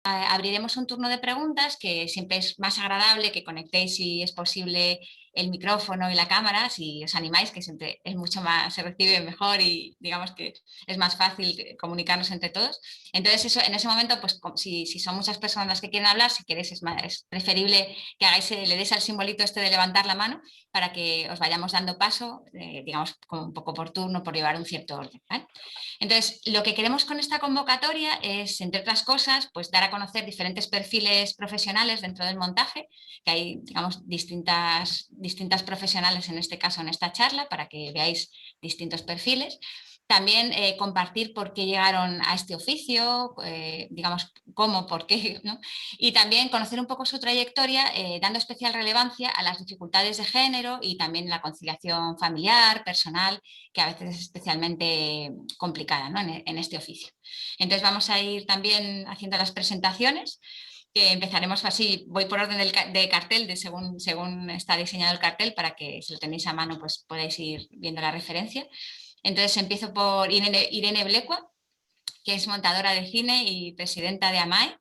abriremos un turno de preguntas que siempre es más agradable que conectéis si es posible el micrófono y la cámara, si os animáis, que siempre es mucho más, se recibe mejor y digamos que es más fácil comunicarnos entre todos. Entonces, eso, en ese momento, pues si son muchas personas las que quieren hablar, si queréis es preferible que hagáis, le deis al simbolito este de levantar la mano para que os vayamos dando paso, digamos, como un poco por turno, por llevar un cierto orden, ¿vale? Entonces, lo que queremos con esta convocatoria es, entre otras cosas, pues dar a conocer diferentes perfiles profesionales dentro del montaje, que hay, digamos, distintas profesionales en este caso en esta charla para que veáis distintos perfiles. También compartir por qué llegaron a este oficio, digamos, cómo, por qué, ¿no? Y también conocer un poco su trayectoria, dando especial relevancia a las dificultades de género y también la conciliación familiar, personal, que a veces es especialmente complicada, ¿no? en este oficio. Entonces vamos a ir también haciendo las presentaciones, que empezaremos así, voy por orden de cartel, según está diseñado el cartel, para que si lo tenéis a mano pues podáis ir viendo la referencia. Entonces empiezo por Irene Blecua, que es montadora de cine y presidenta de AMAE.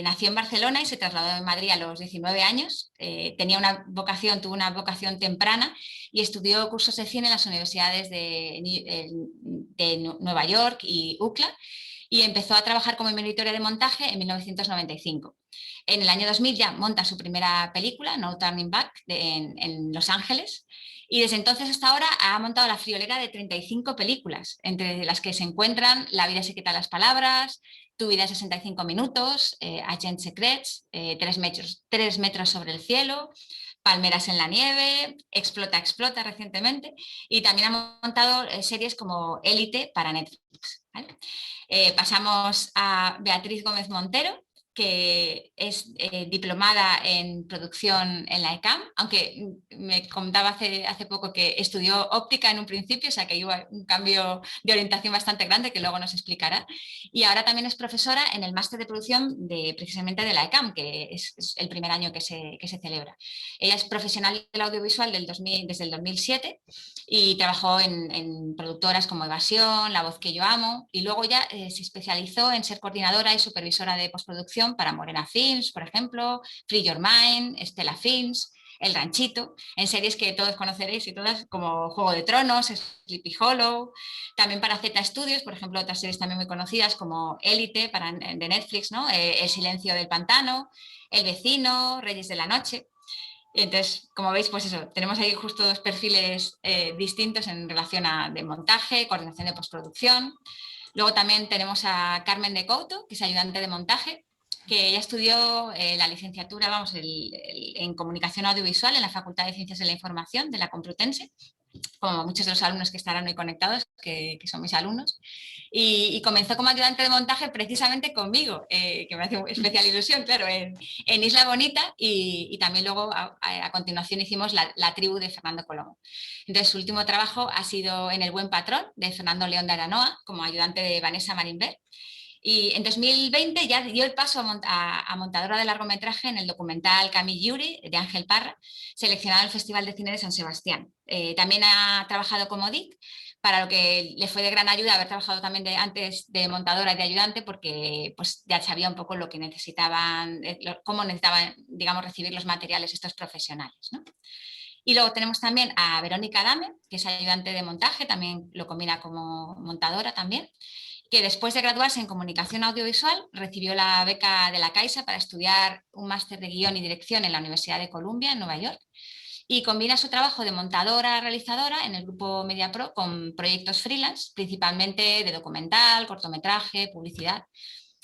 Nació en Barcelona y se trasladó a Madrid a los 19 años. Tuvo una vocación temprana y estudió cursos de cine en las universidades de Nueva York y UCLA, y empezó a trabajar como monitora de montaje en 1995. En el año 2000 ya monta su primera película, No Turning Back, en Los Ángeles, y desde entonces hasta ahora ha montado la friolera de 35 películas, entre las que se encuentran La vida se quita las palabras, Tu vida en 65 minutos, Agent Secrets, 3 metros sobre el cielo, Palmeras en la nieve, Explota, explota recientemente, y también ha montado series como Élite para Netflix, ¿vale? Pasamos a Beatriz Gómez Montero, que es diplomada en producción en la ECAM, aunque me contaba hace poco que estudió óptica en un principio, o sea que hubo un cambio de orientación bastante grande que luego nos explicará. Y ahora también es profesora en el máster de producción precisamente de la ECAM, que es el primer año que se celebra. Ella es profesional del audiovisual desde el 2007 y trabajó en productoras como Evasión, La voz que yo amo, y luego ya se especializó en ser coordinadora y supervisora de postproducción para Morena Films, por ejemplo, Free Your Mind, Estela Films, El Ranchito, en series que todos conoceréis y todas, como Juego de Tronos, Sleepy Hollow, también para Z Studios, por ejemplo, otras series también muy conocidas como Élite de Netflix, ¿no? El silencio del pantano, El vecino, Reyes de la noche. Entonces, como veis, pues eso, tenemos ahí justo dos perfiles distintos en relación a de montaje, coordinación de postproducción. Luego también tenemos a Carmen de Couto, que es ayudante de montaje, que ella estudió la licenciatura, en comunicación audiovisual en la Facultad de Ciencias de la Información de la Complutense, como muchos de los alumnos que estarán hoy conectados, que son mis alumnos, y comenzó como ayudante de montaje precisamente conmigo, que me hace especial ilusión, claro, en Isla Bonita, y también luego a continuación hicimos la tribu de Fernando Colomo. Entonces su último trabajo ha sido en El buen patrón de Fernando León de Aranoa, como ayudante de Vanessa Marimber. Y en 2020 ya dio el paso a montadora de largometraje en el documental Camille Yuri de Ángel Parra, seleccionado en el Festival de Cine de San Sebastián. También ha trabajado como DIC, para lo que le fue de gran ayuda haber trabajado también antes de montadora y de ayudante, porque pues, ya sabía un poco lo que necesitaban, cómo necesitaban, digamos, recibir los materiales estos profesionales, ¿no? Y luego tenemos también a Verónica Dame, que es ayudante de montaje, también lo combina como montadora también, que después de graduarse en comunicación audiovisual recibió la beca de la Caixa para estudiar un máster de guión y dirección en la Universidad de Columbia, en Nueva York, y combina su trabajo de montadora realizadora en el grupo MediaPro con proyectos freelance, principalmente de documental, cortometraje, publicidad.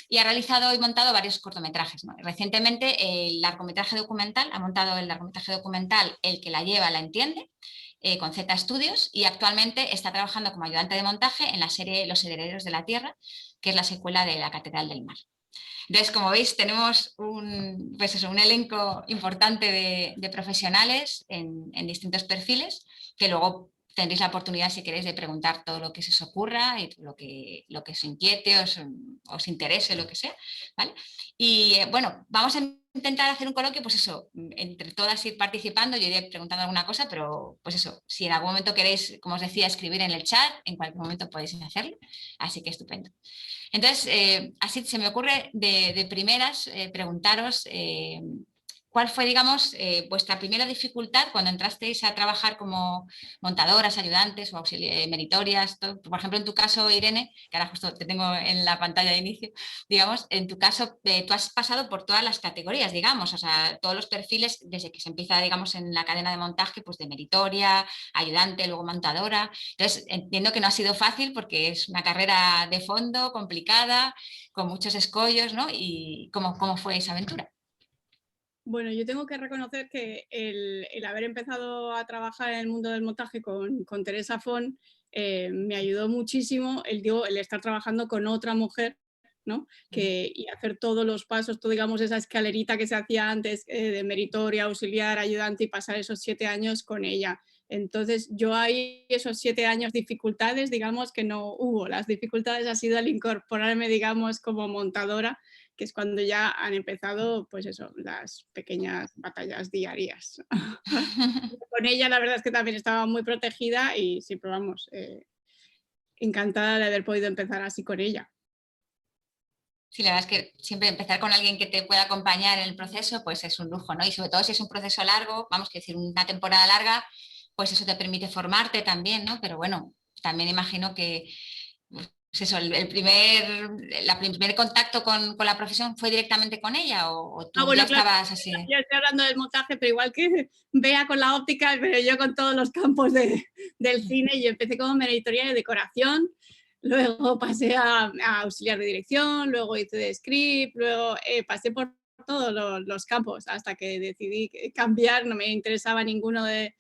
Y ha realizado y montado varios cortometrajes, ¿no? Recientemente ha montado el largometraje documental El que la lleva la entiende, con Z Studios, y actualmente está trabajando como ayudante de montaje en la serie Los herederos de la tierra, que es la secuela de La catedral del mar. Entonces, como veis, tenemos un elenco importante de profesionales en distintos perfiles, que luego tendréis la oportunidad, si queréis, de preguntar todo lo que se os ocurra y lo que os inquiete, os interese, lo que sea, ¿vale? Y bueno, vamos a intentar hacer un coloquio, pues eso, entre todas ir participando, yo iré preguntando alguna cosa, pero pues eso, si en algún momento queréis, como os decía, escribir en el chat, en cualquier momento podéis hacerlo, así que estupendo. Entonces, así se me ocurre de primeras preguntaros cuál fue, digamos, vuestra primera dificultad cuando entrasteis a trabajar como montadoras, ayudantes o meritorias. Todo. Por ejemplo, en tu caso, Irene, que ahora justo te tengo en la pantalla de inicio, digamos, en tu caso, tú has pasado por todas las categorías, digamos, o sea, todos los perfiles desde que se empieza, digamos, en la cadena de montaje, pues de meritoria, ayudante, luego montadora. Entonces, entiendo que no ha sido fácil porque es una carrera de fondo, complicada, con muchos escollos, ¿no? ¿Y cómo fue esa aventura? Bueno, yo tengo que reconocer que el haber empezado a trabajar en el mundo del montaje con Teresa Font me ayudó muchísimo el estar trabajando con otra mujer, ¿no? Y hacer todos los pasos, todo, digamos, esa escalerita que se hacía antes de meritoria, auxiliar, ayudante y pasar esos 7 años con ella. Entonces yo ahí esos 7 años dificultades, digamos que no hubo. Las dificultades ha sido el incorporarme, digamos, como montadora, que es cuando ya han empezado, pues eso, las pequeñas batallas diarias. Con ella la verdad es que también estaba muy protegida y siempre, vamos, encantada de haber podido empezar así con ella. Sí, la verdad es que siempre empezar con alguien que te pueda acompañar en el proceso, pues es un lujo, ¿no? Y sobre todo si es un proceso largo, vamos a decir, una temporada larga, pues eso te permite formarte también, ¿no? Pero bueno, también imagino que pues eso, el primer contacto con la profesión fue directamente con ella o tú ya Bueno, claro, estabas así. yo estoy hablando del montaje, pero igual que Bea con la óptica, pero yo con todos los campos del cine. Yo empecé como meritoria de decoración, luego pasé a auxiliar de dirección, luego hice de script, luego pasé por todos los campos hasta que decidí cambiar. No me interesaba ninguno de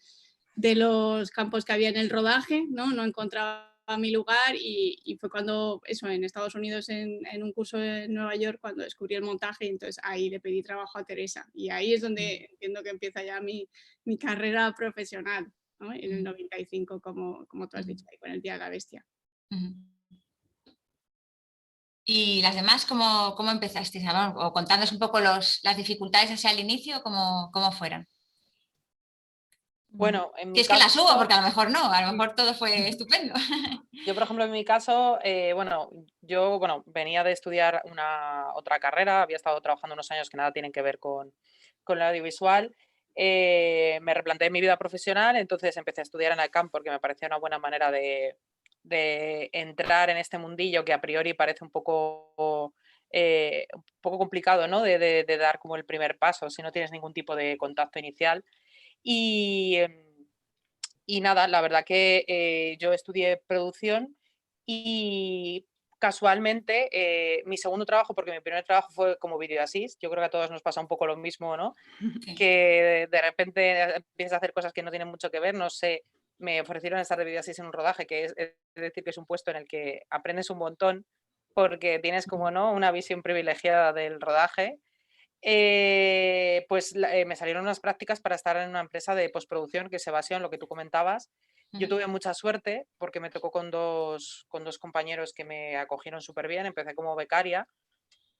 los campos que había en el rodaje, no encontraba mi lugar y fue cuando, eso, en Estados Unidos, en un curso en Nueva York, cuando descubrí el montaje, entonces ahí le pedí trabajo a Teresa y ahí es donde entiendo que empieza ya mi carrera profesional, ¿no? En el 95, como tú has dicho, ahí con el Día de la Bestia. ¿Y las demás cómo empezasteis? O contándonos un poco las dificultades hacia el inicio, cómo fueron. Bueno, en Si mi es que caso, las hubo, porque a lo mejor no, a lo mejor todo fue estupendo. yo por ejemplo en mi caso, yo venía de estudiar otra carrera, había estado trabajando unos años que nada tienen que ver con el audiovisual, me replanteé mi vida profesional, entonces empecé a estudiar en ICAM porque me parecía una buena manera de entrar en este mundillo que a priori parece un poco complicado, ¿no? De dar como el primer paso si no tienes ningún tipo de contacto inicial. Y nada, la verdad que yo estudié producción y casualmente mi segundo trabajo, porque mi primer trabajo fue como video assist, yo creo que a todos nos pasa un poco lo mismo, ¿no? Sí. Que de repente empiezas a hacer cosas que no tienen mucho que ver, no sé, me ofrecieron estar de video assist en un rodaje, que es decir, que es un puesto en el que aprendes un montón porque tienes como, ¿no?, una visión privilegiada del rodaje. Pues me salieron unas prácticas para estar en una empresa de postproducción que se basó en lo que tú comentabas. Yo tuve mucha suerte porque me tocó con dos compañeros que me acogieron súper bien. Empecé como becaria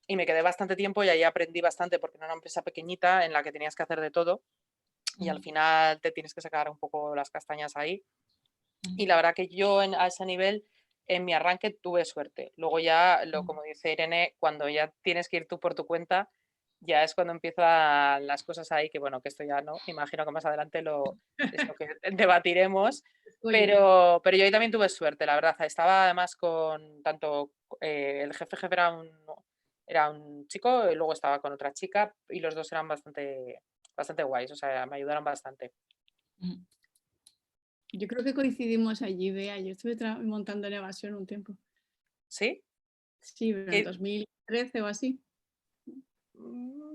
y me quedé bastante tiempo y ahí aprendí bastante porque era una empresa pequeñita en la que tenías que hacer de todo y al final te tienes que sacar un poco las castañas ahí. Y la verdad que yo a ese nivel, en mi arranque, tuve suerte. Luego ya, como dice Irene, cuando ya tienes que ir tú por tu cuenta, ya es cuando empiezan las cosas ahí, que bueno, que esto ya no, imagino que más adelante es lo que debatiremos, pero yo ahí también tuve suerte, la verdad. Estaba además con tanto, el jefe era un chico y luego estaba con otra chica y los dos eran bastante guays, o sea, me ayudaron bastante. Yo creo que coincidimos allí, Bea. Yo estuve montando en Evasión un tiempo. ¿Sí? Sí, pero en 2013 o así.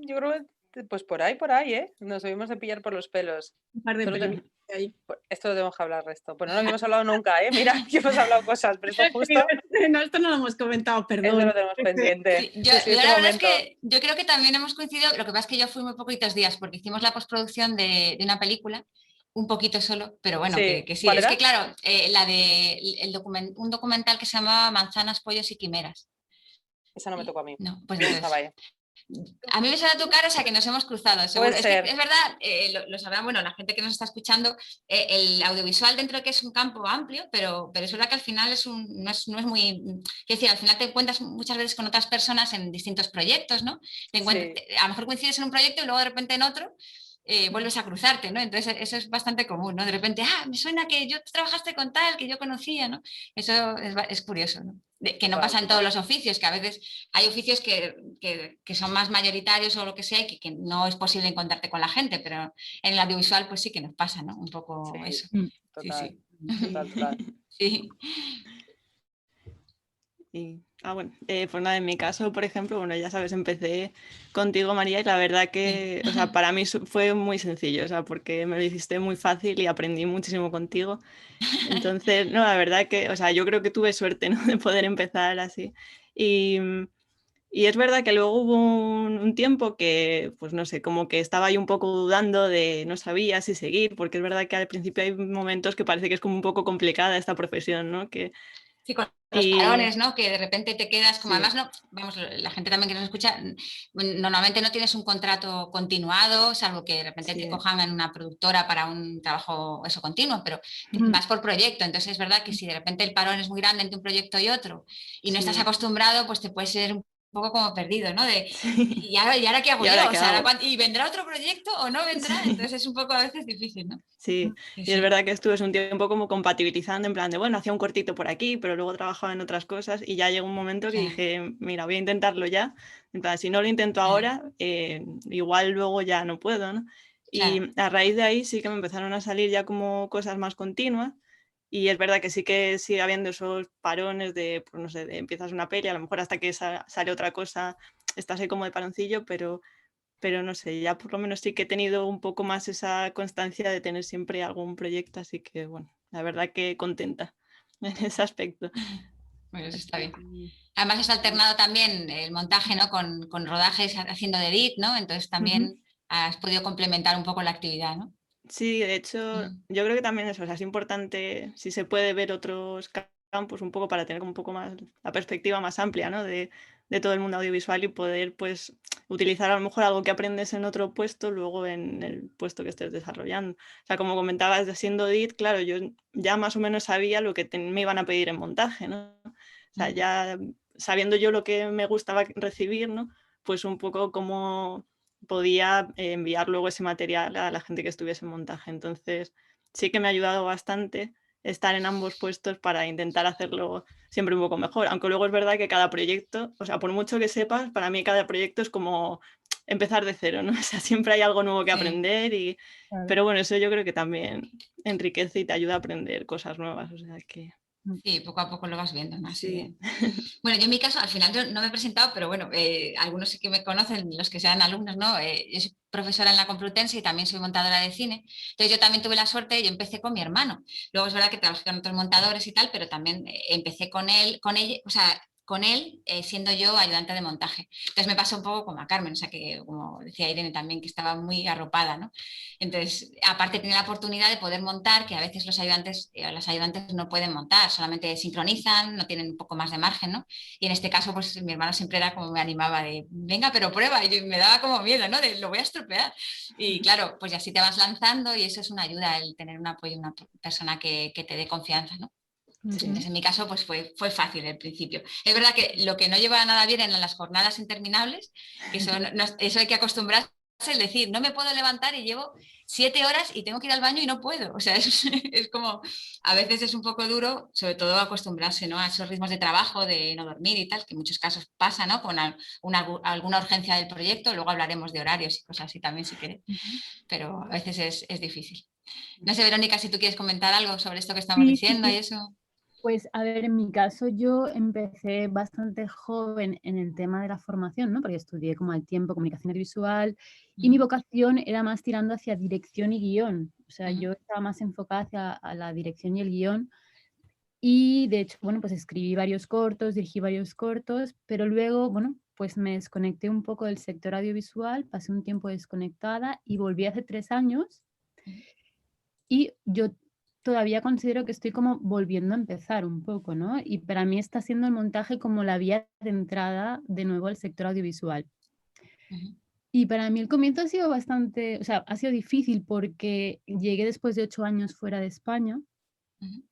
Yo creo que pues por ahí, ¿eh? Nos debimos de pillar por los pelos. Un par de películas ahí. Esto lo tenemos que hablar resto. Pues no lo habíamos hablado nunca, ¿eh? Mira, que hemos hablado cosas, pero esto justo... No, esto no lo hemos comentado, perdón. Esto lo tenemos pendiente. Sí, yo la verdad es que yo creo que también hemos coincidido, lo que pasa es que yo fui muy poquitos días porque hicimos la postproducción de una película un poquito solo, pero bueno, Sí. que sí. ¿Cuál Es era? que claro, la de un documental que se llamaba Manzanas, pollos y quimeras. Esa no me tocó a mí. No, pues Yo no estaba entonces, ahí. a mí me suena tu cara, o sea que nos hemos cruzado, Puede seguro. Es que ser. es verdad, lo sabrán, bueno, la gente que nos está escuchando, el audiovisual dentro de que es un campo amplio, pero es verdad que al final no es muy... Quiero decir, al final te encuentras muchas veces con otras personas en distintos proyectos, ¿no? Sí, A lo mejor coincides en un proyecto y luego de repente en otro vuelves a cruzarte, ¿no? Entonces eso es bastante común, ¿no? De repente, me suena que yo trabajaste con tal, que yo conocía, ¿no? Eso es curioso, ¿no? Que no total, pasa en todos total. los oficios, que a veces hay oficios que son más mayoritarios o lo que sea y que no es posible encontrarte con la gente, pero en el audiovisual pues sí que nos pasa, ¿no? Un poco Sí, eso. Sí, total, sí. total, total. Sí. Bueno, pues nada, en mi caso, por ejemplo, bueno, ya sabes, empecé contigo, María, y la verdad Sí. que, o sea, para mí fue muy sencillo, o sea, porque me lo hiciste muy fácil y aprendí muchísimo contigo. Entonces, no, la verdad que, o sea, yo creo que tuve suerte, ¿no? De poder empezar así. Y, y es verdad que luego hubo un tiempo que, pues no sé, como que estaba ahí un poco dudando de no sabía si seguir, porque es verdad que al principio hay momentos que parece que es como un poco complicada esta profesión, ¿no? Sí, con los Y parones, ¿no? Que de repente te quedas como, sí, además, no, vamos, la gente también que nos escucha, normalmente no tienes un contrato continuado, salvo que de repente te sí. cojan en una productora para un trabajo eso continuo, pero Ujú. vas por proyecto. Entonces es verdad que si de repente el parón es muy grande entre un proyecto y otro y no estás Sí, acostumbrado, pues te puedes ser un poco como perdido, ¿no? De, sí. ¿y ahora qué hago ¿Y yo? ahora O qué sea, hago? ¿y vendrá otro proyecto o no vendrá? Sí, Entonces es un poco a veces difícil, ¿no? sí. Sí, Y es sí. verdad que estuve un tiempo como compatibilizando, en plan de, bueno, hacía un cortito por aquí, pero luego trabajaba en otras cosas y ya llegó un momento que Claro, dije, mira, voy a intentarlo ya. En plan, si no lo intento claro, ahora, igual luego ya no puedo, ¿no? Y claro. a raíz de ahí sí que me empezaron a salir ya como cosas más continuas. Y es verdad que sigue habiendo esos parones de, pues no sé, de empiezas una peli, a lo mejor hasta que sale otra cosa, estás ahí como de paroncillo, pero no sé, ya por lo menos sí que he tenido un poco más esa constancia de tener siempre algún proyecto, así que bueno, la verdad que contenta en ese aspecto. Pues eso está Así bien. que Además has alternado también el montaje, ¿no? con rodajes haciendo de edit, ¿no? Entonces Ujú. también has podido complementar un poco la actividad, ¿no? sí, de hecho, Mm. yo creo que también eso, o sea, es importante si se puede ver otros campos un poco para tener como un poco más la perspectiva más amplia, ¿no? De todo el mundo audiovisual y poder pues utilizar a lo mejor algo que aprendes en otro puesto luego en el puesto que estés desarrollando. O sea, como comentabas de siendo edit, claro, yo ya más o menos sabía lo que me iban a pedir en montaje, ¿no? O sea, Mm. ya sabiendo yo lo que me gustaba recibir, ¿no? Pues un poco como podía enviar luego ese material a la gente que estuviese en montaje. Entonces, sí que me ha ayudado bastante estar en ambos puestos para intentar hacerlo siempre un poco mejor. Aunque luego es verdad que cada proyecto, o sea, por mucho que sepas, para mí cada proyecto es como empezar de cero, ¿no? O sea, siempre hay algo nuevo que Sí. aprender Claro. pero bueno, eso yo creo que también enriquece y te ayuda a aprender cosas nuevas, o sea que Sí, poco a poco lo vas viendo, ¿no? Así sí. de... Bueno, yo en mi caso, al final yo no me he presentado, pero bueno, algunos sí que me conocen, los que sean alumnos, ¿no? Yo soy profesora en la Complutense y también soy montadora de cine. Entonces yo también tuve la suerte, yo empecé con mi hermano. Luego es verdad que trabajé con otros montadores y tal, pero también empecé con él, con ella, o sea, con él siendo yo ayudante de montaje. Entonces me pasó un poco como a Carmen, o sea que como decía Irene también, que estaba muy arropada, ¿no? Entonces, aparte tenía la oportunidad de poder montar, que a veces los ayudantes o las ayudantes no pueden montar, solamente sincronizan, no tienen un poco más de margen, ¿no? Y en este caso, pues mi hermano siempre era como me animaba de, venga, pero prueba, y me daba como miedo, ¿no? De, lo voy a estropear. Y claro, pues así te vas lanzando y eso es una ayuda, el tener un apoyo, una persona que te dé confianza, ¿no? Sí. Entonces, en mi caso, pues fue fácil al principio. Es verdad que lo que no lleva nada bien en las jornadas interminables, que eso, eso hay que acostumbrarse, es decir, no me puedo levantar y llevo 7 horas y tengo que ir al baño y no puedo. O sea, es como, a veces es un poco duro, sobre todo acostumbrarse, ¿no? A esos ritmos de trabajo, de no dormir y tal, que en muchos casos pasa, ¿no? Con alguna urgencia del proyecto, luego hablaremos de horarios y cosas así también si quieres, pero a veces es difícil. No sé, Verónica, si tú quieres comentar algo sobre esto que estamos Sí, diciendo y eso. pues a ver, en mi caso yo empecé bastante joven en el tema de la formación, ¿no? Porque estudié como al tiempo comunicación audiovisual y mi vocación era más tirando hacia dirección y guión. O sea, yo estaba más enfocada hacia a la dirección y el guión y de hecho, bueno, pues escribí varios cortos, dirigí varios cortos, pero luego, bueno, pues me desconecté un poco del sector audiovisual, pasé un tiempo desconectada y volví hace 3 años. y yo todavía considero que estoy como volviendo a empezar un poco, ¿no? Y para mí está siendo el montaje como la vía de entrada de nuevo al sector audiovisual. Ujú, Y para mí el comienzo ha sido bastante, o sea, ha sido difícil porque llegué después de 8 años fuera de España, ujú,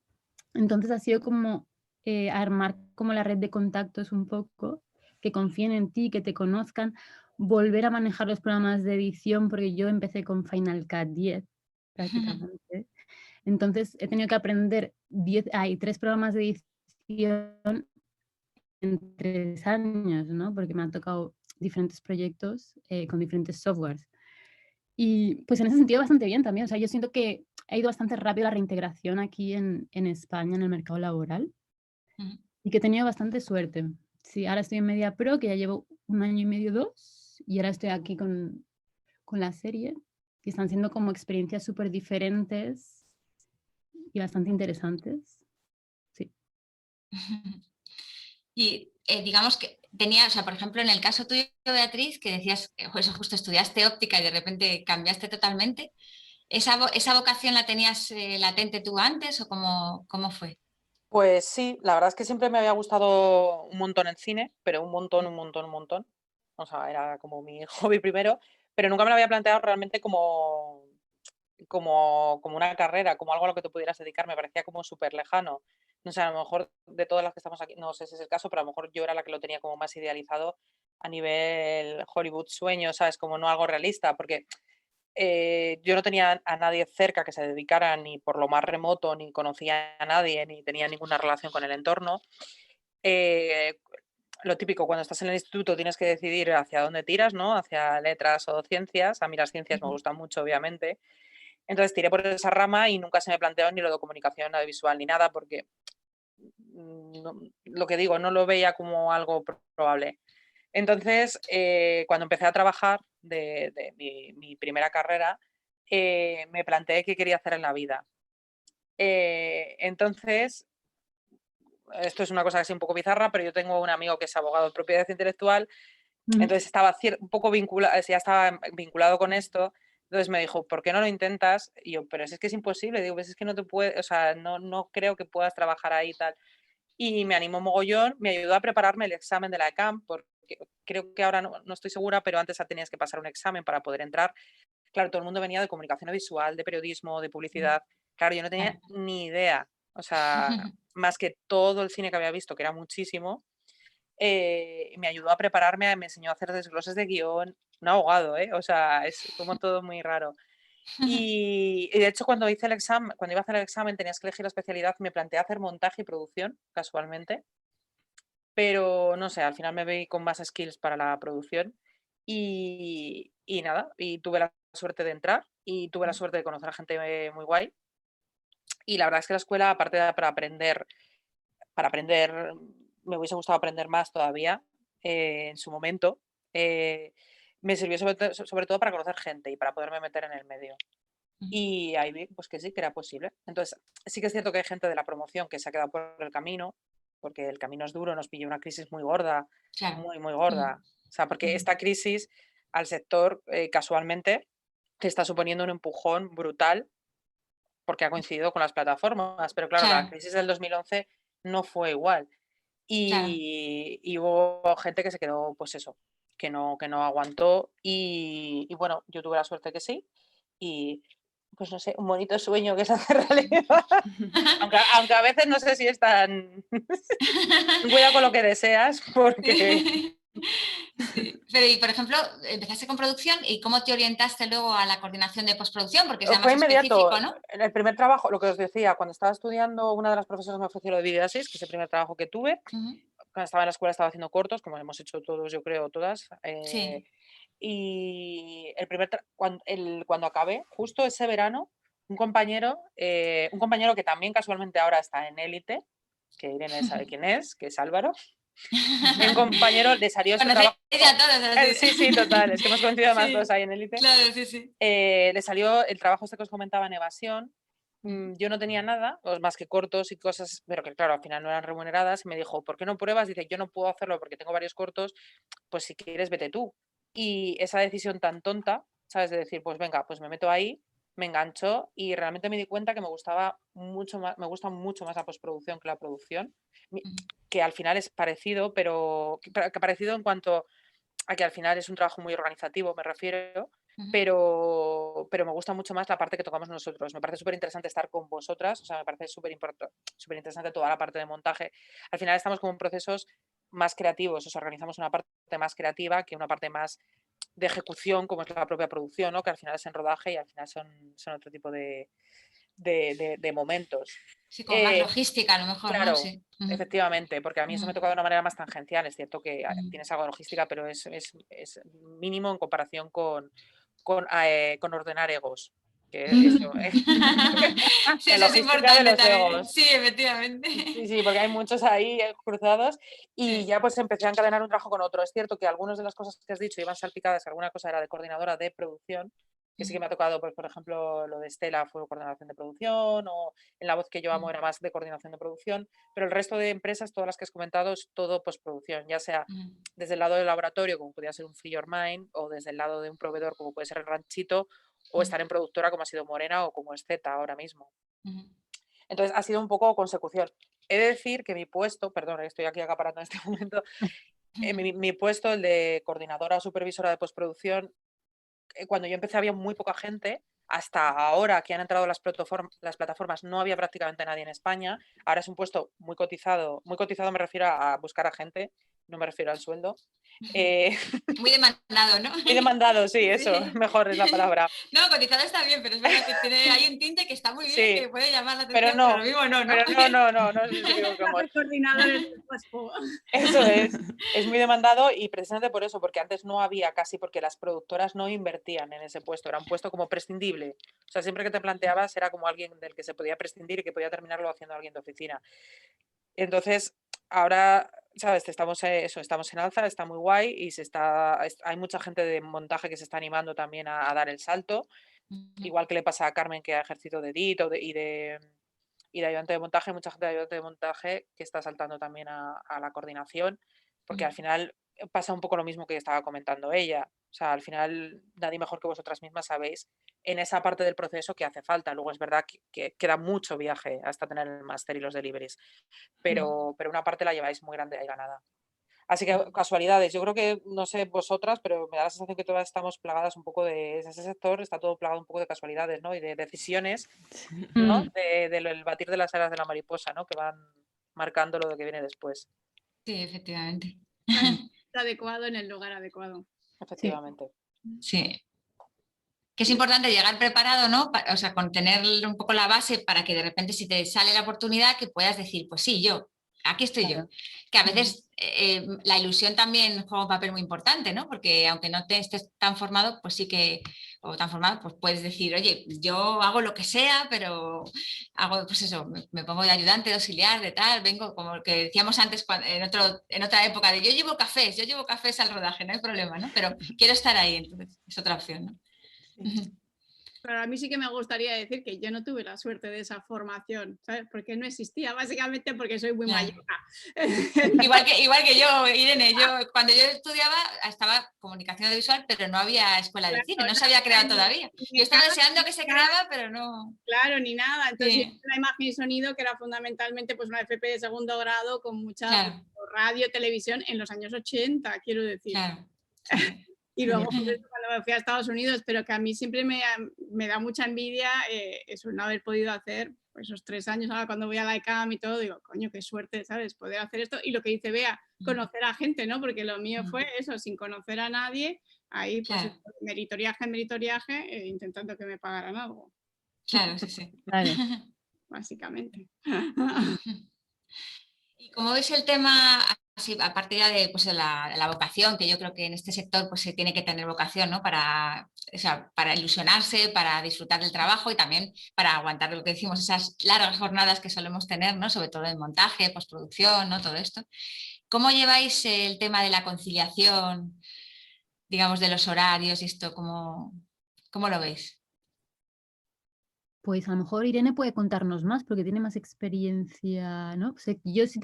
entonces ha sido como armar como la red de contactos un poco, que confíen en ti, que te conozcan, volver a manejar los programas de edición, porque yo empecé con Final Cut 10 prácticamente. Entonces he tenido que aprender 10, hay 3 programas de edición en 3 años, ¿no? Porque me han tocado diferentes proyectos con diferentes softwares. Y pues en ese sentido bastante bien también. O sea, yo siento que ha ido bastante rápido la reintegración aquí en España en el mercado laboral ujú. y que he tenido bastante suerte. Sí, ahora estoy en Media Pro, que ya llevo 1 año y medio, 2, y ahora estoy aquí con la serie, y están siendo como experiencias súper diferentes y bastante interesantes. Sí. Y digamos que tenía, o sea, por ejemplo, en el caso tuyo, Beatriz, que decías que pues, justo estudiaste óptica y de repente cambiaste totalmente, ¿esa vocación la tenías latente tú antes o cómo fue? Pues sí, la verdad es que siempre me había gustado un montón el cine, pero un montón, un montón, un montón. O sea, era como mi hobby primero, pero nunca me lo había planteado realmente como una carrera, como algo a lo que te pudieras dedicar. Me parecía como súper lejano. No sé, a lo mejor de todas las que estamos aquí, no sé si es el caso, pero a lo mejor yo era la que lo tenía como más idealizado a nivel Hollywood sueño, ¿sabes? Como no algo realista, porque yo no tenía a nadie cerca que se dedicara ni por lo más remoto, ni conocía a nadie, ni tenía ninguna relación con el entorno. Eh, lo típico, cuando estás en el instituto tienes que decidir hacia dónde tiras, ¿no? Hacia letras o ciencias. A mí las ciencias me Ujú. gustan mucho, obviamente. Entonces tiré por esa rama y nunca se me planteó ni lo de comunicación audiovisual ni nada, porque lo que digo, no lo veía como algo probable. Entonces, cuando empecé a trabajar de mi primera carrera, me planteé qué quería hacer en la vida. Entonces, esto es una cosa así un poco bizarra, pero yo tengo un amigo que es abogado de propiedad intelectual, Ujú. entonces estaba un poco vinculado, ya estaba vinculado con esto. Entonces me dijo, ¿por qué no lo intentas? Y yo, pero es que es imposible. Digo, pues es que no te puede, o sea, no creo que puedas trabajar ahí y tal. Y me animó mogollón, me ayudó a prepararme el examen de la ECAM, porque creo que ahora no estoy segura, pero antes tenías que pasar un examen para poder entrar. Claro, todo el mundo venía de comunicación visual, de periodismo, de publicidad. Claro, yo no tenía Claro. ni idea, o sea, más que todo el cine que había visto, que era muchísimo, me ayudó a prepararme, me enseñó a hacer desgloses de guión, un abogado, ¿eh? O sea, es como todo muy raro. Y de hecho, cuando iba a hacer el examen, tenías que elegir la especialidad, me planteé hacer montaje y producción, casualmente, pero no sé, al final me vi con más skills para la producción y nada, y tuve la suerte de entrar y tuve la suerte de conocer a gente muy guay. Y la verdad es que la escuela, aparte de para aprender, me hubiese gustado aprender más todavía en su momento. eh, Me sirvió sobre todo para conocer gente y para poderme meter en el medio. Y ahí vi pues que sí, que era posible. Entonces, sí que es cierto que hay gente de la promoción que se ha quedado por el camino, porque el camino es duro, nos pilló una crisis muy gorda, Claro. muy, muy Ujú, gorda. O sea, porque ujú. esta crisis al sector casualmente te está suponiendo un empujón brutal porque ha coincidido con las plataformas. Pero claro, la Claro, crisis del 2011 no fue igual. claro. Y hubo gente que se quedó, pues eso, que no aguantó. Y bueno, yo tuve la suerte que sí. Y pues no sé, un bonito sueño que se hace realidad. Aunque a veces no sé si es tan. Ten cuidado con lo que deseas, porque Sí. Pero, y por ejemplo, empezaste con producción y ¿cómo te orientaste luego a la coordinación de postproducción? Porque sea fue más inmediato. específico, ¿no? En el primer trabajo, lo que os decía, cuando estaba estudiando, una de las profesoras me ofreció lo de videoassist, que es el primer trabajo que tuve. Ujú. Cuando estaba en la escuela estaba haciendo cortos, como hemos hecho todos, yo creo, todas. Sí. Y cuando acabé, justo ese verano, un compañero que también casualmente ahora está en Élite, que Irene sabe quién es, que es Álvaro, un compañero le salió este Conocéis trabajo. ya todos, así. Sí, sí, total, es que hemos coincidido además todos Sí, ahí en Élite. claro, sí, sí. Le salió el trabajo este que os comentaba en Evasión. Yo no tenía nada, pues, más que cortos y cosas, pero que claro, al final no eran remuneradas. Y me dijo, ¿por qué no pruebas? Dice, yo no puedo hacerlo porque tengo varios cortos, pues si quieres, vete tú. Y esa decisión tan tonta, ¿sabes? De decir, pues venga, pues me meto ahí. me enganchó y realmente me di cuenta que me gusta mucho más la postproducción que la producción, que al final es parecido, pero que parecido en cuanto a que al final es un trabajo muy organizativo, me refiero, pero me gusta mucho más la parte que tocamos nosotros. Me parece súper interesante estar con vosotras, o sea, me parece súper interesante toda la parte de montaje. Al final estamos como en procesos más creativos, o sea, organizamos una parte más creativa que una parte más de ejecución, como es la propia producción, ¿no? Que al final es en rodaje y al final son otro tipo de momentos. Sí, como más logística a lo mejor, claro, ¿no? Sí. Efectivamente, porque a mí eso me toca de una manera más tangencial. Es cierto que tienes algo de logística, pero es mínimo en comparación con ordenar egos. Que eso, Sí, la eso es logística de importante los también. egos. Sí, efectivamente. Sí, porque hay muchos ahí cruzados y Sí. ya pues empecé a encadenar un trabajo con otro. Es cierto que algunas de las cosas que has dicho iban salpicadas, alguna cosa era de coordinadora de producción, que sí que me ha tocado, pues, por ejemplo, lo de Estela fue coordinación de producción, o en La Voz que yo amo era más de coordinación de producción, pero el resto de empresas, todas las que has comentado, es todo postproducción, ya sea desde el lado del laboratorio, como podría ser un Free Your Mind, o desde el lado de un proveedor, como puede ser el Ranchito, o estar en productora, como ha sido Morena o como es Zeta ahora mismo. Entonces, ha sido un poco consecución. He de decir que mi puesto, perdón, estoy aquí acaparando en este momento, mi puesto, el de coordinadora o supervisora de postproducción, cuando yo empecé había muy poca gente, hasta ahora que han entrado las plataformas no había prácticamente nadie en España, ahora es un puesto muy cotizado me refiero a buscar a gente, no me refiero al sueldo. Muy demandado, ¿no? Muy demandado, sí, eso, mejor es la palabra. No, cotizado está bien, pero es verdad que hay un tinte que está muy bien, Sí, que puede llamar la atención, pero pero lo mismo no, ¿no? Pero no sé si me equivocamos. Coordinadores del puesto. Eso es muy demandado y precisamente por eso, porque antes no había casi, porque las productoras no invertían en ese puesto, era un puesto como prescindible. O sea, siempre que te planteabas era como alguien del que se podía prescindir y que podía terminarlo haciendo alguien de oficina. Entonces, ahora, ¿sabes? Estamos en alza, está muy guay y hay mucha gente de montaje que se está animando también a dar el salto, igual que le pasa a Carmen, que ha ejercido de edit y de ayudante de montaje, mucha gente de ayudante de montaje que está saltando también a la coordinación, porque al final pasa un poco lo mismo que estaba comentando ella. O sea, al final nadie mejor que vosotras mismas sabéis en esa parte del proceso que hace falta. Luego es verdad que queda mucho viaje hasta tener el máster y los deliveries, pero una parte la lleváis muy grande y ganada. Así que casualidades, yo creo que, no sé vosotras, pero me da la sensación que todas estamos plagadas un poco ese sector está todo plagado un poco de casualidades, ¿no? Y de decisiones, ¿no? Del batir de las alas de la mariposa, ¿no? Que van marcando lo que viene después. Sí, efectivamente. Adecuado en el lugar adecuado. Efectivamente. Sí. Que es importante llegar preparado, ¿no? O sea, con tener un poco la base para que de repente si te sale la oportunidad que puedas decir, pues sí, aquí estoy yo. Que a veces la ilusión también juega un papel muy importante, ¿no? Porque aunque no te estés tan formado, pues sí que, o tan formado, pues puedes decir, oye, yo hago lo que sea, pero hago, pues eso, me pongo de ayudante, de auxiliar, de tal, vengo, como que decíamos antes en otra época, de yo llevo cafés al rodaje, no hay problema, ¿no? Pero quiero estar ahí, entonces es otra opción, ¿no? Pero a mí sí que me gustaría decir que yo no tuve la suerte de esa formación, ¿sabes? Porque no existía, básicamente porque soy muy mayor. Igual que yo, Irene, cuando yo estudiaba estaba comunicación audiovisual, pero no había escuela de cine, no se había creado todavía. Yo estaba deseando que se creaba, pero no. Claro, ni nada. Entonces, la imagen y sonido, que era fundamentalmente pues, una FP de segundo grado con mucha radio, televisión en los años 80, quiero decir. Claro. Y luego pues, cuando me fui a Estados Unidos, pero que a mí siempre me da mucha envidia eso, no haber podido hacer pues, esos 3 años. Ahora cuando voy a la ICAM y todo, digo, coño, qué suerte, ¿sabes? Poder hacer esto. Y lo que dice Bea, conocer a gente, ¿no? Porque lo mío fue eso, sin conocer a nadie, ahí pues meritoriaje, intentando que me pagaran algo. Claro, sí. Claro. Básicamente. ¿Y cómo ves el tema, así, aparte ya de pues, la vocación, que yo creo que en este sector pues, se tiene que tener vocación, ¿no? Para ilusionarse, para disfrutar del trabajo y también para aguantar lo que decimos, esas largas jornadas que solemos tener, ¿no? Sobre todo en montaje, postproducción, ¿no? Todo esto. ¿Cómo lleváis el tema de la conciliación, digamos, de los horarios y esto? ¿Cómo lo veis? Pues a lo mejor Irene puede contarnos más porque tiene más experiencia, ¿no? O sea, yo si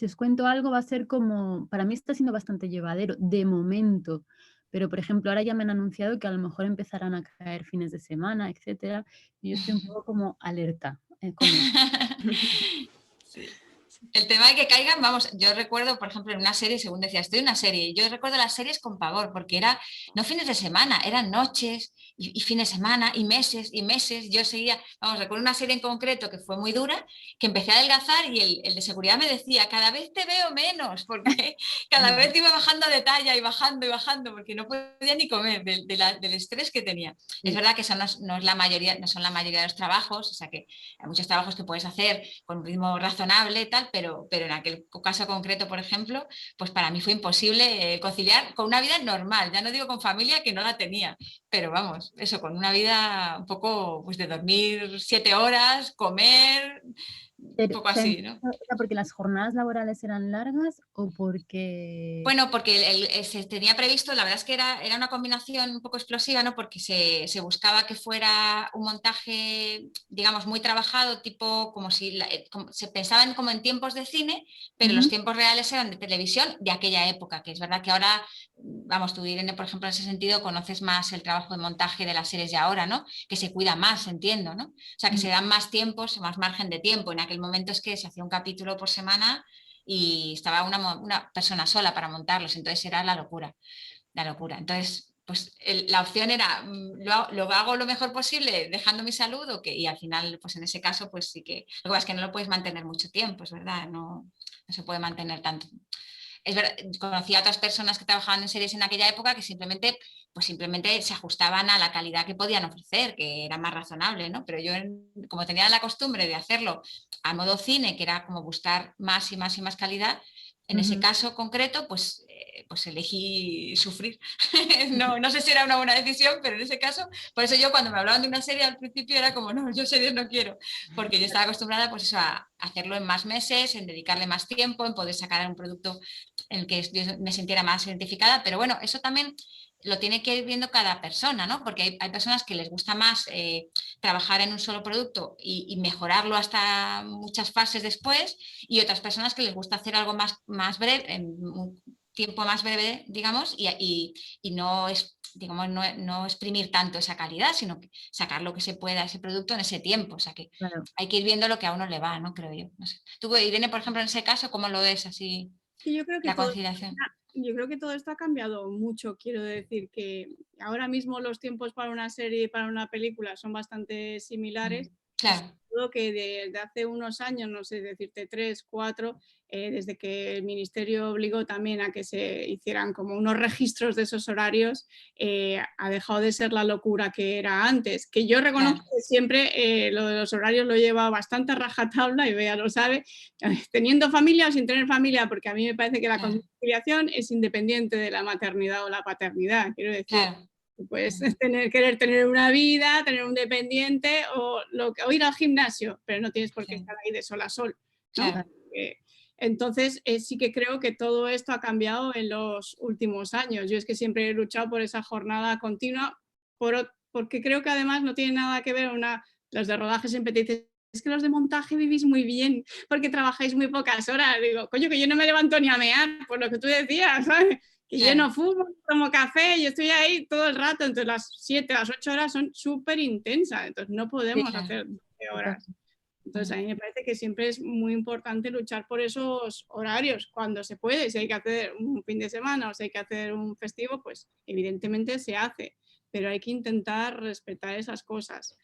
os cuento algo va a ser como, para mí está siendo bastante llevadero, de momento, pero por ejemplo ahora ya me han anunciado que a lo mejor empezarán a caer fines de semana, etcétera, y yo estoy un poco como alerta con eso. Sí. El tema de que caigan, vamos, yo recuerdo, por ejemplo, en una serie, según decía, estoy en una serie, yo recuerdo las series con pavor, porque era no fines de semana, eran noches y fines de semana y meses. Yo seguía, vamos, recuerdo una serie en concreto que fue muy dura, que empecé a adelgazar y el de seguridad me decía, cada vez te veo menos, porque cada vez iba bajando de talla y bajando, porque no podía ni comer del estrés que tenía. Es verdad que eso no es la mayoría, no son la mayoría de los trabajos, o sea que hay muchos trabajos que puedes hacer con un ritmo razonable y tal, pero en aquel caso concreto, por ejemplo, pues para mí fue imposible conciliar con una vida normal, ya no digo con familia que no la tenía, pero vamos, eso, con una vida un poco pues de dormir 7 horas, comer, un poco así, ¿no? ¿Era porque las jornadas laborales eran largas o porque...? Bueno, porque se tenía previsto, la verdad es que era una combinación un poco explosiva, ¿no? Porque se buscaba que fuera un montaje, digamos, muy trabajado, tipo como si se pensaban como en tiempos de cine, pero los tiempos reales eran de televisión de aquella época, que es verdad que ahora, vamos, tú, Irene, por ejemplo, en ese sentido, conoces más el trabajo de montaje de las series de ahora, ¿no? Que se cuida más, entiendo, ¿no? O sea, que se dan más tiempos, más margen de tiempo. En aquel momento es que se hacía un capítulo por semana y estaba una persona sola para montarlos, entonces era la locura. Entonces, pues la opción era, lo hago lo mejor posible dejando mi salud y al final, pues en ese caso, pues sí que, lo que pasa es que no lo puedes mantener mucho tiempo, es verdad, no se puede mantener tanto. Es verdad, conocí a otras personas que trabajaban en series en aquella época que simplemente se ajustaban a la calidad que podían ofrecer, que era más razonable, ¿no? Pero yo, como tenía la costumbre de hacerlo a modo cine, que era como buscar más y más y más calidad, en ese caso concreto, pues elegí sufrir. No sé si era una buena decisión, pero en ese caso, por eso yo cuando me hablaban de una serie al principio era como, no, yo series no quiero, porque yo estaba acostumbrada pues eso, a hacerlo en más meses, en dedicarle más tiempo, en poder sacar un producto en el que yo me sintiera más identificada, pero bueno, eso también lo tiene que ir viendo cada persona, ¿no? Porque hay personas que les gusta más trabajar en un solo producto y mejorarlo hasta muchas fases después, y otras personas que les gusta hacer algo más breve, en un tiempo más breve, digamos, y no es, digamos, no exprimir tanto esa calidad, sino sacar lo que se pueda a ese producto en ese tiempo. O sea que Claro. hay que ir viendo lo que a uno le va, ¿no? Creo yo. No sé. Tú, Irene, por ejemplo, en ese caso, ¿cómo lo ves así? Sí, yo creo que La conciliación. todo esto ha cambiado mucho. Quiero decir que ahora mismo los tiempos para una serie y para una película son bastante similares. Claro. Todo que desde hace unos años, no sé decirte 3, 4, desde que el ministerio obligó también a que se hicieran como unos registros de esos horarios, ha dejado de ser la locura que era antes. Que yo reconozco que siempre lo de los horarios lo lleva bastante a rajatabla, y Bea lo sabe, teniendo familia o sin tener familia, porque a mí me parece que la conciliación es independiente de la maternidad o la paternidad. Quiero decir, Claro. puedes querer tener una vida, tener un dependiente o ir al gimnasio, pero no tienes por qué estar ahí de sol a sol, ¿no? Claro. Entonces sí que creo que todo esto ha cambiado en los últimos años. Yo es que siempre he luchado por esa jornada continua, porque creo que además no tiene nada que ver los de rodaje siempre te dicen, es que los de montaje vivís muy bien porque trabajáis muy pocas horas. Digo, coño, que yo no me levanto ni a mear, por lo que tú decías, ¿sabes? Que yo no fumo, tomo café, yo estoy ahí todo el rato, entonces las 7, las 8 horas son súper intensas, entonces no podemos hacer 12 horas. Entonces a mí me parece que siempre es muy importante luchar por esos horarios cuando se puede. Si hay que hacer un fin de semana o si hay que hacer un festivo, pues evidentemente se hace, pero hay que intentar respetar esas cosas.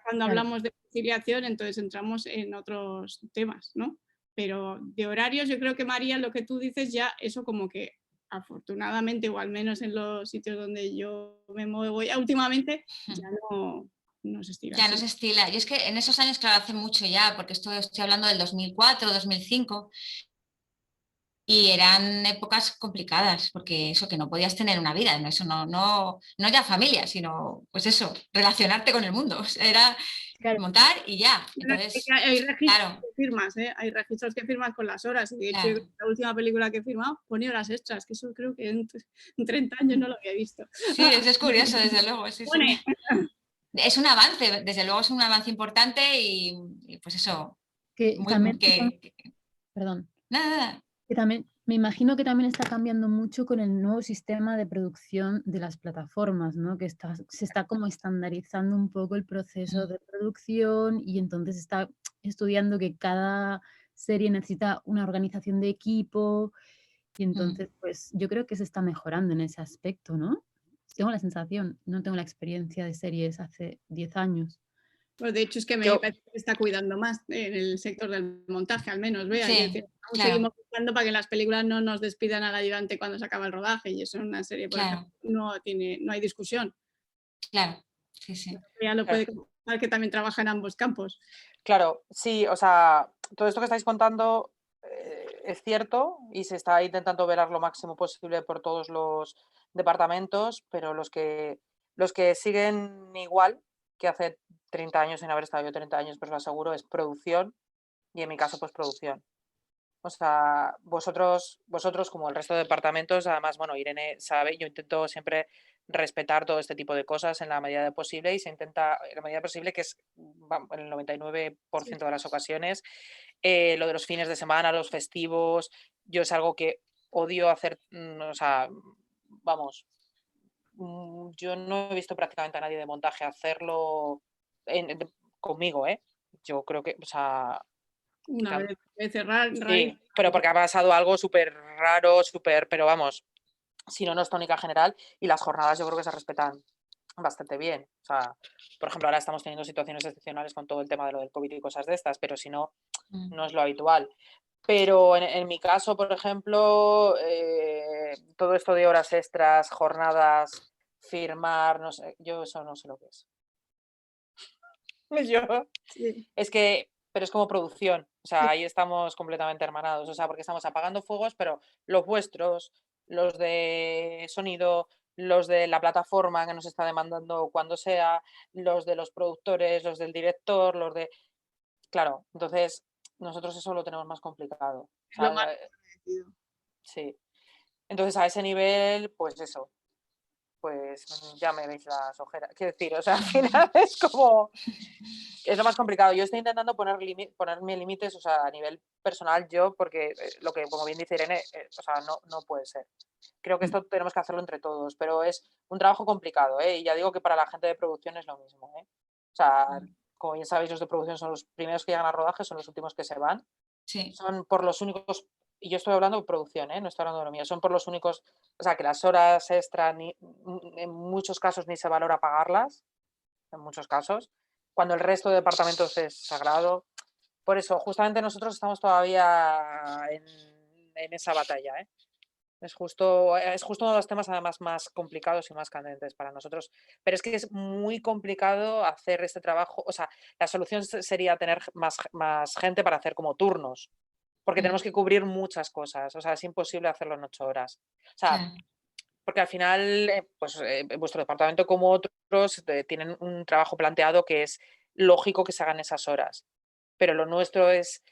Cuando hablamos de conciliación, entonces entramos en otros temas, ¿no? Pero de horarios, yo creo que, María, lo que tú dices ya, eso como que afortunadamente, o al menos en los sitios donde yo me muevo ya últimamente, ya no se estila. Ya no se estila. Y es que en esos años, claro, hace mucho ya, porque estoy hablando del 2004, 2005, y eran épocas complicadas, porque eso, que no podías tener una vida, eso no ya familia, sino, pues eso, relacionarte con el mundo. O sea, era montar y ya. Entonces, hay registros que firmas, ¿eh? Hay registros que firmas con las horas, y de hecho la última película que he firmado pone horas extras, que eso creo que en 30 años no lo había visto. Sí, eso es curioso, desde luego. Sí, sí. Es un avance, desde luego es un avance importante y pues eso. Perdón. Nada. Que también Me imagino que también está cambiando mucho con el nuevo sistema de producción de las plataformas, ¿no? Que se está como estandarizando un poco el proceso de producción y entonces está estudiando que cada serie necesita una organización de equipo y entonces pues yo creo que se está mejorando en ese aspecto, ¿no? Tengo la sensación, no tengo la experiencia de series hace 10 años. Pues de hecho es que me parece que está cuidando más en el sector del montaje, al menos, vea. Sí, claro. Seguimos buscando para que las películas no nos despidan al ayudante cuando se acaba el rodaje, y eso en una serie, por ejemplo, no hay discusión. Claro, sí, sí. Ya lo puede comentar que también trabaja en ambos campos. Claro, sí, o sea, todo esto que estáis contando es cierto y se está intentando velar lo máximo posible por todos los departamentos, pero los que siguen igual que hace 30 años, sin haber estado yo 30 años, pues lo aseguro, es producción y en mi caso, pues producción. O sea, vosotros como el resto de departamentos, además, bueno, Irene sabe, yo intento siempre respetar todo este tipo de cosas en la medida posible y se intenta, en la medida posible, que es en el 99% de las ocasiones, lo de los fines de semana, los festivos, yo es algo que odio hacer, o sea, vamos, yo no he visto prácticamente a nadie de montaje hacerlo conmigo, ¿eh? Yo creo que, o sea... Una vez de cerrar, sí, pero porque ha pasado algo súper raro, pero vamos, si no, no es tónica general y las jornadas yo creo que se respetan bastante bien. O sea, por ejemplo, ahora estamos teniendo situaciones excepcionales con todo el tema de lo del COVID y cosas de estas, pero si no, no es lo habitual. Pero en mi caso, por ejemplo, todo esto de horas extras, jornadas, firmar, no sé, yo eso no sé lo que es. Es que, pero es como producción, o sea, ahí estamos completamente hermanados, o sea, porque estamos apagando fuegos, pero los vuestros, los de sonido, los de la plataforma que nos está demandando cuando sea, los de los productores, los del director, los de... Claro, entonces nosotros eso lo tenemos más complicado. O sea, lo más sí. Entonces a ese nivel, pues eso, pues ya me veis las ojeras. Quiero decir, o sea, al final es como... Es lo más complicado. Yo estoy intentando ponerme límites, o sea, a nivel personal yo, porque lo que, como bien dice Irene, o sea, no puede ser. Creo que esto tenemos que hacerlo entre todos, pero es un trabajo complicado, ¿eh? Y ya digo que para la gente de producción es lo mismo, ¿eh? O sea, como bien sabéis, los de producción son los primeros que llegan al rodaje, son los últimos que se van. Sí. Son por los únicos, y yo estoy hablando de producción, ¿eh? No estoy hablando de lo mío, son por los únicos, o sea, que las horas extra en muchos casos ni se valora pagarlas, en muchos casos, cuando el resto de departamentos es sagrado. Por eso, justamente nosotros estamos todavía en esa batalla, ¿eh? Es justo uno de los temas además más complicados y más candentes para nosotros. Pero es que es muy complicado hacer este trabajo. O sea, la solución sería tener más gente para hacer como turnos, porque tenemos que cubrir muchas cosas. O sea, es imposible hacerlo en 8 horas. O sea, porque al final, pues vuestro departamento como otros tienen un trabajo planteado que es lógico que se hagan esas horas. Pero lo nuestro es...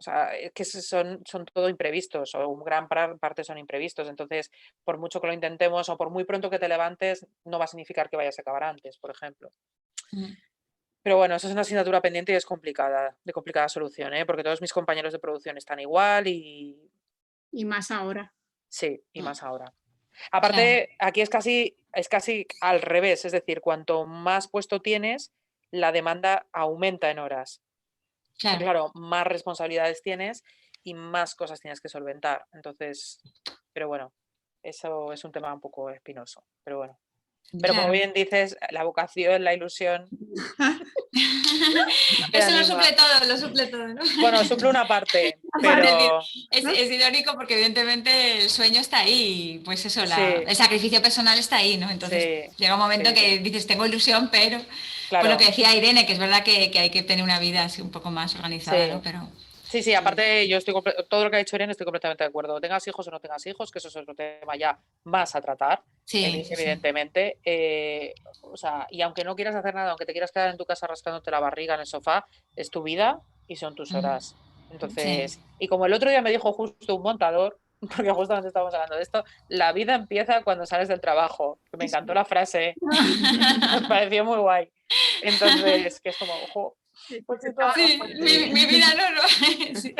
O sea, es que son todo imprevistos, o gran parte son imprevistos. Entonces, por mucho que lo intentemos, o por muy pronto que te levantes, no va a significar que vayas a acabar antes, por ejemplo. Pero bueno, eso es una asignatura pendiente y es complicada, de complicada solución, ¿eh? Porque todos mis compañeros de producción están igual y... Y más ahora. Sí, y más ahora. Aparte, aquí es casi al revés, es decir, cuanto más puesto tienes, la demanda aumenta en horas. Claro, más responsabilidades tienes y más cosas tienes que solventar. Entonces, pero bueno, eso es un tema un poco espinoso, pero bueno. Pero como bien dices, la vocación, la ilusión... Eso lo suple todo, ¿no? Bueno, suple una parte, pero... Es irónico porque evidentemente el sueño está ahí, pues eso, el sacrificio personal está ahí, ¿no? Entonces llega un momento que dices, tengo ilusión, pero... Claro. Pues lo que decía Irene, que es verdad que hay que tener una vida así un poco más organizada, ¿no? Pero... Sí, aparte yo todo lo que ha dicho Irene estoy completamente de acuerdo. Tengas hijos o no tengas hijos, que eso es otro tema ya más a tratar, evidentemente. O sea, y aunque no quieras hacer nada, aunque te quieras quedar en tu casa rascándote la barriga en el sofá, es tu vida y son tus horas. Entonces, y como el otro día me dijo justo un montador, porque justamente estábamos hablando de esto, la vida empieza cuando sales del trabajo. Me encantó la frase, me pareció muy guay. Entonces, que es como, ojo. Pues sí, toda Sí, razón. mi vida no. Sí.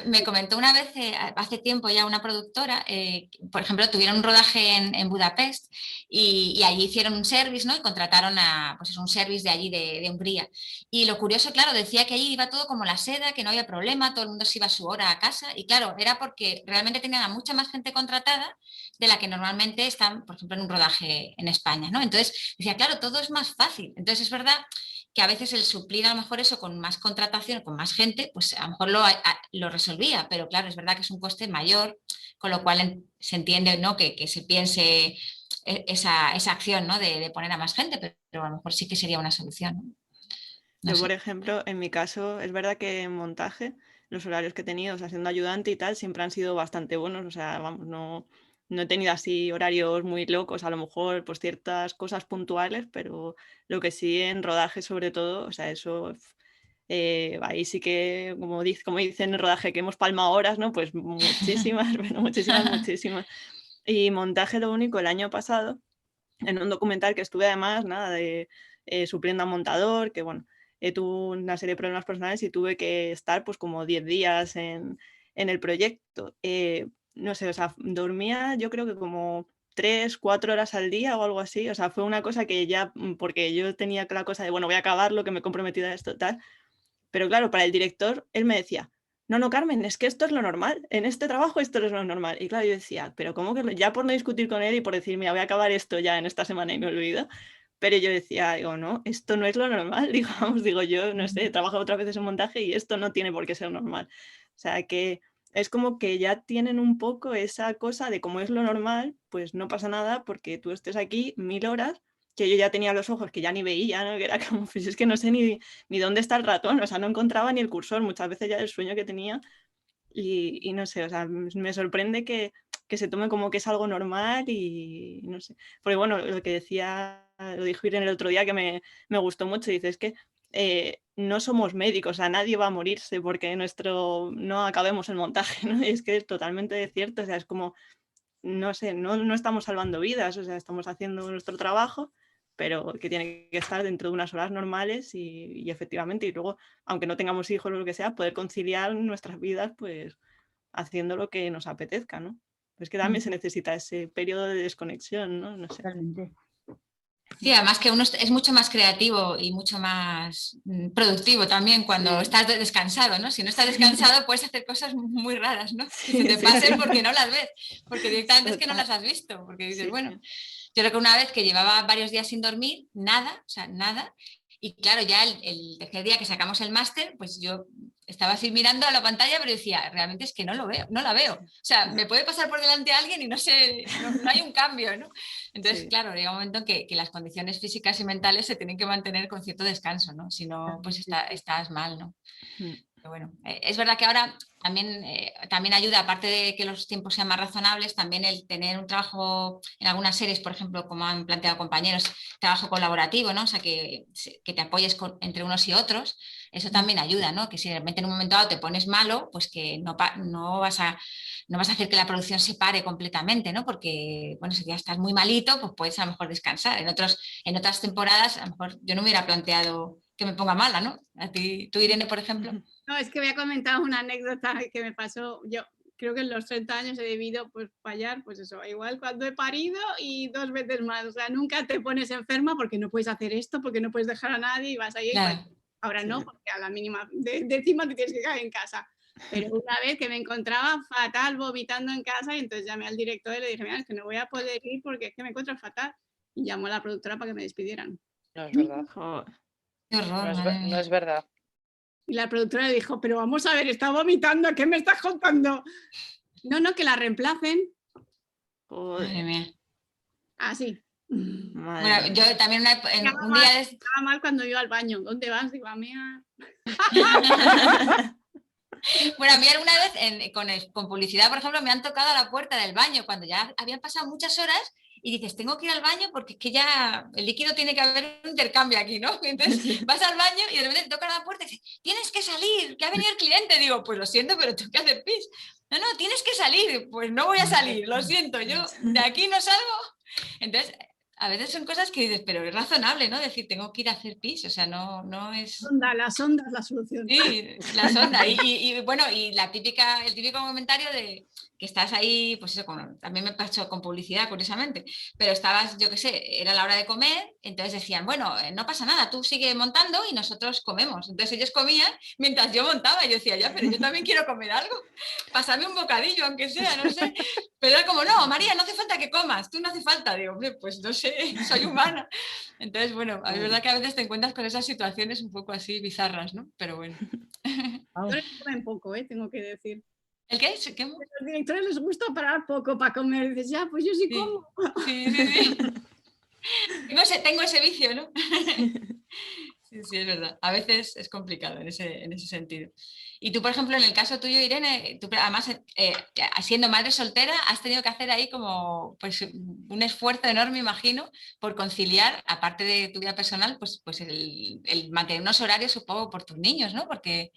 Me comentó una vez, hace tiempo ya, una productora, por ejemplo, tuvieron un rodaje en Budapest y allí hicieron un service, ¿no? Y contrataron a, pues es un service de allí, de Hungría. Y lo curioso, claro, decía que allí iba todo como la seda, que no había problema, todo el mundo se iba a su hora a casa. Y claro, era porque realmente tenían a mucha más gente contratada de la que normalmente están, por ejemplo, en un rodaje en España, ¿no? Entonces, decía, claro, todo es más fácil. Entonces, es verdad que a veces el suplir a lo mejor eso con más contratación, con más gente, pues a lo mejor lo resolvía, pero claro, es verdad que es un coste mayor, con lo cual se entiende, ¿no? que se piense esa acción, ¿no? de poner a más gente, pero a lo mejor sí que sería una solución, ¿no? No Yo, sé. por ejemplo, en mi caso, es verdad que en montaje, los horarios que he tenido, o sea, siendo ayudante y tal, siempre han sido bastante buenos. O sea, vamos, no he tenido así horarios muy locos, a lo mejor pues ciertas cosas puntuales, pero lo que sí en rodaje sobre todo, o sea, eso ahí sí que, como dicen en rodaje, que hemos palmado horas, ¿no? Pues muchísimas, bueno, muchísimas. Y montaje lo único, el año pasado, en un documental que estuve además, nada, de supliendo a un montador, que bueno, tuve una serie de problemas personales y tuve que estar pues como 10 días en el proyecto. No sé, o sea, dormía yo creo que como 3, 4 horas al día o algo así. O sea, fue una cosa que ya, porque yo tenía la cosa de, bueno, voy a acabar lo que me he comprometido a esto, tal. Pero claro, para el director, él me decía, no, Carmen, es que esto es lo normal, en este trabajo esto es lo normal. Y claro, yo decía, pero ¿cómo que ya por no discutir con él y por decir, mira, voy a acabar esto ya en esta semana y me olvido? Pero yo decía, digo, no, esto no es lo normal, digo, yo no sé, he trabajado otras veces en montaje y esto no tiene por qué ser normal. O sea, que es como que ya tienen un poco esa cosa de cómo es lo normal, pues no pasa nada porque tú estés aquí 1000 horas, que yo ya tenía los ojos que ya ni veía, ¿no? Que era como, pues es que no sé ni dónde está el ratón, o sea, no encontraba ni el cursor, muchas veces ya el sueño que tenía y no sé, o sea, me sorprende que se tome como que es algo normal y no sé. Porque bueno, lo que decía, lo dijo Irene el otro día que me gustó mucho, dice, es que no somos médicos, o sea, nadie va a morirse porque no acabemos el montaje, ¿no? Y es que es totalmente cierto, o sea, es como, no sé, no estamos salvando vidas, o sea, estamos haciendo nuestro trabajo, pero que tiene que estar dentro de unas horas normales y efectivamente, y luego, aunque no tengamos hijos o lo que sea, poder conciliar nuestras vidas, pues haciendo lo que nos apetezca, ¿no? Pues que también se necesita ese periodo de desconexión, ¿no? No sé. Totalmente. Sí, además que uno es mucho más creativo y mucho más productivo también cuando estás descansado, ¿no? Si no estás descansado puedes hacer cosas muy raras, ¿no? Que se te pasen porque no las ves, porque directamente es que no las has visto, porque dices, bueno, yo creo que una vez que llevaba varios días sin dormir, nada, o sea, nada, y claro, ya el tercer día que sacamos el máster, pues yo estaba así mirando a la pantalla, pero decía, realmente es que no la veo. O sea, me puede pasar por delante a alguien y no sé, no hay un cambio, ¿no? Entonces, claro, llega un momento en que las condiciones físicas y mentales se tienen que mantener con cierto descanso, ¿no? Si no, pues estás mal, ¿no? Pero bueno, es verdad que ahora también ayuda, aparte de que los tiempos sean más razonables, también el tener un trabajo en algunas series, por ejemplo, como han planteado compañeros, trabajo colaborativo, ¿no? O sea, que te apoyes entre unos y otros, eso también ayuda, ¿no? Que si de repente en un momento dado te pones malo, pues que no vas a hacer que la producción se pare completamente, ¿no? Porque, bueno, si ya estás muy malito, pues puedes a lo mejor descansar. En otras temporadas, a lo mejor yo no me hubiera planteado que me ponga mala, ¿no? A ti, tú, Irene, por ejemplo. No, es que voy a comentar una anécdota que me pasó. Yo creo que en los 30 años he debido pues fallar, pues eso, igual cuando he parido y 2 veces más. O sea, nunca te pones enferma porque no puedes hacer esto, porque no puedes dejar a nadie y vas ahí. Claro. Ahora no, porque a la mínima de encima te tienes que quedar en casa. Pero una vez que me encontraba fatal vomitando en casa y entonces llamé al director y le dije, mira, es que no voy a poder ir porque es que me encuentro fatal. Y llamó a la productora para que me despidieran. No es verdad. Qué horror, No es verdad. Y la productora le dijo, pero vamos a ver, está vomitando, ¿qué me estás contando? No, que la reemplacen. Madre mía. Así. Bueno, yo también un día... Estaba mal cuando iba al baño. ¿Dónde vas? Digo, a mear. Bueno, a mí alguna vez con publicidad, por ejemplo, me han tocado a la puerta del baño cuando ya habían pasado muchas horas y dices, tengo que ir al baño porque es que ya el líquido tiene que haber un intercambio aquí, ¿no? Entonces vas al baño y de repente te tocan a la puerta y dices, tienes que salir, que ha venido el cliente. Digo, pues lo siento, pero tengo que hacer pis. No, tienes que salir. Pues no voy a salir, lo siento, yo de aquí no salgo. Entonces, a veces son cosas que dices, pero es razonable, ¿no? Decir, tengo que ir a hacer pis, o sea, no es... Las ondas, la solución. Sí, la sonda. Y bueno, y el típico comentario de que estás ahí, pues eso, también me pasó con publicidad, curiosamente, pero estabas, yo qué sé, era la hora de comer, entonces decían, bueno, no pasa nada, tú sigue montando y nosotros comemos. Entonces ellos comían mientras yo montaba y yo decía, ya, pero yo también quiero comer algo, pásame un bocadillo, aunque sea, no sé. Pero era como, no, María, no hace falta que comas, tú no hace falta. Digo, hombre, pues no sé, soy humana. Entonces, bueno, es verdad que a veces te encuentras con esas situaciones un poco así bizarras, ¿no? Pero bueno. Los directores comen poco, tengo que decir. ¿El qué? A los directores les gusta parar poco para comer. Dices, ya, pues yo sí como. Sí. Tengo ese vicio, ¿no? Sí, es verdad. A veces es complicado en ese sentido. Y tú, por ejemplo, en el caso tuyo, Irene, tú además, siendo madre soltera, has tenido que hacer ahí como pues, un esfuerzo enorme, imagino, por conciliar, aparte de tu vida personal, pues el mantener unos horarios, supongo, por tus niños, ¿no? Porque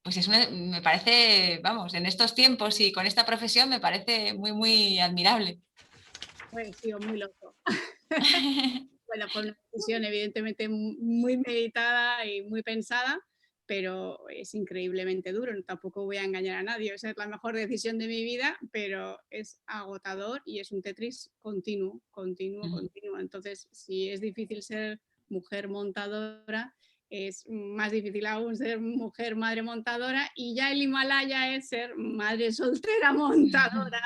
pues eso me parece, vamos, en estos tiempos y con esta profesión me parece muy, muy admirable. Pues sí, muy loco. Bueno, fue una decisión evidentemente muy meditada y muy pensada, pero es increíblemente duro. Tampoco voy a engañar a nadie. O sea, es la mejor decisión de mi vida, pero es agotador y es un Tetris continuo. Entonces, si es difícil ser mujer montadora, es más difícil aún ser mujer madre montadora, y ya el Himalaya es ser madre soltera montadora.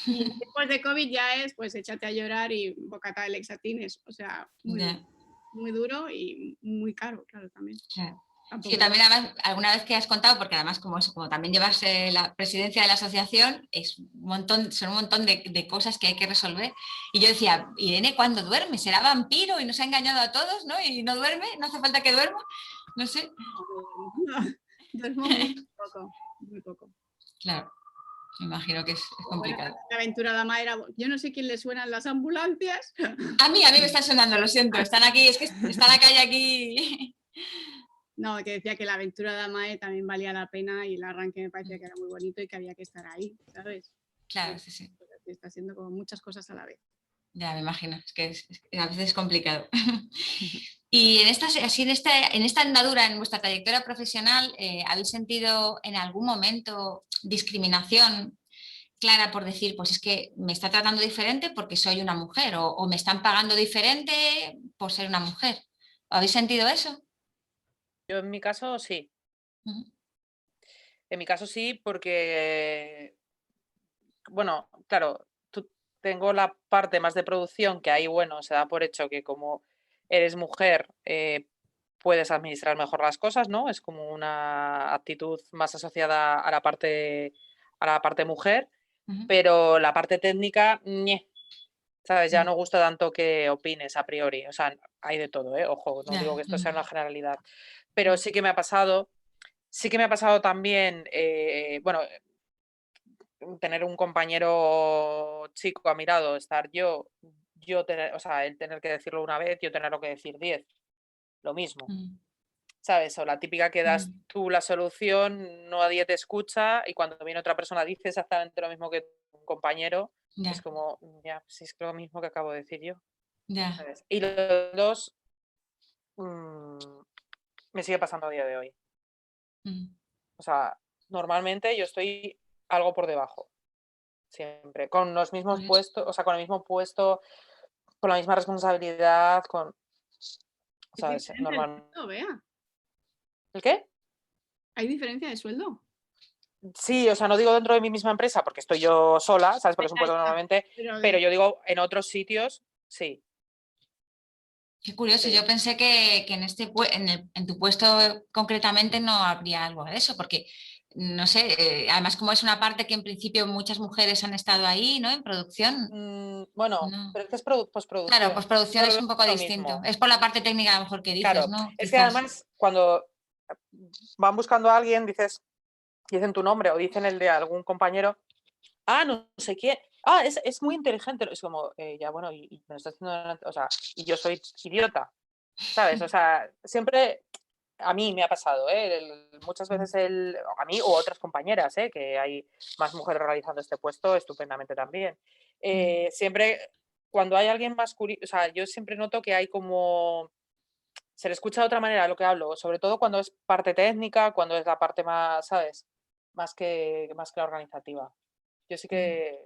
Y después de COVID ya es, pues échate a llorar y bocata de Lexatines. O sea, muy duro y muy caro, claro, también. Sí, también además, alguna vez que has contado, porque además como también llevas la presidencia de la asociación, son un montón de cosas que hay que resolver. Y yo decía, Irene, ¿cuándo duerme? ¿Será vampiro y nos ha engañado a todos, ¿no? Y no duerme, no hace falta que duerma, no sé. No, duermo muy poco. Claro. Me imagino que es complicado. Bueno, la aventura dama era, yo no sé quién le suenan las ambulancias. A mí me están sonando, lo siento. Están aquí, es que está la calle aquí. No, que decía que la aventura de Amae también valía la pena y el arranque me parecía que era muy bonito y que había que estar ahí, ¿sabes? Claro, sí. Está haciendo como muchas cosas a la vez. Ya, me imagino, es que a veces es complicado. Y en esta andadura, en vuestra trayectoria profesional, ¿habéis sentido en algún momento discriminación clara por decir, pues es que me está tratando diferente porque soy una mujer o me están pagando diferente por ser una mujer? ¿Habéis sentido eso? Yo en mi caso sí. Uh-huh. En mi caso sí, porque, bueno, claro, tengo la parte más de producción que ahí, bueno, se da por hecho que como eres mujer, puedes administrar mejor las cosas, ¿no? Es como una actitud más asociada a la parte mujer, Uh-huh. pero la parte técnica, ¿sabes? Ya no gusta tanto que opines a priori. O sea, hay de todo, ¿eh? Ojo, no digo que esto sea una generalidad. Pero sí que me ha pasado también, bueno, tener un compañero chico a mi lado, estar yo tener, o sea, él tener que decirlo una vez, yo tenerlo que decir 10, lo mismo. ¿Sabes? O la típica que das tú la solución, nadie te escucha y cuando viene otra persona dice exactamente lo mismo que un compañero, es como, ya, sí, es lo mismo que acabo de decir yo. ¿Sabes? Y los dos me sigue pasando a día de hoy. O sea, normalmente yo estoy algo por debajo, siempre, con los mismos puestos, o sea, con el mismo puesto, con la misma responsabilidad, ¿sabes? Normalmente. ¿El qué? ¿Hay diferencia de sueldo? Sí, o sea, no digo dentro de mi misma empresa porque estoy yo sola, ¿sabes? Porque es un puesto normalmente, pero yo digo en otros sitios, sí. Qué curioso, yo pensé que en tu puesto concretamente no habría algo de eso, porque no sé, además como es una parte que en principio muchas mujeres han estado ahí, ¿no? En producción. Bueno, No. pero es que es postproducción. Claro, postproducción es un poco distinto. Mismo. Es por la parte técnica a lo mejor que dices, claro, ¿no? Es que además cuando van buscando a alguien, dicen tu nombre o dicen el de algún compañero, no sé quién, es muy inteligente, es como, ya bueno, y me lo está haciendo, o sea, y yo soy idiota, ¿sabes? O sea, siempre a mí me ha pasado, muchas veces a mí u otras compañeras, que hay más mujeres realizando este puesto estupendamente también. Siempre cuando hay alguien más curioso, o sea, yo siempre noto que hay como, se le escucha de otra manera lo que hablo, sobre todo cuando es parte técnica, cuando es la parte más, ¿sabes? Más que la organizativa. Yo sí que,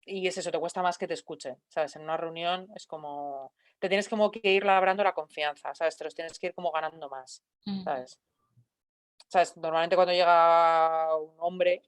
y es eso, te cuesta más que te escuchen, ¿sabes? En una reunión es como, te tienes como que ir labrando la confianza, ¿sabes? Te los tienes que ir como ganando más, ¿sabes? ¿Sabes? Normalmente cuando llega un hombre,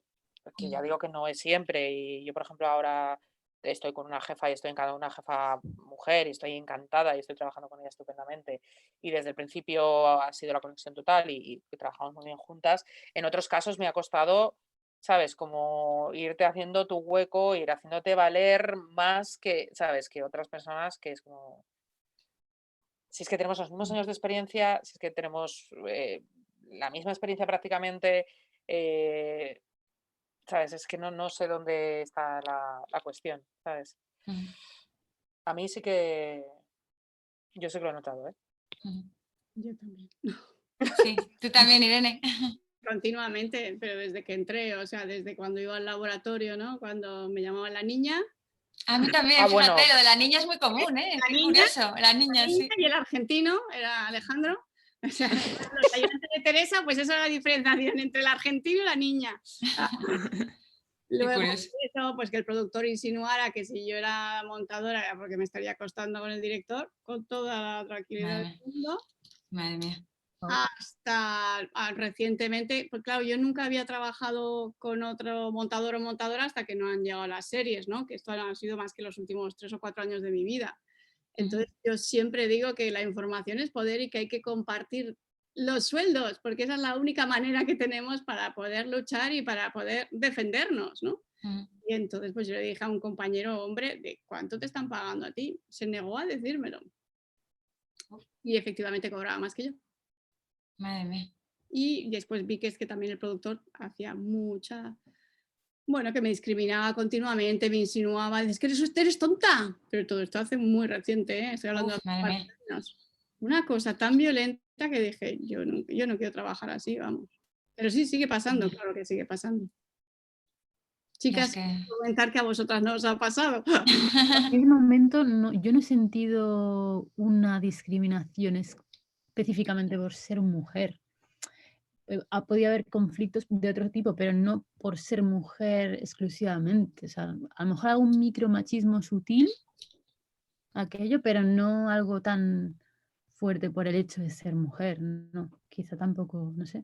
que ya digo que no es siempre, y yo por ejemplo ahora estoy con una jefa y estoy encantada, una jefa mujer y estoy encantada y estoy trabajando con ella estupendamente y desde el principio ha sido la conexión total y trabajamos muy bien juntas. En otros casos me ha costado, ¿sabes? Como irte haciendo tu hueco, ir haciéndote valer más que, ¿sabes? Que otras personas que es como, si es que tenemos los mismos años de experiencia, si es que tenemos la misma experiencia prácticamente, eh, ¿sabes? Es que no sé dónde está la cuestión, ¿sabes? A mí sí que, yo sí que lo he notado, ¿eh? Yo también. Sí, tú también, Irene. Continuamente, pero desde que entré, o sea, desde cuando iba al laboratorio, ¿no? Cuando me llamaban la niña. A mí también, Ah, fíjate, bueno. lo de la niña es muy común, ¿eh? La Qué niña, curioso, la niña, sí. Y el argentino era Alejandro. O sea, los ayudantes de Teresa, pues esa es la diferenciación entre el argentino y la niña. Luego, curioso. eso, pues que el productor insinuara que si yo era montadora era porque me estaría acostando con el director, con toda la tranquilidad del mundo. Madre mía. Hasta recientemente, pues claro, yo nunca había trabajado con otro montador o montadora hasta que no han llegado las series, ¿no? Que esto ha sido más que los últimos 3 o 4 años de mi vida. Entonces yo siempre digo que la información es poder y que hay que compartir los sueldos, porque esa es la única manera que tenemos para poder luchar y para poder defendernos, ¿no? Y entonces pues yo le dije a un compañero, hombre, ¿de cuánto te están pagando a ti? Se negó a decírmelo. Y efectivamente cobraba más que yo. Madre mía. Y después vi que es que también el productor hacía mucha, bueno, que me discriminaba continuamente, me insinuaba, es que eres tonta. Pero todo esto hace muy reciente, ¿eh? Estoy hablando de hace Madre mía. años. Una cosa tan violenta que dije, yo no quiero trabajar así, vamos. Pero sí, sigue pasando, claro que sigue pasando. Chicas, comentar que a vosotras no os ha pasado. En ese momento yo no he sentido una discriminación específicamente por ser mujer. Ha podido haber conflictos de otro tipo, pero no por ser mujer exclusivamente. O sea, a lo mejor algún micromachismo sutil, aquello, pero no algo tan fuerte por el hecho de ser mujer. No, quizá tampoco, no sé.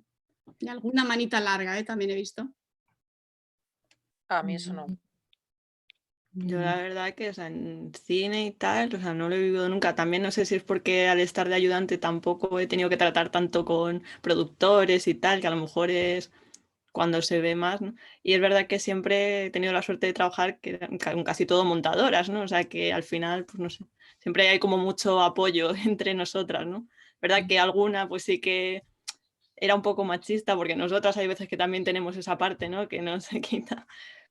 Y alguna manita larga, también he visto. A mí eso no. Yo la verdad que, o sea, en cine y tal, o sea, no lo he vivido nunca. También no sé si es porque al estar de ayudante tampoco he tenido que tratar tanto con productores y tal, que a lo mejor es cuando se ve más, ¿no? Y es verdad que siempre he tenido la suerte de trabajar con casi todo montadoras, ¿no? O sea, que al final, pues no sé, siempre hay como mucho apoyo entre nosotras, ¿no? Verdad que alguna, pues sí que era un poco machista, porque nosotras hay veces que también tenemos esa parte, ¿no? Que no se quita.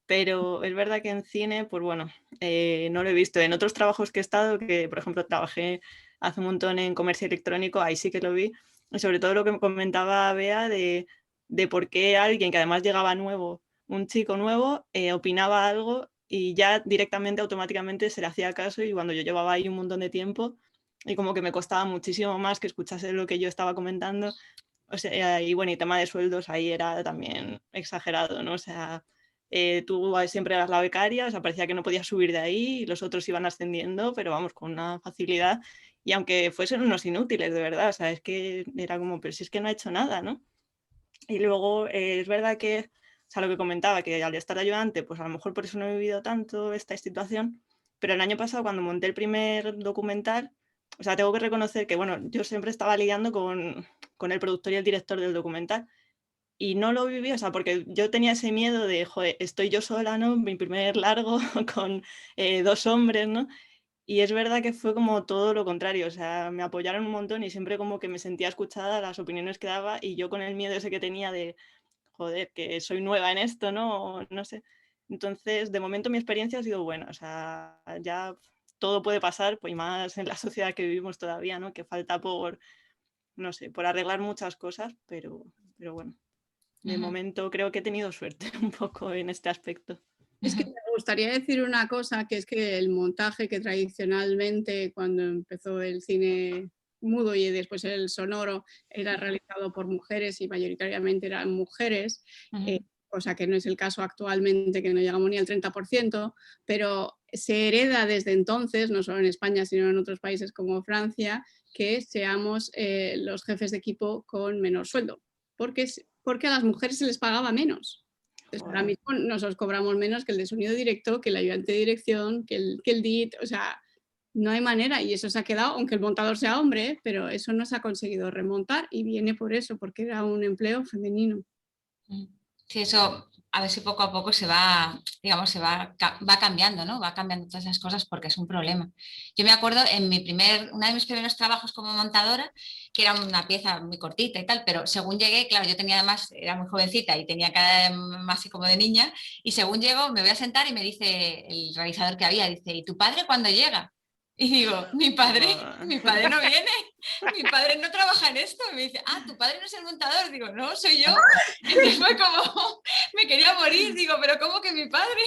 Pero es verdad que en cine, pues bueno, no lo he visto. En otros trabajos que he estado, que por ejemplo trabajé hace un montón en comercio electrónico, ahí sí que lo vi. Y sobre todo lo que me comentaba Bea de por qué alguien que además llegaba nuevo, un chico nuevo, opinaba algo y ya directamente, automáticamente se le hacía caso, y cuando yo llevaba ahí un montón de tiempo y como que me costaba muchísimo más que escuchase lo que yo estaba comentando. O sea, y bueno, y tema de sueldos ahí era también exagerado, ¿no? O sea, tú siempre eras la becaria, o sea, parecía que no podías subir de ahí y los otros iban ascendiendo, pero vamos, con una facilidad. Y aunque fuesen unos inútiles, de verdad, o sea, es que era como, pero si es que no ha hecho nada, ¿no? Y luego es verdad que, o sea, lo que comentaba, que al estar ayudante, pues a lo mejor por eso no he vivido tanto esta situación, pero el año pasado cuando monté el primer documental, o sea, tengo que reconocer que, bueno, yo siempre estaba lidiando con el productor y el director del documental y no lo viví, o sea, porque yo tenía ese miedo de, joder, estoy yo sola, ¿no? Mi primer largo con 2 hombres, ¿no? Y es verdad que fue como todo lo contrario, o sea, me apoyaron un montón y siempre como que me sentía escuchada las opiniones que daba, y yo con el miedo ese que tenía de, joder, que soy nueva en esto, ¿no? No sé. Entonces, de momento mi experiencia ha sido buena, o sea, ya todo puede pasar, pues y más en la sociedad que vivimos todavía, ¿no? Que falta por, no sé, por arreglar muchas cosas, pero bueno, de momento creo que he tenido suerte un poco en este aspecto. Es que me gustaría decir una cosa, que es que el montaje que tradicionalmente, cuando empezó el cine mudo y después el sonoro, era realizado por mujeres y mayoritariamente eran mujeres, cosa que no es el caso actualmente, que no llegamos ni al 30%, pero se hereda desde entonces, no solo en España, sino en otros países como Francia, que seamos los jefes de equipo con menor sueldo, porque a las mujeres se les pagaba menos. Entonces, ahora mismo nosotros cobramos menos que el de sonido directo, que el ayudante de dirección, que el DIT, o sea, no hay manera, y eso se ha quedado, aunque el montador sea hombre, pero eso no se ha conseguido remontar y viene por eso, porque era un empleo femenino. Sí, eso a ver si poco a poco se va, digamos, va cambiando, ¿no? Va cambiando todas esas cosas porque es un problema. Yo me acuerdo en uno de mis primeros trabajos como montadora, que era una pieza muy cortita y tal, pero según llegué, claro, yo tenía además, era muy jovencita y tenía cara más así como de niña, y según llego me voy a sentar y me dice el realizador que había, dice, ¿y tu padre cuándo llega? Y digo, mi padre no viene, mi padre no trabaja en esto. Y me dice, ¿tu padre no es el montador? Digo, no, soy yo. Entonces fue como, me quería morir, digo, pero ¿cómo que mi padre?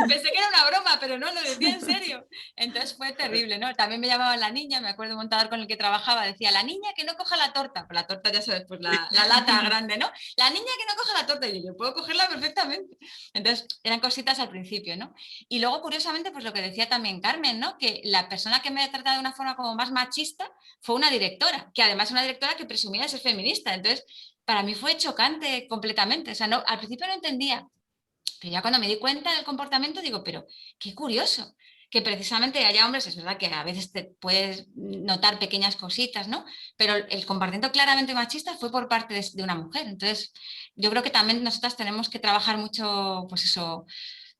Pensé que era una broma, pero no, lo decía en serio. Entonces fue terrible, ¿no? También me llamaban la niña, me acuerdo un montador con el que trabajaba, decía, la niña que no coja la torta. Pues la torta, ya sabes, pues la lata grande, ¿no? La niña que no coja la torta. Y yo puedo cogerla perfectamente. Entonces eran cositas al principio, ¿no? Y luego, curiosamente, pues lo que decía también Carmen, ¿no? Que la persona que me ha tratado de una forma como más machista fue una directora, que además es una directora que presumía de ser feminista. Entonces, para mí fue chocante completamente. O sea, no, al principio no entendía, pero ya cuando me di cuenta del comportamiento digo, pero qué curioso que precisamente haya hombres, es verdad que a veces te puedes notar pequeñas cositas, ¿no? Pero el comportamiento claramente machista fue por parte de una mujer. Entonces, yo creo que también nosotras tenemos que trabajar mucho, pues eso,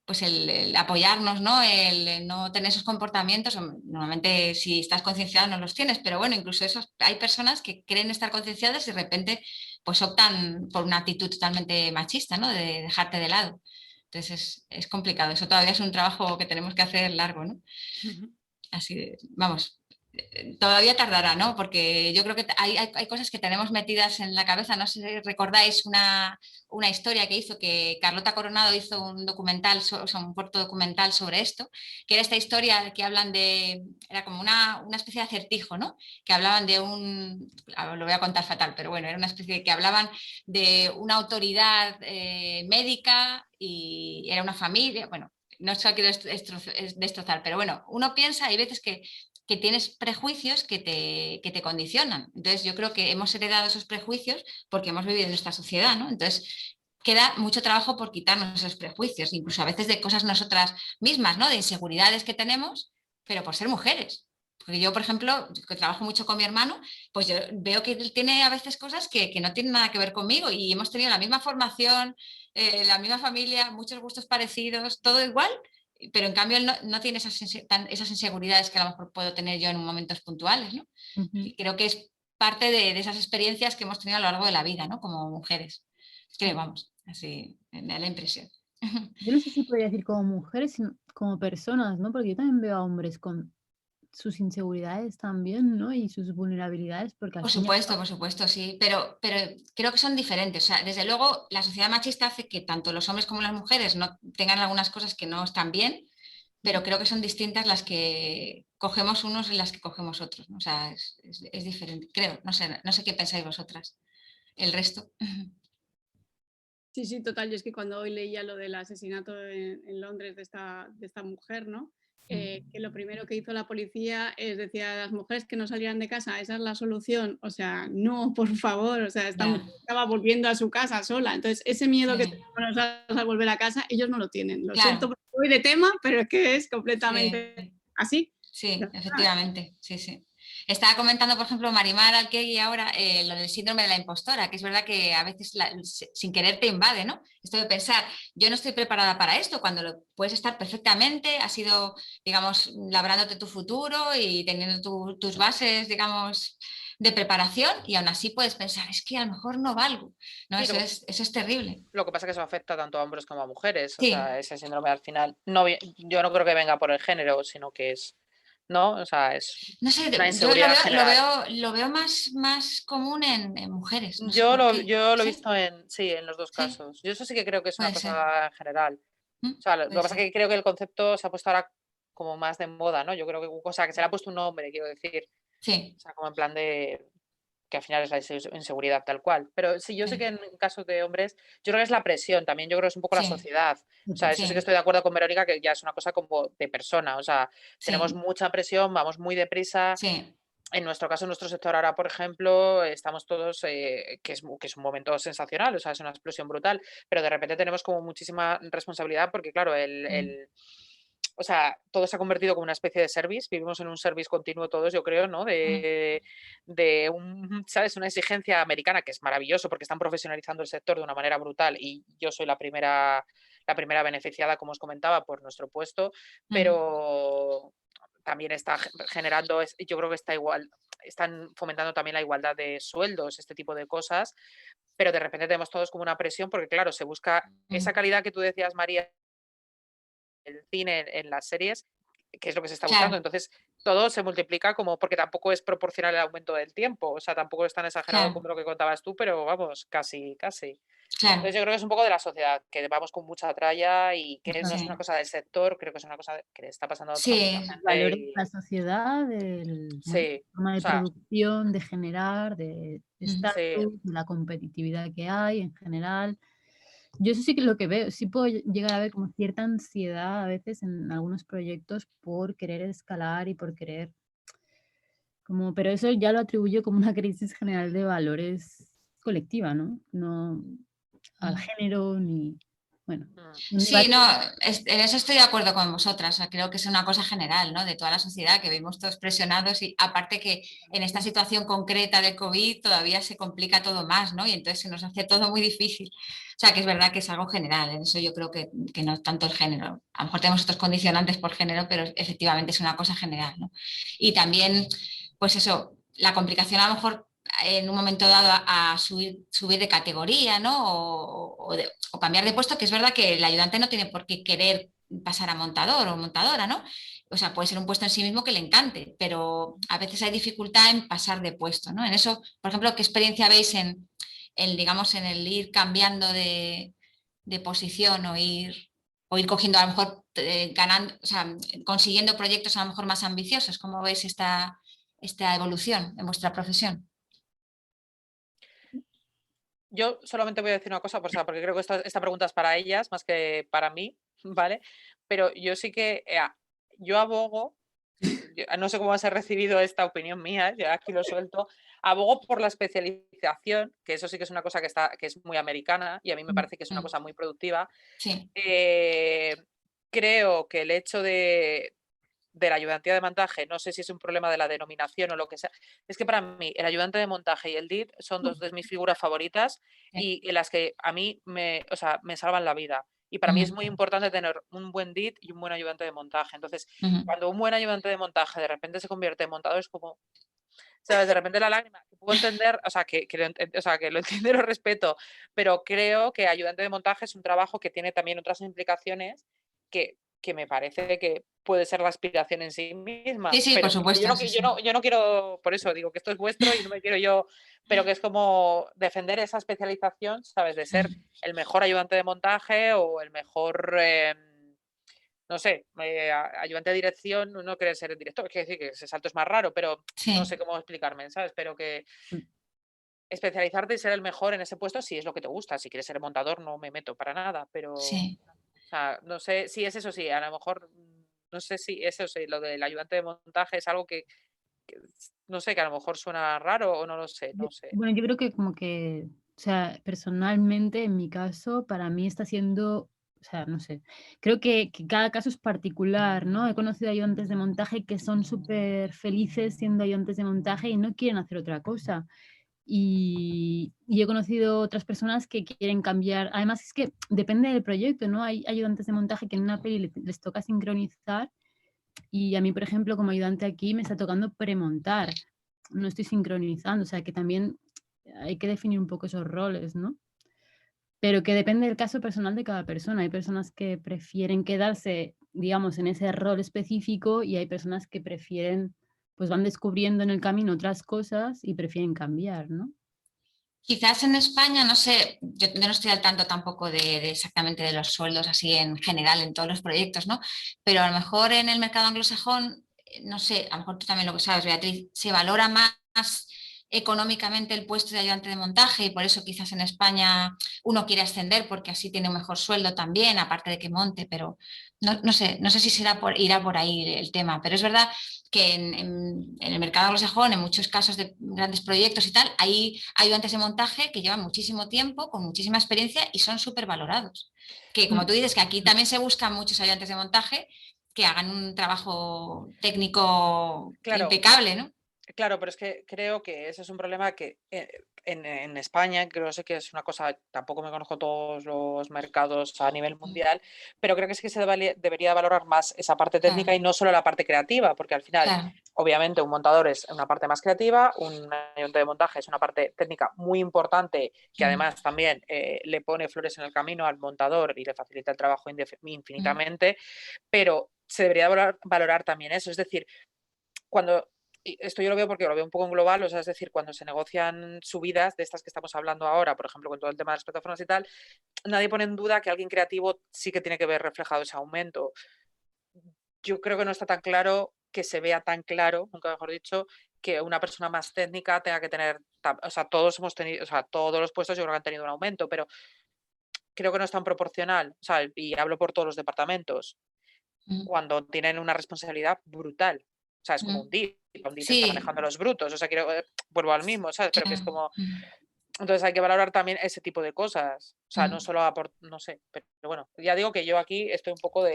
pues el apoyarnos, ¿no? El no tener esos comportamientos. Normalmente si estás concienciado no los tienes, pero bueno, incluso hay personas que creen estar concienciadas y de repente pues optan por una actitud totalmente machista, ¿no? De dejarte de lado. Entonces es complicado. Eso todavía es un trabajo que tenemos que hacer largo, ¿no? Así, vamos, todavía tardará, ¿no? Porque yo creo que hay cosas que tenemos metidas en la cabeza. No sé si recordáis una historia que hizo, que Carlota Coronado hizo un documental, o sea, un corto documental sobre esto, que era esta historia que hablan era como una especie de acertijo, ¿no? Que hablaban lo voy a contar fatal, pero bueno, era una especie de que hablaban de una autoridad médica y era una familia, bueno, no sé, quiero destrozar, pero bueno, uno piensa, hay veces que tienes prejuicios que te condicionan. Entonces yo creo que hemos heredado esos prejuicios porque hemos vivido en esta sociedad, ¿no? Entonces queda mucho trabajo por quitarnos esos prejuicios, incluso a veces de cosas nosotras mismas, ¿no? De inseguridades que tenemos, pero por ser mujeres. Porque yo, por ejemplo, que trabajo mucho con mi hermano, pues yo veo que él tiene a veces cosas que no tienen nada que ver conmigo y hemos tenido la misma formación, la misma familia, muchos gustos parecidos, todo igual, pero en cambio él no tiene esas inseguridades que a lo mejor puedo tener yo en momentos puntuales, ¿no? Y creo que es parte de esas experiencias que hemos tenido a lo largo de la vida, ¿no? Como mujeres. Es que vamos, así me da la impresión. Yo no sé si podría decir como mujeres, sino como personas, ¿no? Porque yo también veo a hombres con sus inseguridades también, ¿no? Y sus vulnerabilidades, porque al Por fin y al cabo, supuesto, sí, pero creo que son diferentes. O sea, desde luego, la sociedad machista hace que tanto los hombres como las mujeres no tengan algunas cosas que no están bien, pero creo que son distintas las que cogemos unos y las que cogemos otros, ¿no? O sea, es diferente, creo. No sé qué pensáis vosotras. El resto. Sí, sí, total. Yo es que cuando hoy leía lo del asesinato en Londres de esta mujer, ¿no? Que lo primero que hizo la policía es decir a las mujeres que no salieran de casa, esa es la solución. O sea, no, por favor. O sea, esta mujer estaba volviendo a su casa sola. Entonces, ese miedo que tenemos al volver a casa, ellos no lo tienen. Lo siento porque voy de tema, pero es que es completamente así. Sí, efectivamente, sí. Estaba comentando, por ejemplo, Marimar Alquegui ahora lo del síndrome de la impostora, que es verdad que a veces sin querer te invade, ¿no? Esto de pensar, yo no estoy preparada para esto, cuando lo puedes estar perfectamente, has ido, digamos, labrándote tu futuro y teniendo tus bases, digamos, de preparación y aún así puedes pensar, es que a lo mejor no valgo, ¿no? Sí, eso es terrible. Lo que pasa es que eso afecta tanto a hombres como a mujeres, o Sí. sea, ese síndrome al final, yo no creo que venga por el género, sino que es, ¿no? O sea, es no sé, una yo inseguridad general. lo veo más común en mujeres. No sé Yo por lo qué. he ¿Sí? visto en los dos Sí, casos. Yo eso sí que creo que es una puede ser. cosa general. O sea, lo que Puede pasa es ser. que creo que el concepto se ha puesto ahora como más de moda, ¿no? Yo creo que, o sea, que se le ha puesto un nombre, quiero decir. Sí, O sea, como en plan de que al final es la inseguridad tal cual. Pero sí, yo sé que sí, en casos de hombres, yo creo que es la presión, también yo creo que es un poco la sí, sociedad. O sea, eso sí que sí, estoy de acuerdo con Verónica, que ya es una cosa como de persona. O sea, tenemos sí, mucha presión, vamos muy deprisa. sí, En nuestro caso, en nuestro sector ahora, por ejemplo, estamos todos, que es un momento sensacional, o sea, es una explosión brutal, pero de repente tenemos como muchísima responsabilidad porque, claro, mm, o sea, todo se ha convertido como una especie de service, vivimos en un service continuo todos, yo creo, ¿no? mm, De ¿sabes? Una exigencia americana que es maravilloso porque están profesionalizando el sector de una manera brutal y yo soy la primera beneficiada, como os comentaba, por nuestro puesto, mm, pero también está generando, yo creo que está igual, están fomentando también la igualdad de sueldos, este tipo de cosas, pero de repente tenemos todos como una presión porque, claro, se busca esa mm. calidad que tú decías, María, el cine, en las series, que es lo que se está buscando. Claro, Entonces, todo se multiplica como porque tampoco es proporcional el aumento del tiempo, o sea, tampoco es tan exagerado claro, como lo que contabas tú, pero vamos, casi, casi. claro, Entonces, yo creo que es un poco de la sociedad, que vamos con mucha tralla y que no es una sí, cosa del sector, creo que es una cosa que le está pasando a mucha sí, gente Valores de la y sociedad, del, bueno, sí, forma o de sea, producción, de generar, de mm, sí, estatus, de la competitividad que hay en general. Yo eso sí que lo que veo, sí puedo llegar a ver como cierta ansiedad a veces en algunos proyectos por querer escalar y por querer como, pero eso ya lo atribuyo como una crisis general de valores colectiva, ¿no? No al mm. género ni, bueno, mm, un Sí, debate. no, en eso estoy de acuerdo con vosotras. O sea, creo que es una cosa general, ¿no? De toda la sociedad, que vivimos todos presionados y aparte que en esta situación concreta de COVID todavía se complica todo más, ¿no? Y entonces se nos hace todo muy difícil. O sea, que es verdad que es algo general. En eso yo creo que no tanto el género. A lo mejor tenemos otros condicionantes por género, pero efectivamente es una cosa general, ¿no? Y también, pues eso, la complicación a lo mejor en un momento dado a subir de categoría, ¿no? O cambiar de puesto, que es verdad que el ayudante no tiene por qué querer pasar a montador o montadora, ¿no? O sea, puede ser un puesto en sí mismo que le encante, pero a veces hay dificultad en pasar de puesto, ¿no? En eso, por ejemplo, ¿qué experiencia veis digamos, en el ir cambiando de posición o ir cogiendo a lo mejor ganando, o sea, consiguiendo proyectos a lo mejor más ambiciosos? ¿Cómo veis esta evolución en vuestra profesión? yo solamente voy a decir una cosa, o sea, porque creo que esta pregunta es para ellas más que para mí, ¿vale? Pero yo sí que, yo abogo, no sé cómo va a ser recibido esta opinión mía, ya aquí lo suelto, abogo por la especialización, que eso sí que es una cosa que es muy americana y a mí me parece que es una Mm, cosa muy productiva. sí, Eh, creo que el hecho de la ayudantía de montaje, no sé si es un problema de la denominación o lo que sea, es que para mí el ayudante de montaje y el DIT son dos de mis figuras favoritas sí. y en las que a mí o sea, me salvan la vida. Y para mí es Ujú, muy importante tener un buen DIT y un buen ayudante de montaje. Entonces, ujú. cuando un buen ayudante de montaje de repente se convierte en montador, es como, ¿sabes? De repente la lágrima, que puedo entender, o sea, o sea, que lo entiendo y lo respeto, pero creo que ayudante de montaje es un trabajo que tiene también otras implicaciones que me parece que puede ser la aspiración en sí Sí, misma, sí, por pero yo supuesto, no, sí, yo no quiero, por eso digo que esto es vuestro y no me quiero yo, pero que es como defender esa especialización, ¿sabes? De ser sí. el mejor ayudante de montaje o el mejor, no sé, ayudante de dirección, no querer ser el director, quiere decir que ese salto es más raro, pero no sé Sí, cómo explicarme, ¿sabes? Pero que especializarte y ser el mejor en ese puesto si es lo que te gusta. Si quieres ser montador, no me meto para nada, pero, o sí. sea, no sé si es eso, sí, a lo mejor, no sé si eso sí, lo del ayudante de montaje es algo no sé, que a lo mejor suena raro o no lo sé, no sé. Bueno, yo creo que como que, o sea, personalmente, en mi caso, para mí está siendo, o sea, no sé, creo que cada caso es particular, ¿no? He conocido ayudantes de montaje que son súper felices siendo ayudantes de montaje y no quieren hacer otra cosa. Y he conocido otras personas que quieren cambiar. Además, es que depende del proyecto, ¿no? Hay ayudantes de montaje que en una peli les toca sincronizar y a mí, por ejemplo, como ayudante aquí me está tocando premontar, no estoy sincronizando, o sea que también hay que definir un poco esos roles, ¿no? Pero que depende del caso personal de cada persona. Hay personas que prefieren quedarse, digamos, en ese rol específico y hay personas que prefieren, pues van descubriendo en el camino otras cosas y prefieren cambiar, ¿no? Quizás en España, no sé, yo no estoy al tanto tampoco de exactamente de los sueldos así en general en todos los proyectos, ¿no? Pero a lo mejor en el mercado anglosajón, no sé, a lo mejor tú también lo que sabes, Beatriz, se valora más económicamente el puesto de ayudante de montaje y por eso quizás en España uno quiere ascender porque así tiene un mejor sueldo también, aparte de que monte, pero no sé si irá por ahí el tema, pero es verdad que en el mercado anglosajón, en muchos casos de grandes proyectos y tal, hay ayudantes de montaje que llevan muchísimo tiempo, con muchísima experiencia y son súper valorados. Que como tú dices, que aquí también se buscan muchos ayudantes de montaje que hagan un trabajo técnico Claro, impecable, ¿no? claro, pero es que creo que ese es un problema que en España, creo sé que es una cosa, tampoco me conozco todos los mercados a nivel mundial, pero creo que sí que debería valorar más esa parte técnica Claro, y no solo la parte creativa, porque al final, claro. obviamente, un montador es una parte más creativa, un ayudante de montaje es una parte técnica muy importante que además también le pone flores en el camino al montador y le facilita el trabajo infinitamente, pero se debería valorar también eso, es decir, cuando, y esto yo lo veo porque lo veo un poco en global, o sea, es decir, cuando se negocian subidas de estas que estamos hablando ahora, por ejemplo, con todo el tema de las plataformas y tal, nadie pone en duda que alguien creativo sí que tiene que ver reflejado ese aumento. Yo creo que no está tan claro, que se vea tan claro, nunca mejor dicho, que una persona más técnica tenga que tener, o sea, todos hemos tenido, o sea, todos los puestos yo creo que han tenido un aumento, pero creo que no es tan proporcional, o sea, y hablo por todos los departamentos, cuando tienen una responsabilidad brutal. O sea, es como un DIR te está Sí, manejando los brutos, o sea, vuelvo al mismo, ¿sabes? Pero que es claro. como, entonces hay que valorar también ese tipo de cosas, o sea, no solo no sé, pero bueno, ya digo que yo aquí estoy un poco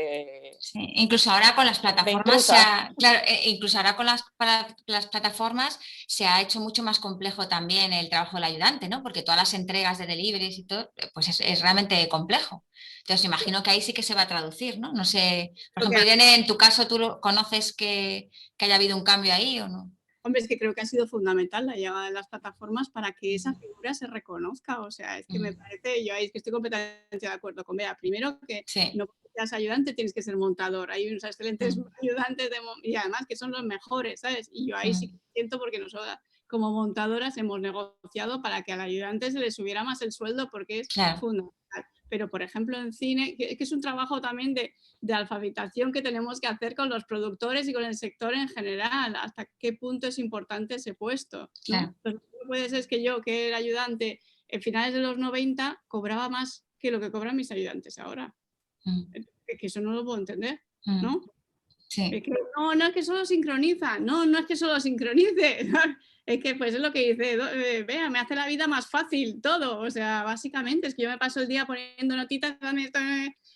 Sí, incluso ahora con las de plataformas intrusa. claro, incluso ahora con las plataformas se ha hecho mucho más complejo también el trabajo del ayudante, ¿no? Porque todas las entregas de deliveries y todo, pues es realmente complejo. Entonces imagino que ahí sí que se va a traducir, ¿no? No sé, por Creo que, ejemplo, Irene, en tu caso, ¿tú conoces que haya habido un cambio ahí o no? hombre, es que creo que ha sido fundamental la llegada de las plataformas para que esa figura se reconozca. O sea, es que me parece, yo ahí es que estoy completamente de acuerdo con Bea. Primero que Sí. no porque seas ayudante tienes que ser montador. Hay unos excelentes ayudantes y además que son los mejores, ¿sabes? Y yo ahí sí que siento porque nosotros como montadoras hemos negociado para que al ayudante se le subiera más el sueldo porque es Claro, fundamental. Pero, por ejemplo, en cine, que es un trabajo también de alfabetización que tenemos que hacer con los productores y con el sector en general, hasta qué punto es importante ese puesto, ¿no? claro. Lo que no puede ser es que yo, que era ayudante en finales de los 90, cobraba más que lo que cobran mis ayudantes ahora. Es que eso no lo puedo entender, ¿no? Sí, Es que no es que solo sincroniza, no es que solo sincronice, es que pues es lo que dice, vea, me hace la vida más fácil todo, o sea, básicamente es que yo me paso el día poniendo notitas,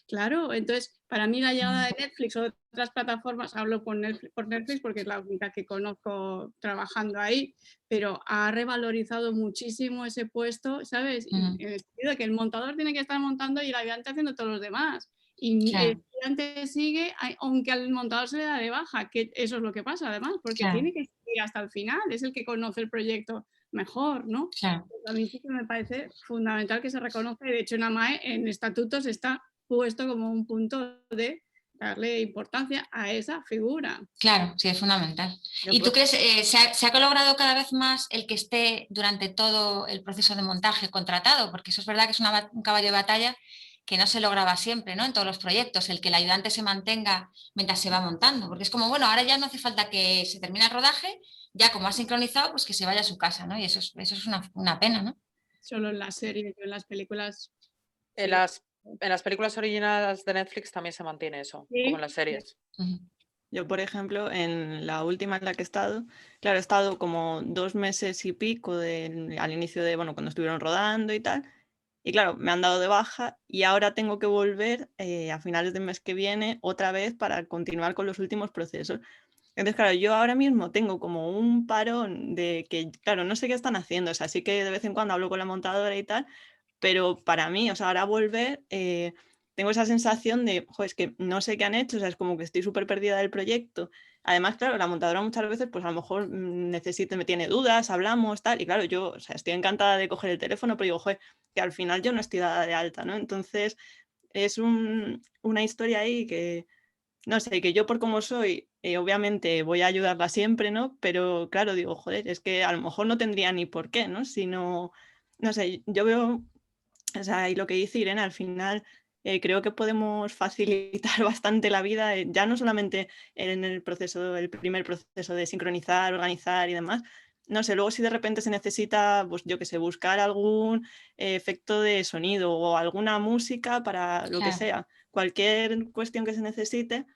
claro, entonces para mí la llegada de Netflix o de otras plataformas, hablo por Netflix porque es la única que conozco trabajando ahí, pero ha revalorizado muchísimo ese puesto, ¿sabes? En el sentido de que el montador tiene que estar montando y el ayudante haciendo todos los demás. Y el claro, estudiante sigue, aunque al montador se le da de baja, que eso es lo que pasa además, porque claro, tiene que seguir hasta el final, es el que conoce el proyecto mejor, ¿no? claro. Pues a mí sí que me parece fundamental que se reconozca, y de hecho en AMAE, en estatutos, está puesto como un punto de darle importancia a esa figura. Claro, sí, es fundamental. ¿Y tú Pues, crees, se ha logrado cada vez más el que esté durante todo el proceso de montaje contratado? Porque eso es verdad que es un caballo de batalla que no se lograba siempre, ¿no? En todos los proyectos, el que el ayudante se mantenga mientras se va montando. Porque es como, bueno, ahora ya no hace falta que se termine el rodaje, ya como ha sincronizado, pues que se vaya a su casa, ¿no? Y eso es una pena, ¿no? Solo en las series, en las películas, en sí. las películas originales de Netflix también se mantiene eso, como en Sí, las series. Ujú. Yo, por ejemplo, en la última en la que he estado, claro, he estado como 2 meses y pico al inicio de, bueno, cuando estuvieron rodando y tal. Y claro, me han dado de baja y ahora tengo que volver a finales del mes que viene otra vez para continuar con los últimos procesos. Entonces, claro, yo ahora mismo tengo como un parón de que, claro, no sé qué están haciendo, o sea, sí que de vez en cuando hablo con la montadora y tal, pero para mí, o sea, ahora volver, tengo esa sensación de, jo, es que no sé qué han hecho, o sea, es como que estoy súper perdida del proyecto. Además, claro, la montadora muchas veces, pues a lo mejor me tiene dudas, hablamos, tal, y claro, yo, o sea, estoy encantada de coger el teléfono, pero digo, joder, que al final yo no estoy dada de alta, ¿no? Entonces, es una historia ahí que, no sé, que yo por cómo soy, obviamente voy a ayudarla siempre, ¿no? Pero claro, digo, joder, es que a lo mejor no tendría ni por qué, ¿no? Si no, no sé, yo veo, o sea, y lo que dice Irene, al final creo que podemos facilitar bastante la vida, ya no solamente en el proceso, el primer proceso de sincronizar, organizar y demás. No sé, luego si de repente se necesita, pues yo qué sé, buscar algún efecto de sonido o alguna música para lo que Claro. sea, cualquier cuestión que se necesite,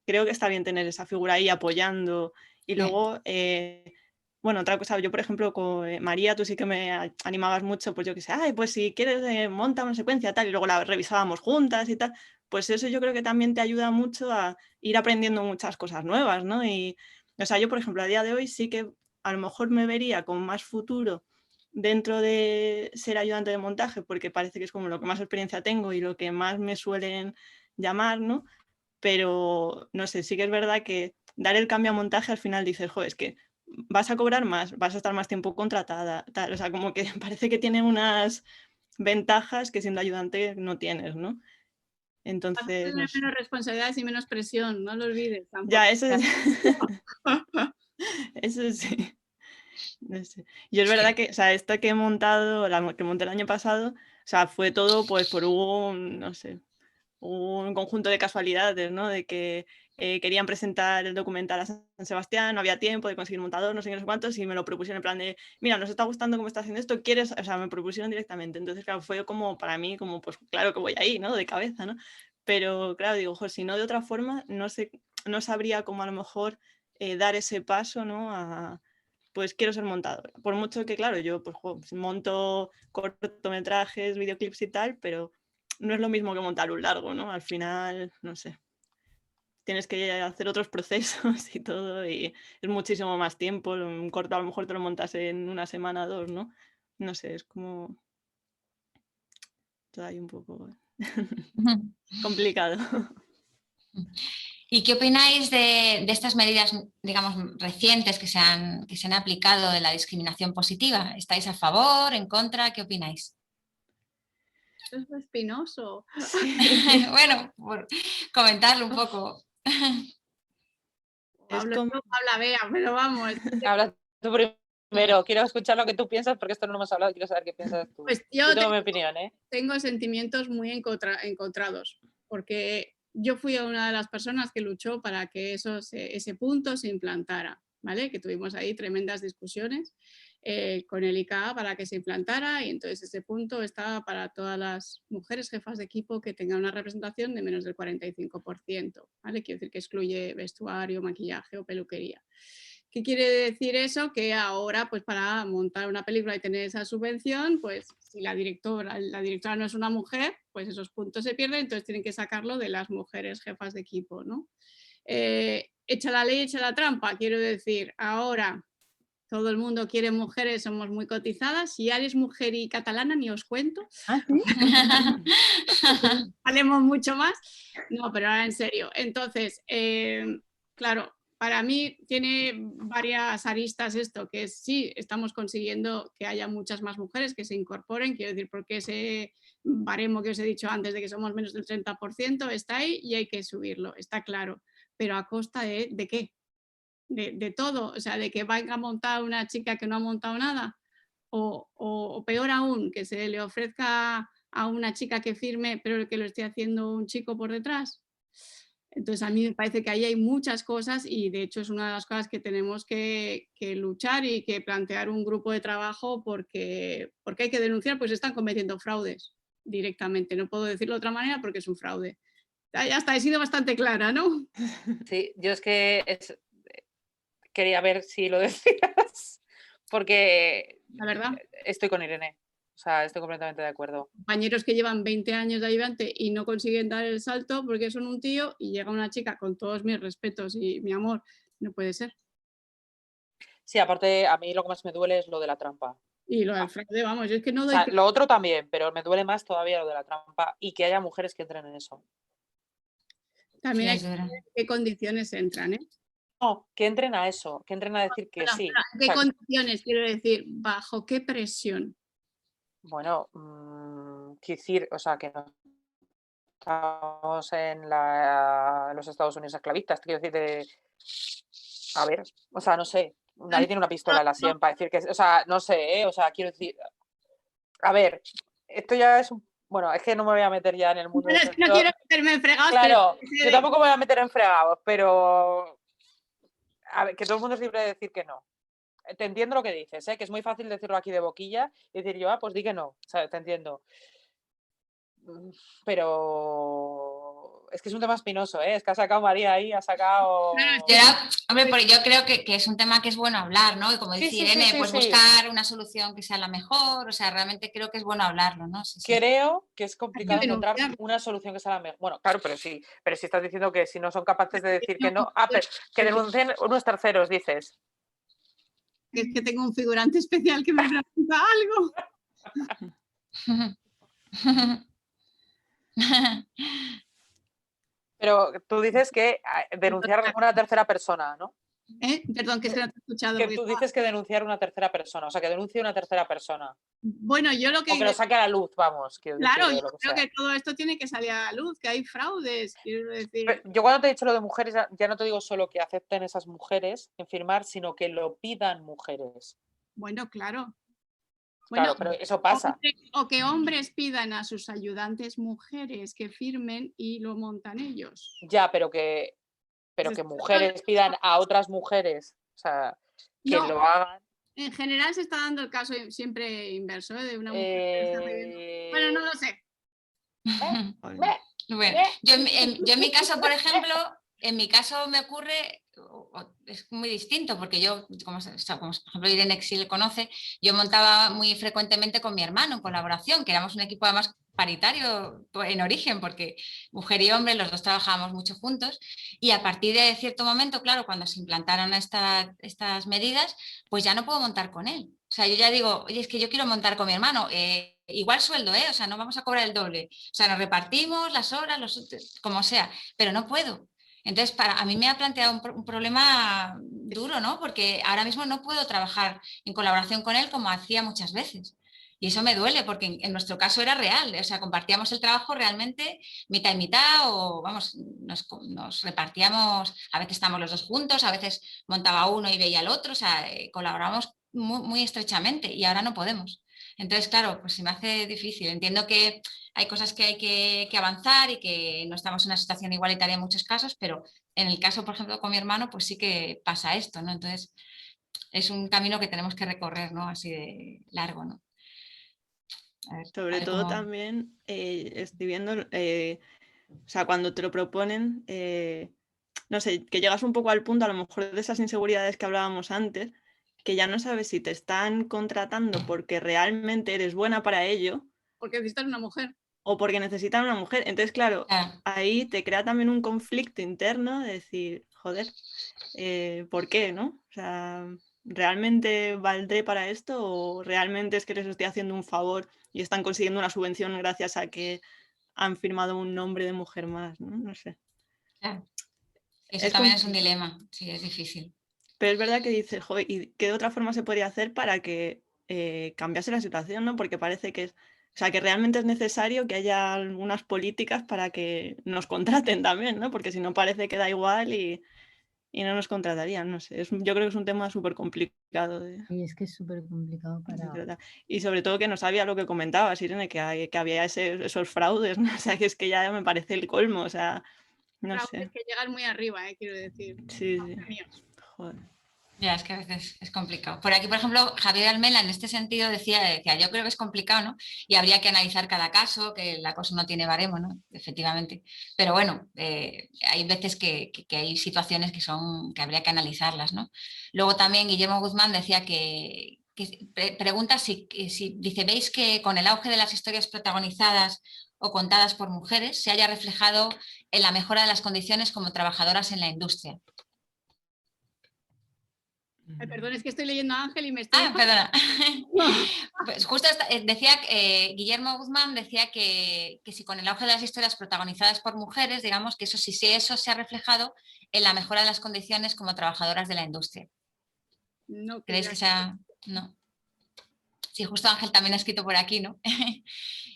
creo que está bien tener esa figura ahí apoyando. Y Bien. luego, bueno, otra cosa, yo por ejemplo con María, tú sí que me animabas mucho, pues yo qué sé, ay, pues si quieres monta una secuencia tal, y luego la revisábamos juntas y tal, pues eso yo creo que también te ayuda mucho a ir aprendiendo muchas cosas nuevas, ¿no? Y, o sea, yo por ejemplo a día de hoy sí que a lo mejor me vería con más futuro dentro de ser ayudante de montaje, porque parece que es como lo que más experiencia tengo y lo que más me suelen llamar, ¿no? Pero no sé, sí que es verdad que dar el cambio a montaje al final dices, joder, es que vas a cobrar más, vas a estar más tiempo contratada, tal, o sea, como que parece que tiene unas ventajas que siendo ayudante no tienes, ¿no? Vas a Entonces, no tener sé. menos responsabilidades y menos presión, no lo olvides tampoco. Ya, eso es, eso sí. No sé. Yo es verdad Sí. que, o sea, esto que he montado, que monté el año pasado, o sea, fue todo pues por un, no sé, un conjunto de casualidades, ¿no? De que querían presentar el documental a San Sebastián, no había tiempo de conseguir montador, no sé qué, no sé cuántos, y me lo propusieron en plan de, mira, nos está gustando cómo está haciendo esto, ¿quieres? O sea, me propusieron directamente. Entonces, claro, fue como para mí, como, pues claro que voy ahí, ¿no? De cabeza, ¿no? Pero, claro, digo, jo, si no de otra forma, no sé, no sabría cómo a lo mejor dar ese paso, ¿no? A, pues quiero ser montadora. Por mucho que, claro, yo pues monto cortometrajes, videoclips y tal, pero no es lo mismo que montar un largo, ¿no? Al final, no sé, tienes que hacer otros procesos y todo, y es muchísimo más tiempo. Un corto a lo mejor te lo montas en una semana o dos, ¿no? No sé, es como todo ahí un poco complicado. ¿Y qué opináis de estas medidas, digamos, recientes que se han aplicado de la discriminación positiva? ¿Estáis a favor, en contra? ¿Qué opináis? Esto es espinoso. Sí, Bueno, por comentarlo un poco. es Hablo como... yo, habla Bea, pero vamos. Habla tú primero, quiero escuchar lo que tú piensas porque esto no lo hemos hablado y quiero saber qué piensas tú. Pues Yo tengo mi opinión, ¿eh? tengo sentimientos muy encontrados, porque yo fui una de las personas que luchó para que ese punto se implantara, ¿vale? Que tuvimos ahí tremendas discusiones con el ICA para que se implantara y entonces ese punto estaba para todas las mujeres jefas de equipo que tengan una representación de menos del 45%, ¿vale? Quiere decir que excluye vestuario, maquillaje o peluquería. ¿Qué quiere decir eso? Que ahora, pues para montar una película y tener esa subvención, pues si la directora no es una mujer, pues esos puntos se pierden, entonces tienen que sacarlo de las mujeres jefas de equipo, ¿no? Echa la ley, echa la trampa, quiero decir, ahora todo el mundo quiere mujeres, somos muy cotizadas, si ya eres mujer y catalana ni os cuento, Ah, sí. valemos mucho más. No, pero ahora en serio. Entonces, claro, para mí tiene varias aristas esto, que es, sí, estamos consiguiendo que haya muchas más mujeres que se incorporen, quiero decir, porque ese baremo que os he dicho antes de que somos menos del 30% está ahí y hay que subirlo, está claro. Pero a costa de ¿qué? De todo, o sea, de que venga a montar una chica que no ha montado nada, o peor aún, que se le ofrezca a una chica que firme, pero que lo esté haciendo un chico por detrás. Entonces, a mí me parece que ahí hay muchas cosas y de hecho es una de las cosas que tenemos que luchar y que plantear un grupo de trabajo porque hay que denunciar, pues están cometiendo fraudes directamente. No puedo decirlo de otra manera porque es un fraude. Ya está, he sido bastante clara, ¿no? Sí, yo es que quería ver si lo decías, porque La verdad. estoy con Irene. O sea, estoy completamente de acuerdo. Compañeros que llevan 20 años de ayudante y no consiguen dar el salto porque son un tío y llega una chica con todos mis respetos y mi amor, no puede ser. Sí, aparte, a mí lo que más me duele es lo de la trampa. Y lo del fraude, vamos, yo es que no O doy... sea, lo otro también, pero me duele más todavía lo de la trampa y que haya mujeres que entren en eso. Sí, También hay es que duro. ver en qué condiciones entran, ¿eh? No, que entren a eso, que entren a decir que Bueno, sí. pero O ¿qué sea, condiciones? Quiero decir, ¿bajo qué presión? bueno, quiero decir, o sea, que no estamos en los Estados Unidos esclavistas, quiero decir, a ver, o sea, no sé, nadie tiene una pistola en la sien para decir que, o sea, no sé, o sea, quiero decir, A ver, esto ya es un... Bueno, es que no me voy a meter ya en el mundo Bueno, del es que no sector. quiero meterme en fregados, Claro, pero yo tampoco me voy a meter en fregados, pero a ver, que todo el mundo es libre de decir que no. Te entiendo lo que dices, ¿eh? Que es muy fácil decirlo aquí de boquilla y decir yo, pues di que no, ¿sabes? Te entiendo. Pero es que es un tema espinoso, ¿eh? Es que ha sacado María ahí, ha sacado... Hombre, porque yo creo que es un tema que es bueno hablar, ¿no? Y como Sí, dice sí, sí, Irene, sí, pues sí. buscar una solución que sea la mejor, o sea, realmente creo que es bueno hablarlo, ¿no? Sí, sí. Creo que es complicado encontrar denunciarlo. una solución que sea la mejor. Bueno, claro, pero si estás diciendo que si no son capaces de decir que no, no, pero que denuncien unos terceros, dices. es que tengo un figurante especial que me pregunta algo. Pero tú dices que denunciar una tercera persona, ¿no? Perdón, que es que no te he escuchado. Que Porque tú dices que denunciar una tercera persona, o sea, que denuncie una tercera persona. bueno, yo lo O que lo que... saque a la luz, vamos, quiero Claro, decir, yo lo que creo sea. que todo esto tiene que salir a la luz, que hay fraudes, quiero decir. Pero yo cuando te he dicho lo de mujeres, ya no te digo solo que acepten esas mujeres en firmar, sino que lo pidan mujeres. Bueno, claro. Claro, Bueno, pero eso pasa. o que hombres pidan a sus ayudantes mujeres que firmen y lo montan ellos. Ya, pero que mujeres pidan a otras mujeres, o sea, que No, lo hagan. en general se está dando el caso siempre inverso, de una mujer que está pidiendo. Bueno, no lo sé. Bueno, yo en mi caso, por ejemplo, en mi caso me ocurre, es muy distinto, porque yo, como por ejemplo Irene sí le conoce, yo montaba muy frecuentemente con mi hermano en colaboración, que éramos un equipo además paritario en origen, porque mujer y hombre, los dos trabajábamos mucho juntos, y a partir de cierto momento, claro, cuando se implantaron estas medidas, pues ya no puedo montar con él. O sea, yo ya digo, oye, es que yo quiero montar con mi hermano, igual sueldo, o sea, no vamos a cobrar el doble. O sea, nos repartimos las horas, como sea, pero no puedo. Entonces, a mí me ha planteado un problema duro, ¿no? Porque ahora mismo no puedo trabajar en colaboración con él como hacía muchas veces. Y eso me duele porque en nuestro caso era real, o sea, compartíamos el trabajo realmente mitad y mitad o, vamos, nos repartíamos, a veces estábamos los dos juntos, a veces montaba uno y veía al otro, o sea, colaborábamos muy, muy estrechamente y ahora no podemos. Entonces, claro, pues se me hace difícil. Entiendo que hay cosas que hay que avanzar y que no estamos en una situación igualitaria en muchos casos, pero en el caso, por ejemplo, con mi hermano, pues sí que pasa esto, ¿no? Entonces, es un camino que tenemos que recorrer, ¿no? Así de largo, ¿no? Sobre todo cómo... también estoy viendo, o sea, cuando te lo proponen, no sé, que llegas un poco al punto a lo mejor de esas inseguridades que hablábamos antes, que ya no sabes si te están contratando porque realmente eres buena para ello. Porque necesitan una mujer. O porque necesitan una mujer. Entonces, claro, ahí te crea también un conflicto interno de decir, joder, ¿por qué, no? O sea, ¿realmente valdré para esto o realmente es que les estoy haciendo un favor y están consiguiendo una subvención gracias a que han firmado un nombre de mujer más, ¿no? No sé. Claro. Eso Es también es un dilema, sí, es difícil. Pero es verdad que dices, joder, ¿y qué de otra forma se podría hacer para que cambiase la situación, ¿no? Porque parece que o sea, que realmente es necesario que haya algunas políticas para que nos contraten también, ¿no? Porque si no parece que da igual y no nos contratarían, no sé. Yo creo que es un tema súper complicado Y es que es súper complicado para... tratar. Y sobre todo que no sabía lo que comentabas, Irene, que había esos fraudes, ¿no? O sea, que es que ya me parece el colmo, o sea, no sé. Que llegan muy arriba, quiero decir. Sí, sí. Joder. Ya, es que a veces es complicado. Por aquí, por ejemplo, Javier Almela en este sentido decía, yo creo que es complicado, ¿no? Y habría que analizar cada caso, que la cosa no tiene baremo, ¿no? Efectivamente. Pero bueno, hay veces que hay situaciones que habría que analizarlas, ¿no? Luego también Guillermo Guzmán decía que pregunta dice, ¿veis que con el auge de las historias protagonizadas o contadas por mujeres se haya reflejado en la mejora de las condiciones como trabajadoras en la industria? Ay, perdón, es que estoy leyendo a Ángel y me estoy... Perdona. Pues justo decía, Guillermo Guzmán decía que si con el auge de las historias protagonizadas por mujeres, digamos que eso se ha reflejado en la mejora de las condiciones como trabajadoras de la industria. No, ¿Creéis que sea...? No. Sí, justo Ángel también ha escrito por aquí, ¿no?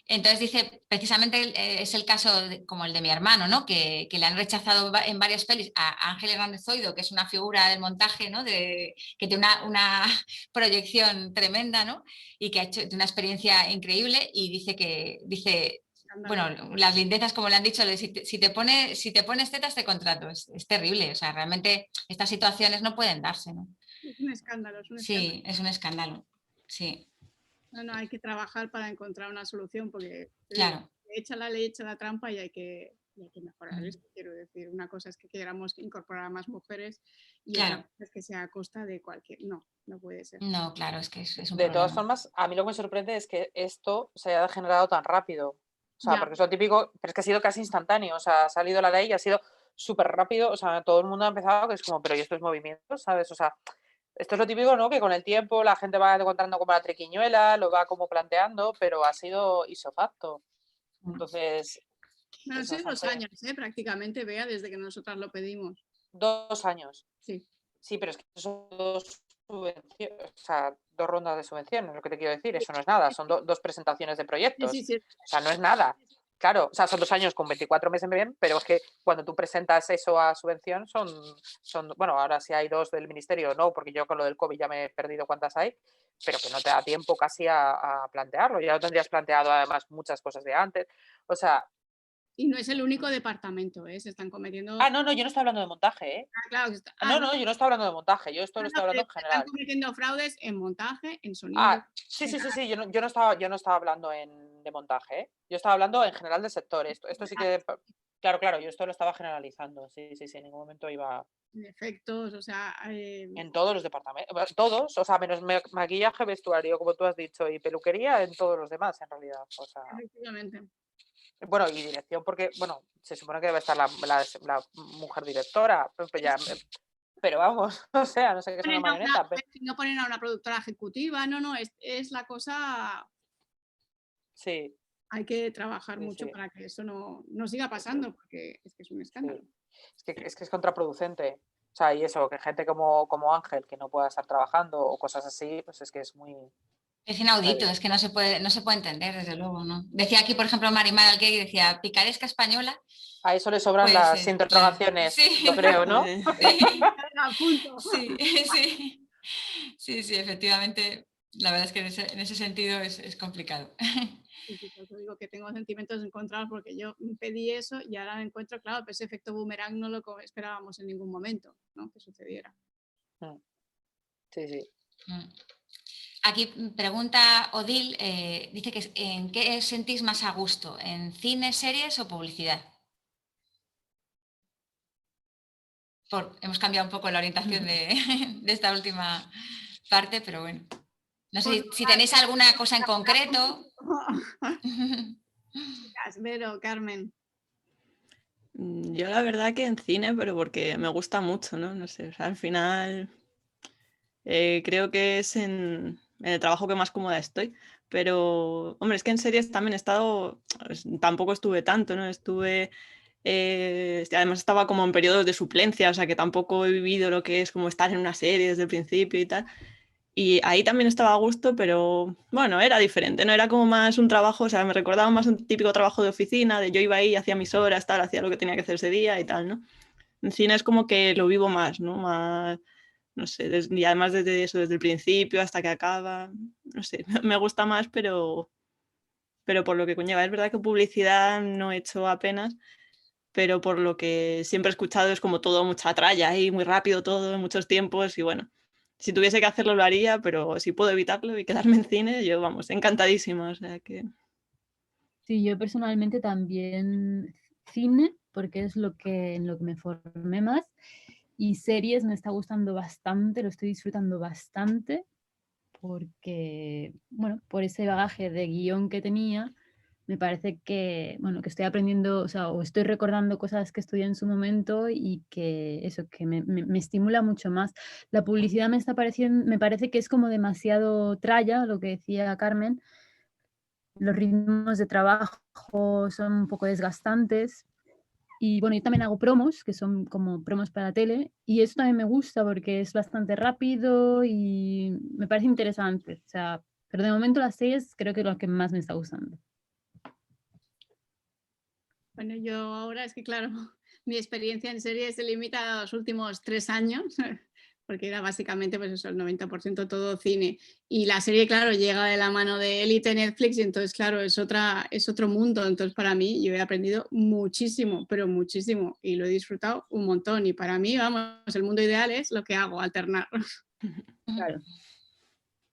Entonces dice, precisamente es el caso como el de mi hermano, ¿no? Que le han rechazado en varias pelis a Ángel Hernández Zoido, que es una figura del montaje, ¿no? Que tiene una proyección tremenda, ¿no? Y que ha hecho una experiencia increíble y dice, bueno, las lindezas, como le han dicho, si te pones tetas te contrato, es terrible, o sea, realmente estas situaciones no pueden darse, ¿no? Es un escándalo, es un Sí, escándalo. es un escándalo, sí. No, hay que trabajar para encontrar una solución porque Claro. echa la ley, echa la trampa y hay que mejorar esto. Quiero decir, una cosa es que queramos incorporar a más mujeres y Claro. otra cosa es que sea a costa de cualquier... No puede ser. No, claro, es que es un De todas problema. formas, a mí lo que me sorprende es que esto se haya generado tan rápido. O sea, Ya. porque es lo típico, pero es que ha sido casi instantáneo. O sea, ha salido la ley y ha sido súper rápido. O sea, todo el mundo ha empezado que es como, pero ¿y estos movimientos? ¿Sabes? O sea, esto es lo típico, ¿no? Que con el tiempo la gente va encontrando como la triquiñuela, lo va como planteando, pero ha sido isofacto. Entonces, Bueno, han es sido 2 bastante... años, prácticamente, Bea, desde que nosotras lo pedimos. 2 años. Sí. Sí, pero es que son 2 subvenciones, o sea, 2 rondas de subvenciones, lo que te quiero decir, eso no es nada, son 2 presentaciones de proyectos, Sí. o sea, no es nada. Claro, o sea, son 2 años con 24 meses bien, pero es que cuando tú presentas eso a subvención son bueno, ahora sí hay 2 del ministerio, no, porque yo con lo del COVID ya me he perdido cuántas hay, pero que no te da tiempo casi a plantearlo, ya lo tendrías planteado además muchas cosas de antes, o sea... Y no es el único departamento, se están cometiendo... Ah, no, yo no estoy hablando de montaje, ¿eh? Claro, No, yo no estoy hablando de montaje, yo esto lo estoy hablando en se están general. cometiendo fraudes en montaje, en sonido. Ah, sí, yo no estaba hablando de montaje, ¿eh? Yo estaba hablando en general del sector. Esto sí que, claro, yo esto lo estaba generalizando, sí, en ningún momento iba... En efectos, o sea... En todos los departamentos, todos, o sea, menos maquillaje, vestuario, como tú has dicho, y peluquería, en todos los demás, en realidad, o sea... Efectivamente. Bueno, y dirección, porque, bueno, se supone que debe estar la mujer directora, pues ya... Pero vamos, o sea, no sé qué es una marioneta. No ponen a una productora ejecutiva, no, es la cosa... Sí. Hay que trabajar mucho para que eso no siga pasando, porque es que es un escándalo. Sí. Es que es contraproducente. O sea, y eso, que gente como Ángel, que no pueda estar trabajando o cosas así, pues es que es muy... Es inaudito, es que no se puede entender, desde luego, ¿no? Decía aquí, por ejemplo, Marimar Alguer, decía, picaresca española. A eso le sobran pues, las interrogaciones, claro. Sí, yo creo, ¿no? Sí, efectivamente. La verdad es que en ese sentido es complicado. Sí, por eso digo que tengo sentimientos encontrados porque yo pedí eso y ahora me encuentro, claro, pues ese efecto boomerang no lo esperábamos en ningún momento, ¿no? Que sucediera. Sí. Aquí pregunta Odil, dice que ¿en qué sentís más a gusto? ¿En cine, series o publicidad? Hemos cambiado un poco la orientación de esta última parte, pero bueno. No sé si tenéis alguna cosa en concreto. Vero, Carmen. Yo la verdad que en cine, pero porque me gusta mucho, ¿no? No sé, o sea, al final creo que es en el trabajo que más cómoda estoy. Pero, hombre, es que en series también he estado, tampoco estuve tanto, ¿no? Además estaba como en periodos de suplencia, o sea que tampoco he vivido lo que es como estar en una serie desde el principio y tal. Y ahí también estaba a gusto, pero bueno, era diferente, ¿no? Era como más un trabajo, o sea, me recordaba más un típico trabajo de oficina, de yo iba ahí, hacía mis horas, tal, hacía lo que tenía que hacer ese día y tal, ¿no? En cine es como que lo vivo más, ¿no? Más, no sé, y además desde eso, desde el principio hasta que acaba, no sé, me gusta más, pero por lo que conlleva. Es verdad que publicidad no he hecho apenas, pero por lo que siempre he escuchado es como todo mucha tralla y muy rápido todo, en muchos tiempos y bueno. Si tuviese que hacerlo lo haría, pero si puedo evitarlo y quedarme en cine, yo vamos, encantadísima, o sea que... Sí, yo personalmente también cine, porque es en lo que me formé más, y series me está gustando bastante, lo estoy disfrutando bastante, porque, bueno, por ese bagaje de guión que tenía, me parece que, bueno, que estoy aprendiendo, o sea, o estoy recordando cosas que estudié en su momento y que eso, que me estimula mucho más. La publicidad me parece que es como demasiado tralla, lo que decía Carmen. Los ritmos de trabajo son un poco desgastantes. Y bueno, yo también hago promos, que son como promos para tele, y eso también me gusta porque es bastante rápido y me parece interesante. O sea, Pero de momento las series creo que es lo que más me está gustando. Bueno, yo ahora es que, claro, mi experiencia en series se limita a los últimos 3 años, porque era básicamente pues eso, el 90% todo cine. Y la serie, claro, llega de la mano de Elite Netflix y entonces, claro, es otro mundo. Entonces, para mí, yo he aprendido muchísimo, pero muchísimo, y lo he disfrutado un montón. Y para mí, vamos, el mundo ideal es lo que hago, alternar. Claro.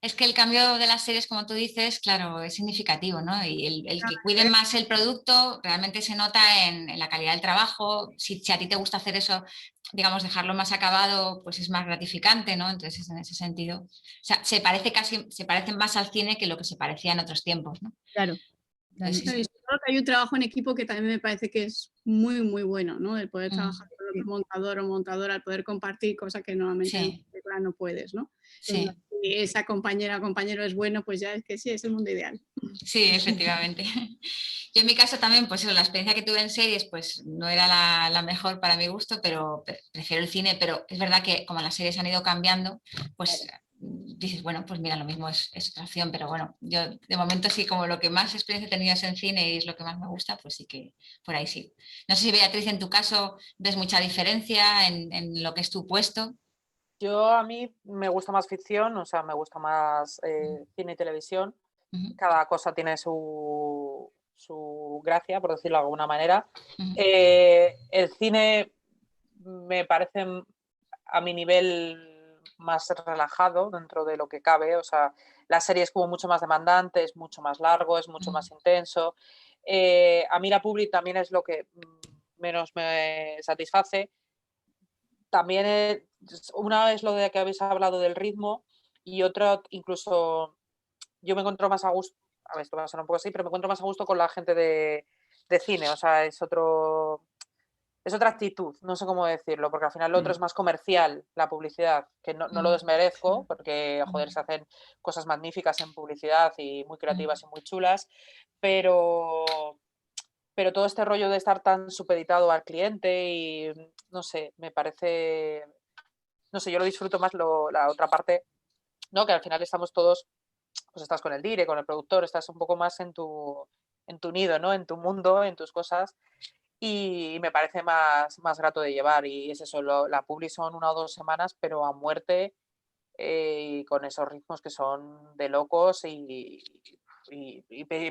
Es que el cambio de las series, como tú dices, claro, es significativo, ¿no? Y el que cuiden más el producto realmente se nota en la calidad del trabajo. Si a ti te gusta hacer eso, digamos, dejarlo más acabado, pues es más gratificante, ¿no? Entonces, en ese sentido, o sea, se parece más al cine que lo que se parecía en otros tiempos, ¿no? Claro. Entonces, Y sobre todo que hay un trabajo en equipo que también me parece que es muy, muy bueno, ¿no? El poder trabajar con otro montador o montadora, el poder compartir cosas que normalmente en película no puedes, ¿no? Sí. Si esa compañera o compañero es bueno, pues ya es que sí, es el mundo ideal. Sí, efectivamente. Yo en mi caso también, pues eso, la experiencia que tuve en series, pues no era la mejor para mi gusto, pero prefiero el cine, pero es verdad que como las series han ido cambiando, pues dices, bueno, pues mira, lo mismo es otra opción, pero bueno, yo de momento sí, como lo que más experiencia he tenido es en cine y es lo que más me gusta, pues sí que por ahí sí. No sé si Beatriz, en tu caso, ves mucha diferencia en lo que es tu puesto. A mí me gusta más ficción, o sea, me gusta más cine y televisión. Cada cosa tiene su gracia, por decirlo de alguna manera. El cine me parece a mi nivel más relajado dentro de lo que cabe, o sea, la serie es como mucho más demandante, es mucho más largo, es mucho más intenso. A mí la publi también es lo que menos me satisface. También una es lo de que habéis hablado del ritmo y otra incluso yo me encuentro más a gusto, a ver, esto va a sonar un poco así, pero me encuentro más a gusto con la gente de cine, o sea, es otra actitud, no sé cómo decirlo, porque al final lo otro es más comercial, la publicidad, que no lo desmerezco, porque, joder, se hacen cosas magníficas en publicidad y muy creativas y muy chulas, pero todo este rollo de estar tan supeditado al cliente y, no sé, me parece, no sé, yo lo disfruto más la otra parte, ¿no? Que al final estamos todos, pues estás con el dire, con el productor, estás un poco más en tu nido, ¿no? En tu mundo, en tus cosas y me parece más grato de llevar y es eso, la publi son 1 o 2 semanas, pero a muerte y con esos ritmos que son de locos y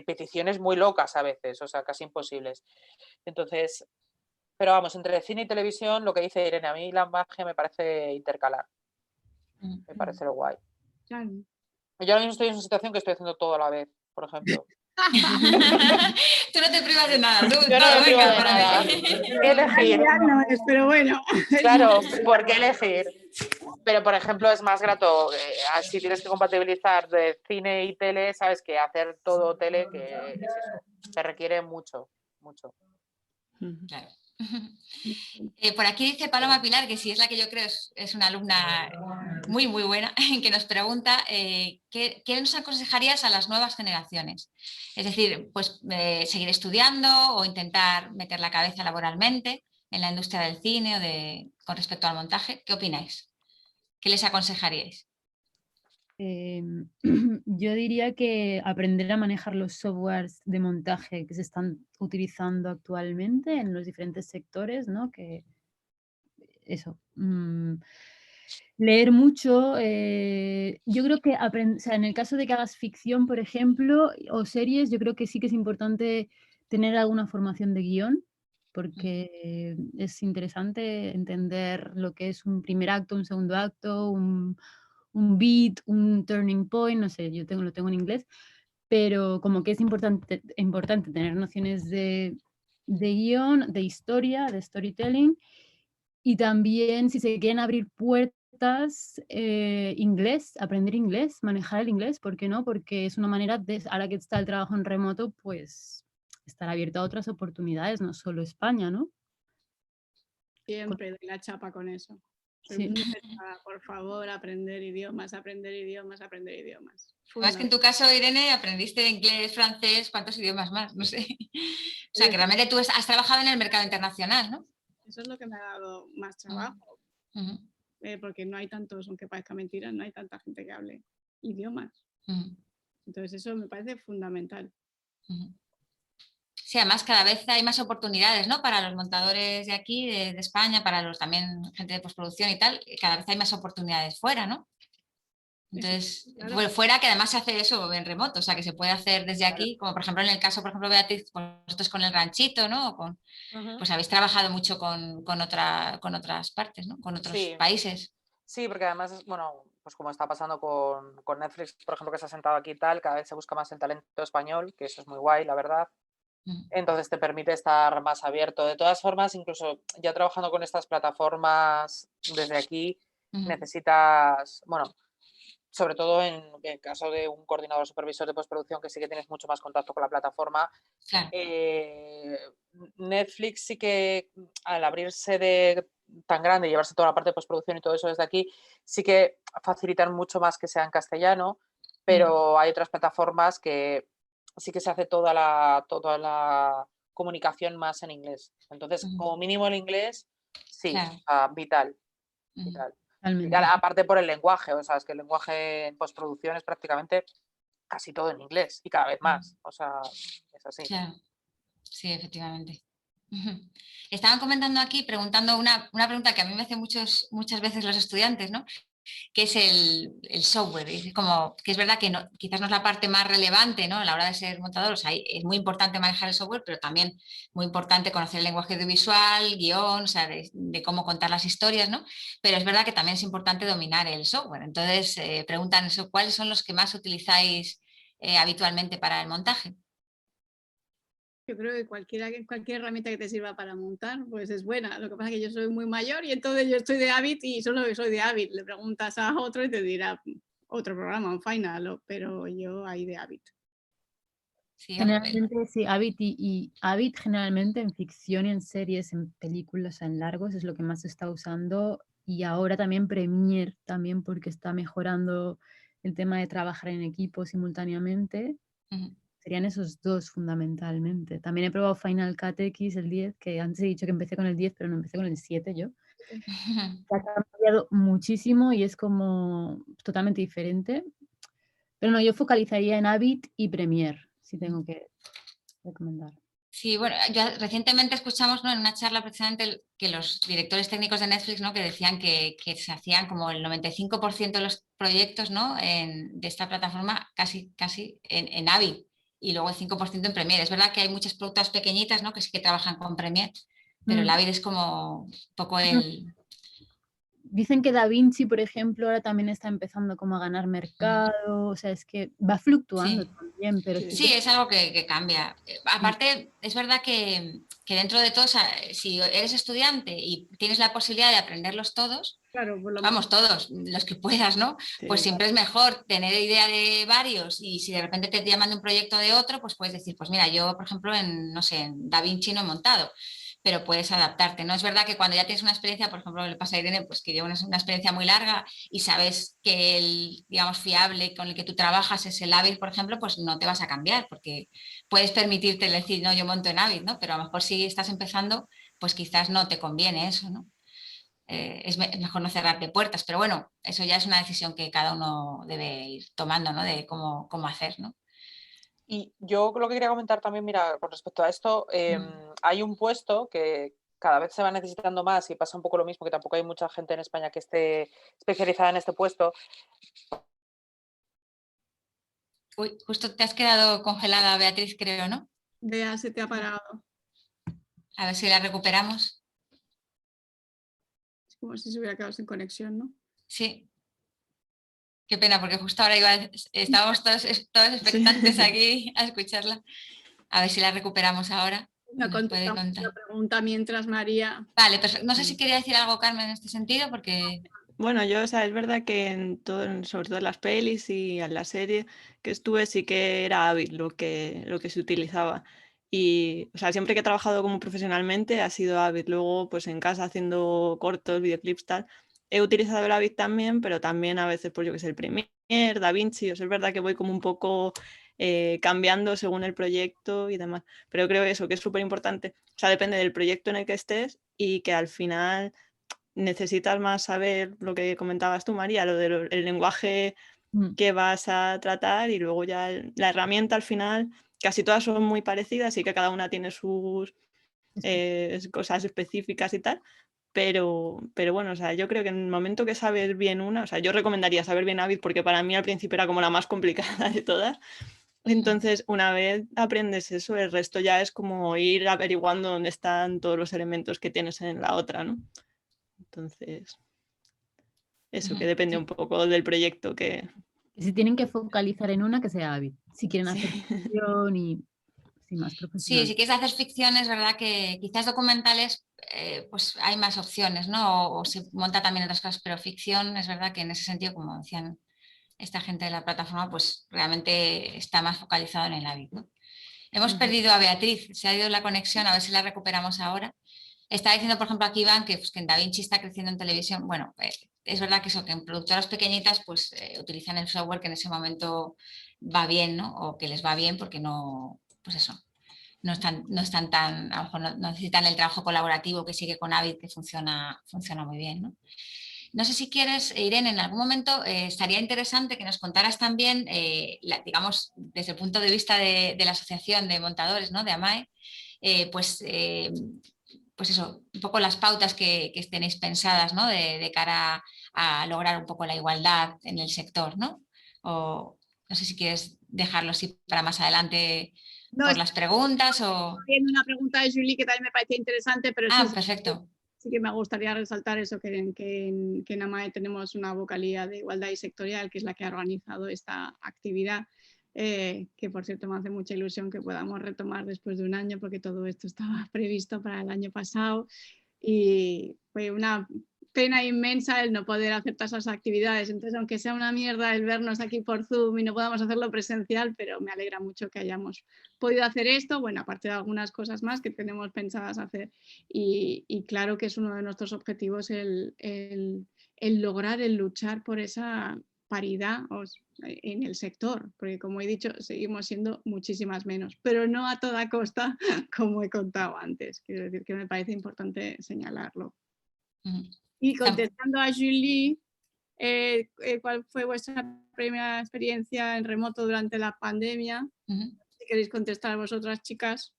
peticiones muy locas a veces, o sea, casi imposibles. Entonces, pero vamos, entre cine y televisión, lo que dice Irene, a mí la magia me parece intercalar, me parece lo guay. Claro. Yo ahora mismo estoy en una situación que estoy haciendo todo a la vez, por ejemplo. Tú no te privas de nada, tú Yo no todo, me privo venga, de para nada. mí. ¿Qué elegir? No es, pero bueno. Claro, ¿por qué elegir? Pero, por ejemplo, es más grato, si tienes que compatibilizar de cine y tele, sabes que hacer todo tele, que es eso, te requiere mucho, mucho. Claro. Por aquí dice Paloma Pilar, que sí es la que yo creo es una alumna muy, muy buena, que nos pregunta ¿qué nos aconsejarías a las nuevas generaciones? Es decir, pues seguir estudiando o intentar meter la cabeza laboralmente en la industria del cine o con respecto al montaje. ¿Qué opináis? ¿Qué les aconsejaríais? Yo diría que aprender a manejar los softwares de montaje que se están utilizando actualmente en los diferentes sectores, ¿no? Que eso, leer mucho. Yo creo que o sea, en el caso de que hagas ficción, por ejemplo, o series, yo creo que sí que es importante tener alguna formación de guión, porque es interesante entender lo que es un primer acto, un segundo acto, un beat, un turning point, no sé, lo tengo en inglés, pero como que es importante tener nociones de guión, de historia, de storytelling, y también si se quieren abrir puertas, inglés, aprender inglés, manejar el inglés, ¿por qué no? Porque es una manera ahora que está el trabajo en remoto, pues estar abierto a otras oportunidades, no solo España, ¿no? Siempre doy la chapa con eso. Soy Sí. muy pesada, por favor, aprender idiomas, aprender idiomas, aprender idiomas. Además que en tu caso, Irene, aprendiste inglés, francés, ¿cuántos idiomas más? No sé. O sea, que realmente tú has trabajado en el mercado internacional, ¿no? Eso es lo que me ha dado más trabajo, porque no hay tantos, aunque parezca mentira, no hay tanta gente que hable idiomas. Entonces eso me parece fundamental. Sí, además cada vez hay más oportunidades, ¿no? Para los montadores de aquí, de España, para los también gente de postproducción y tal, cada vez hay más oportunidades fuera, ¿no? Entonces, claro. bueno, fuera que además se hace eso en remoto, o sea, que se puede hacer desde aquí, como por ejemplo en el caso, por ejemplo, Beatriz, vosotros con el ranchito, ¿no? Pues habéis trabajado mucho con otras partes, ¿no? Con otros Sí, países. sí, porque además, bueno, pues como está pasando con Netflix, por ejemplo, que se ha sentado aquí y tal, cada vez se busca más el talento español, que eso es muy guay, la verdad. Entonces te permite estar más abierto. De todas formas, incluso ya trabajando con estas plataformas desde aquí, necesitas, bueno, sobre todo en el caso de un coordinador supervisor de postproducción, que sí que tienes mucho más contacto con la plataforma. Claro. Netflix sí que al abrirse tan grande y llevarse toda la parte de postproducción y todo eso desde aquí, sí que facilitan mucho más que sea en castellano, pero hay otras plataformas que sí que se hace toda la comunicación más en inglés. Entonces, como mínimo el inglés, sí, Claro. o sea, vital. Vital. Totalmente. Aparte por el lenguaje, o sea, es que el lenguaje en postproducción es prácticamente casi todo en inglés y cada vez más, o sea, es así. Claro. Sí, efectivamente. Estaban comentando aquí, preguntando una pregunta que a mí me hacen muchas veces los estudiantes, ¿no? Que es el software. Es como que es verdad que no, quizás no es la parte más relevante, ¿no? A la hora de ser montador, o sea, es muy importante manejar el software, pero también muy importante conocer el lenguaje audiovisual, guión, o sea, de cómo contar las historias, ¿no? Pero es verdad que también es importante dominar el software. Entonces, preguntan eso, ¿cuáles son los que más utilizáis habitualmente para el montaje? Yo creo que cualquier herramienta que te sirva para montar, pues es buena. Lo que pasa es que yo soy muy mayor y entonces yo estoy de Avid y solo soy de Avid. Le preguntas a otro y te dirá otro programa, un Final, pero yo ahí de Avid. Sí, Generalmente sí, Avid y Avid generalmente en ficción y en series, en películas, en largos es lo que más se está usando, y ahora también Premiere también porque está mejorando el tema de trabajar en equipo simultáneamente. Serían esos dos fundamentalmente. También he probado Final Cut X, el 10, que antes he dicho que empecé con el 10, pero no, empecé con el 7 yo. Ha cambiado muchísimo y es como totalmente diferente. Pero no, yo focalizaría en Avid y Premiere, si tengo que recomendar. Sí, bueno, recientemente escuchamos, ¿no? En una charla precisamente que los directores técnicos de Netflix, ¿no? Que decían que se hacían como el 95% de los proyectos, ¿no? De esta plataforma casi en Avid y luego el 5% en Premiere. Es verdad que hay muchas productoras pequeñitas, ¿no? Que sí que trabajan con Premiere, pero el Avid es como un poco el... Dicen que DaVinci, por ejemplo, ahora también está empezando como a ganar mercado, o sea, es que va fluctuando también, pero sí, es algo que cambia. Aparte, es verdad que dentro de todo, o sea, si eres estudiante y tienes la posibilidad de aprenderlos todos, claro, por lo vamos, todos, los que puedas, ¿no? Sí, pues siempre es mejor tener idea de varios y si de repente te llaman de un proyecto de otro, pues puedes decir, pues mira, yo, por ejemplo, no sé, en DaVinci no he montado, pero puedes adaptarte, ¿no? Es verdad que cuando ya tienes una experiencia, por ejemplo, le pasa a Irene, pues que lleva una experiencia muy larga y sabes que el, digamos, fiable con el que tú trabajas es el Avid, por ejemplo, pues no te vas a cambiar porque puedes permitirte decir, no, yo monto en Avid, ¿no? Pero a lo mejor si estás empezando, pues quizás no te conviene eso, ¿no? Es mejor no cerrarte puertas, pero bueno, eso ya es una decisión que cada uno debe ir tomando, ¿no? De cómo hacer, ¿no? Y yo lo que quería comentar también, mira, con respecto a esto, hay un puesto que cada vez se va necesitando más y pasa un poco lo mismo, que tampoco hay mucha gente en España que esté especializada en este puesto. Uy, justo te has quedado congelada, Beatriz, creo, ¿no? Vea, se te ha parado. A ver si la recuperamos. Es como si se hubiera quedado sin conexión, ¿no? Sí. Qué pena, porque justo ahora estábamos todos expectantes aquí a escucharla. A ver si la recuperamos ahora. No Nos puede contestamos contar. la pregunta mientras María. Vale, perfecto. No sé si quería decir algo, Carmen, en este sentido, porque... Bueno, yo, o sea, es verdad que sobre todo en las pelis y en la serie que estuve sí que era Avid lo que se utilizaba. Y, o sea, siempre que he trabajado como profesionalmente ha sido Avid. Luego, pues en casa haciendo cortos, videoclips, tal, he utilizado el Avid también, pero también a veces, pues yo que sé, el Premiere, DaVinci. O sea, es verdad que voy como un poco cambiando según el proyecto y demás. Pero creo eso, que es súper importante. O sea, depende del proyecto en el que estés y que al final necesitas más saber lo que comentabas tú, María, lo del lenguaje que vas a tratar y luego ya la herramienta al final, casi todas son muy parecidas y que cada una tiene sus cosas específicas y tal, pero bueno, o sea, yo creo que en el momento que sabes bien una, o sea, yo recomendaría saber bien Avid porque para mí al principio era como la más complicada de todas. Entonces, una vez aprendes eso, el resto ya es como ir averiguando dónde están todos los elementos que tienes en la otra, ¿no? Entonces, eso que depende un poco del proyecto que... Si tienen que focalizar en una, que sea Avid. Si quieren hacer Sí. ficción y más Sí, profesional. si quieres hacer ficción es verdad que quizás documentales pues hay más opciones, ¿no? O se monta también otras cosas, pero ficción es verdad que en ese sentido, como decían esta gente de la plataforma, pues realmente está más focalizado en el hábito, ¿no? Hemos perdido a Beatriz, se ha ido la conexión, a ver si la recuperamos ahora. Está diciendo, por ejemplo, aquí Iván, que en DaVinci está creciendo en televisión. Bueno, es verdad que eso, que en productoras pequeñitas pues utilizan el software que en ese momento va bien, ¿no? O que les va bien porque no, pues eso, no están tan, a lo mejor no necesitan el trabajo colaborativo que sigue con Avid, que funciona muy bien, ¿no? No sé si quieres, Irene, en algún momento estaría interesante que nos contaras también, digamos, desde el punto de vista de la Asociación de Montadores, ¿no? De AMAE, pues eso, un poco las pautas que tenéis pensadas, ¿no? De cara a lograr un poco la igualdad en el sector, ¿no? O no sé si quieres dejarlo así para más adelante No, por las preguntas o... viendo una pregunta de Julie que también me parecía interesante, pero Ah, sí, perfecto. sí que me gustaría resaltar eso, que en AMAE tenemos una vocalía de igualdad y sectorial, que es la que ha organizado esta actividad, que por cierto me hace mucha ilusión que podamos retomar después de un año, porque todo esto estaba previsto para el año pasado y fue una pena inmensa el no poder hacer todas esas actividades. Entonces, aunque sea una mierda el vernos aquí por Zoom y no podamos hacerlo presencial, pero me alegra mucho que hayamos podido hacer esto, bueno, aparte de algunas cosas más que tenemos pensadas hacer. Y claro que es uno de nuestros objetivos el lograr, el luchar por esa paridad en el sector, porque como he dicho, seguimos siendo muchísimas menos, pero no a toda costa, como he contado antes. Quiero decir que me parece importante señalarlo. Y contestando a Julie, ¿cuál fue vuestra primera experiencia en remoto durante la pandemia? Si queréis contestar vosotras, chicas.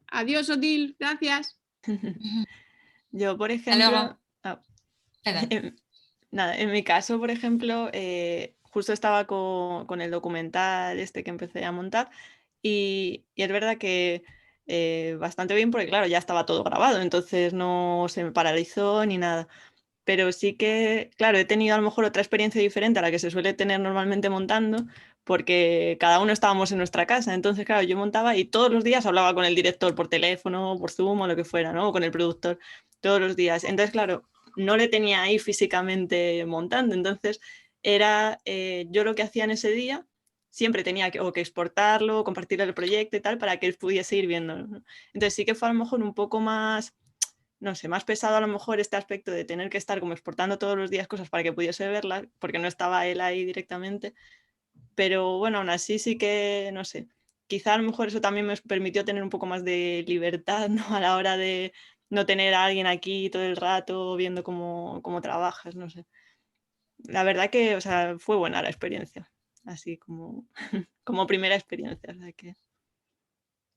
Adiós, Odil, gracias. Yo, por Hasta ejemplo... luego. Nada, en mi caso, por ejemplo, justo estaba con el documental este que empecé a montar y es verdad que bastante bien porque, claro, ya estaba todo grabado, entonces no se me paralizó ni nada. Pero sí que, claro, he tenido a lo mejor otra experiencia diferente a la que se suele tener normalmente montando, porque cada uno estábamos en nuestra casa. Entonces, claro, yo montaba y todos los días hablaba con el director por teléfono, por Zoom o lo que fuera, ¿no? O con el productor, todos los días. Entonces, claro, no le tenía ahí físicamente montando. Entonces, era yo lo que hacía en ese día, siempre tenía que exportarlo, compartir el proyecto y tal, para que él pudiese ir viéndolo, ¿no? Entonces, sí que fue a lo mejor un poco más, no sé, más pesado a lo mejor este aspecto de tener que estar como exportando todos los días cosas para que pudiese verlas, porque no estaba él ahí directamente. Pero bueno, aún así sí que, no sé, quizá a lo mejor eso también me permitió tener un poco más de libertad, ¿no? A la hora de no tener a alguien aquí todo el rato viendo cómo trabajas, no sé. La verdad que, o sea, fue buena la experiencia, así como, como primera experiencia. O sea que...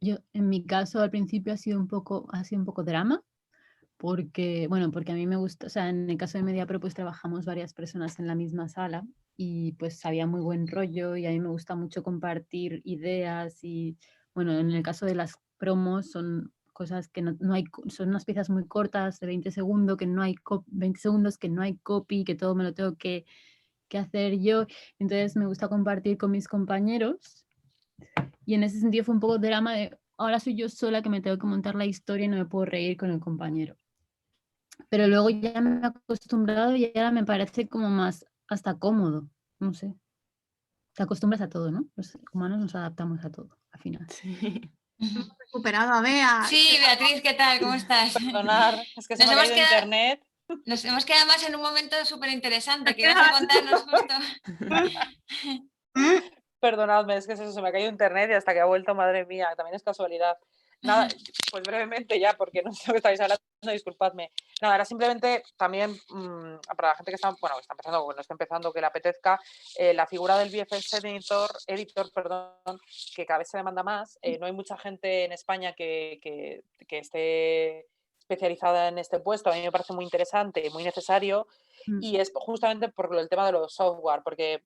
Yo, en mi caso, al principio ha sido un poco drama, porque a mí me gusta, o sea, en el caso de MediaPro pues trabajamos varias personas en la misma sala y pues había muy buen rollo y a mí me gusta mucho compartir ideas y bueno, en el caso de las promos son cosas que no hay, son unas piezas muy cortas de 20 segundos, que no hay 20 segundos, que no hay copy, que todo me lo tengo que hacer yo, entonces me gusta compartir con mis compañeros y en ese sentido fue un poco drama de ahora soy yo sola que me tengo que montar la historia y no me puedo reír con el compañero. Pero luego ya me he acostumbrado y ahora me parece como más hasta cómodo, no sé. Te acostumbras a todo, ¿no? Los humanos nos adaptamos a todo, al final. Sí. Hemos recuperado a Bea. Sí, Beatriz, ¿qué tal? ¿Cómo estás? Perdonar, es que se me ha caído internet. Nos hemos quedado más en un momento súper interesante que ibas a contarnos justo. Perdonadme, es que eso, se me ha caído internet y hasta que ha vuelto, madre mía, también es casualidad. Nada, pues brevemente ya, porque no sé lo que estáis hablando, disculpadme. Nada, era simplemente también para la gente que está, bueno, que está empezando o que no está empezando, que le apetezca, la figura del VFX editor, perdón, que cada vez se demanda más. No hay mucha gente en España que esté especializada en este puesto. A mí me parece muy interesante y muy necesario, y es justamente por el tema de los software, porque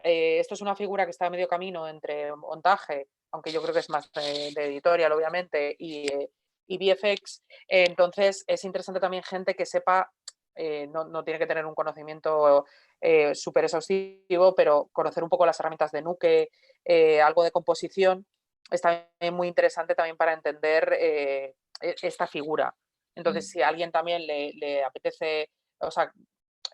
esto es una figura que está a medio camino entre montaje, aunque yo creo que es más de editorial, obviamente, y VFX. Entonces, es interesante también gente que sepa, no tiene que tener un conocimiento súper exhaustivo, pero conocer un poco las herramientas de Nuke, algo de composición, es también muy interesante también para entender esta figura. Entonces, si a alguien también le apetece, o sea,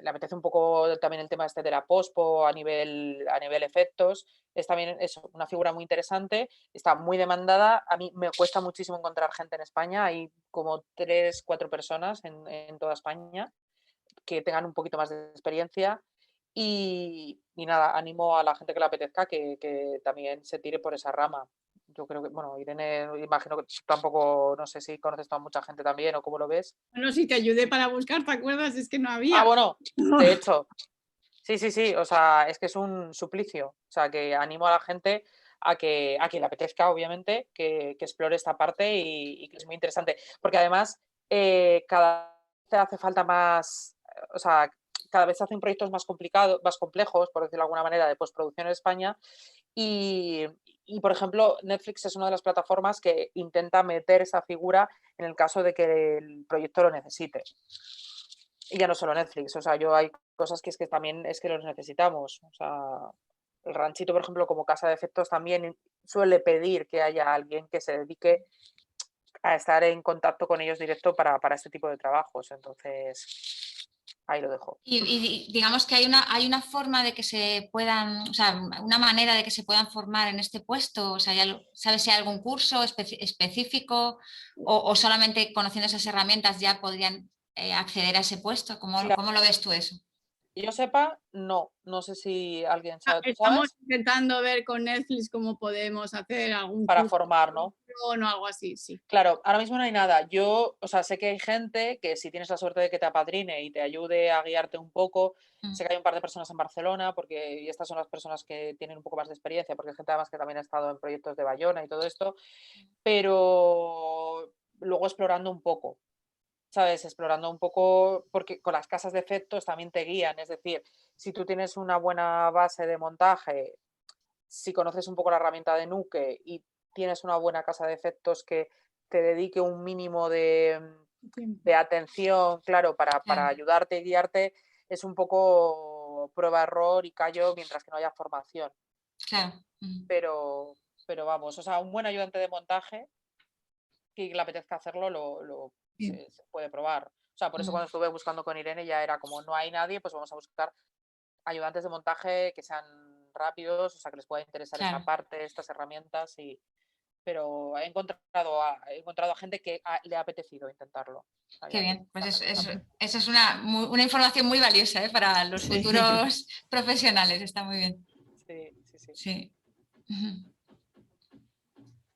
le apetece un poco también el tema este de la pospo a nivel efectos, es también eso, una figura muy interesante, está muy demandada. A mí me cuesta muchísimo encontrar gente en España, hay como 3, 4 personas en toda España que tengan un poquito más de experiencia, y nada, animo a la gente que le apetezca que también se tire por esa rama. Yo creo que, bueno, Irene, imagino que tampoco, no sé si conoces a mucha gente también o cómo lo ves. Bueno, si te ayudé para buscar, ¿te acuerdas? Es que no había. Bueno, de hecho, sí, o sea, es que es un suplicio. O sea, que animo a la gente a que le apetezca, obviamente, que explore esta parte, y que es muy interesante. Porque además, cada vez hace falta más, o sea, cada vez se hacen proyectos más complicados, más complejos, por decirlo de alguna manera, de postproducción en España. Y, por ejemplo, Netflix es una de las plataformas que intenta meter esa figura en el caso de que el proyecto lo necesite. Y ya no solo Netflix, o sea, hay cosas que es que también es que los necesitamos. O sea, el Ranchito, por ejemplo, como casa de efectos, también suele pedir que haya alguien que se dedique a estar en contacto con ellos directo para este tipo de trabajos. Entonces, ahí lo dejo. Y digamos que hay una forma de que se puedan, o sea, una manera de que se puedan formar en este puesto. O sea, ¿sabes si hay algún curso específico o solamente conociendo esas herramientas ya podrían acceder a ese puesto? ¿Cómo lo ves tú eso? Que yo sepa, no sé si alguien sabe. ¿Tú Estamos sabes? intentando ver con Netflix cómo podemos hacer algún Para curso formar, ¿no? o algo así, sí. Claro, ahora mismo no hay nada. Yo, o sea, sé que hay gente que, si tienes la suerte de que te apadrine y te ayude a guiarte un poco, sé que hay un par de personas en Barcelona, y estas son las personas que tienen un poco más de experiencia, porque hay gente además que también ha estado en proyectos de Bayona y todo esto, pero luego explorando un poco, ¿sabes? Explorando un poco, porque con las casas de efectos también te guían. Es decir, si tú tienes una buena base de montaje, si conoces un poco la herramienta de Nuke y tienes una buena casa de efectos que te dedique un mínimo de atención, claro, para ayudarte y guiarte, es un poco prueba, error y callo mientras que no haya formación. Claro. Pero vamos, o sea, un buen ayudante de montaje, que le apetezca hacerlo, se puede probar. O sea, por eso cuando estuve buscando con Irene ya era como, no hay nadie, pues vamos a buscar ayudantes de montaje que sean rápidos, o sea, que les pueda interesar esta parte, estas herramientas, pero he encontrado a gente que le ha apetecido intentarlo. Qué bien, pues eso es una información muy valiosa para los futuros profesionales, está muy bien. Sí.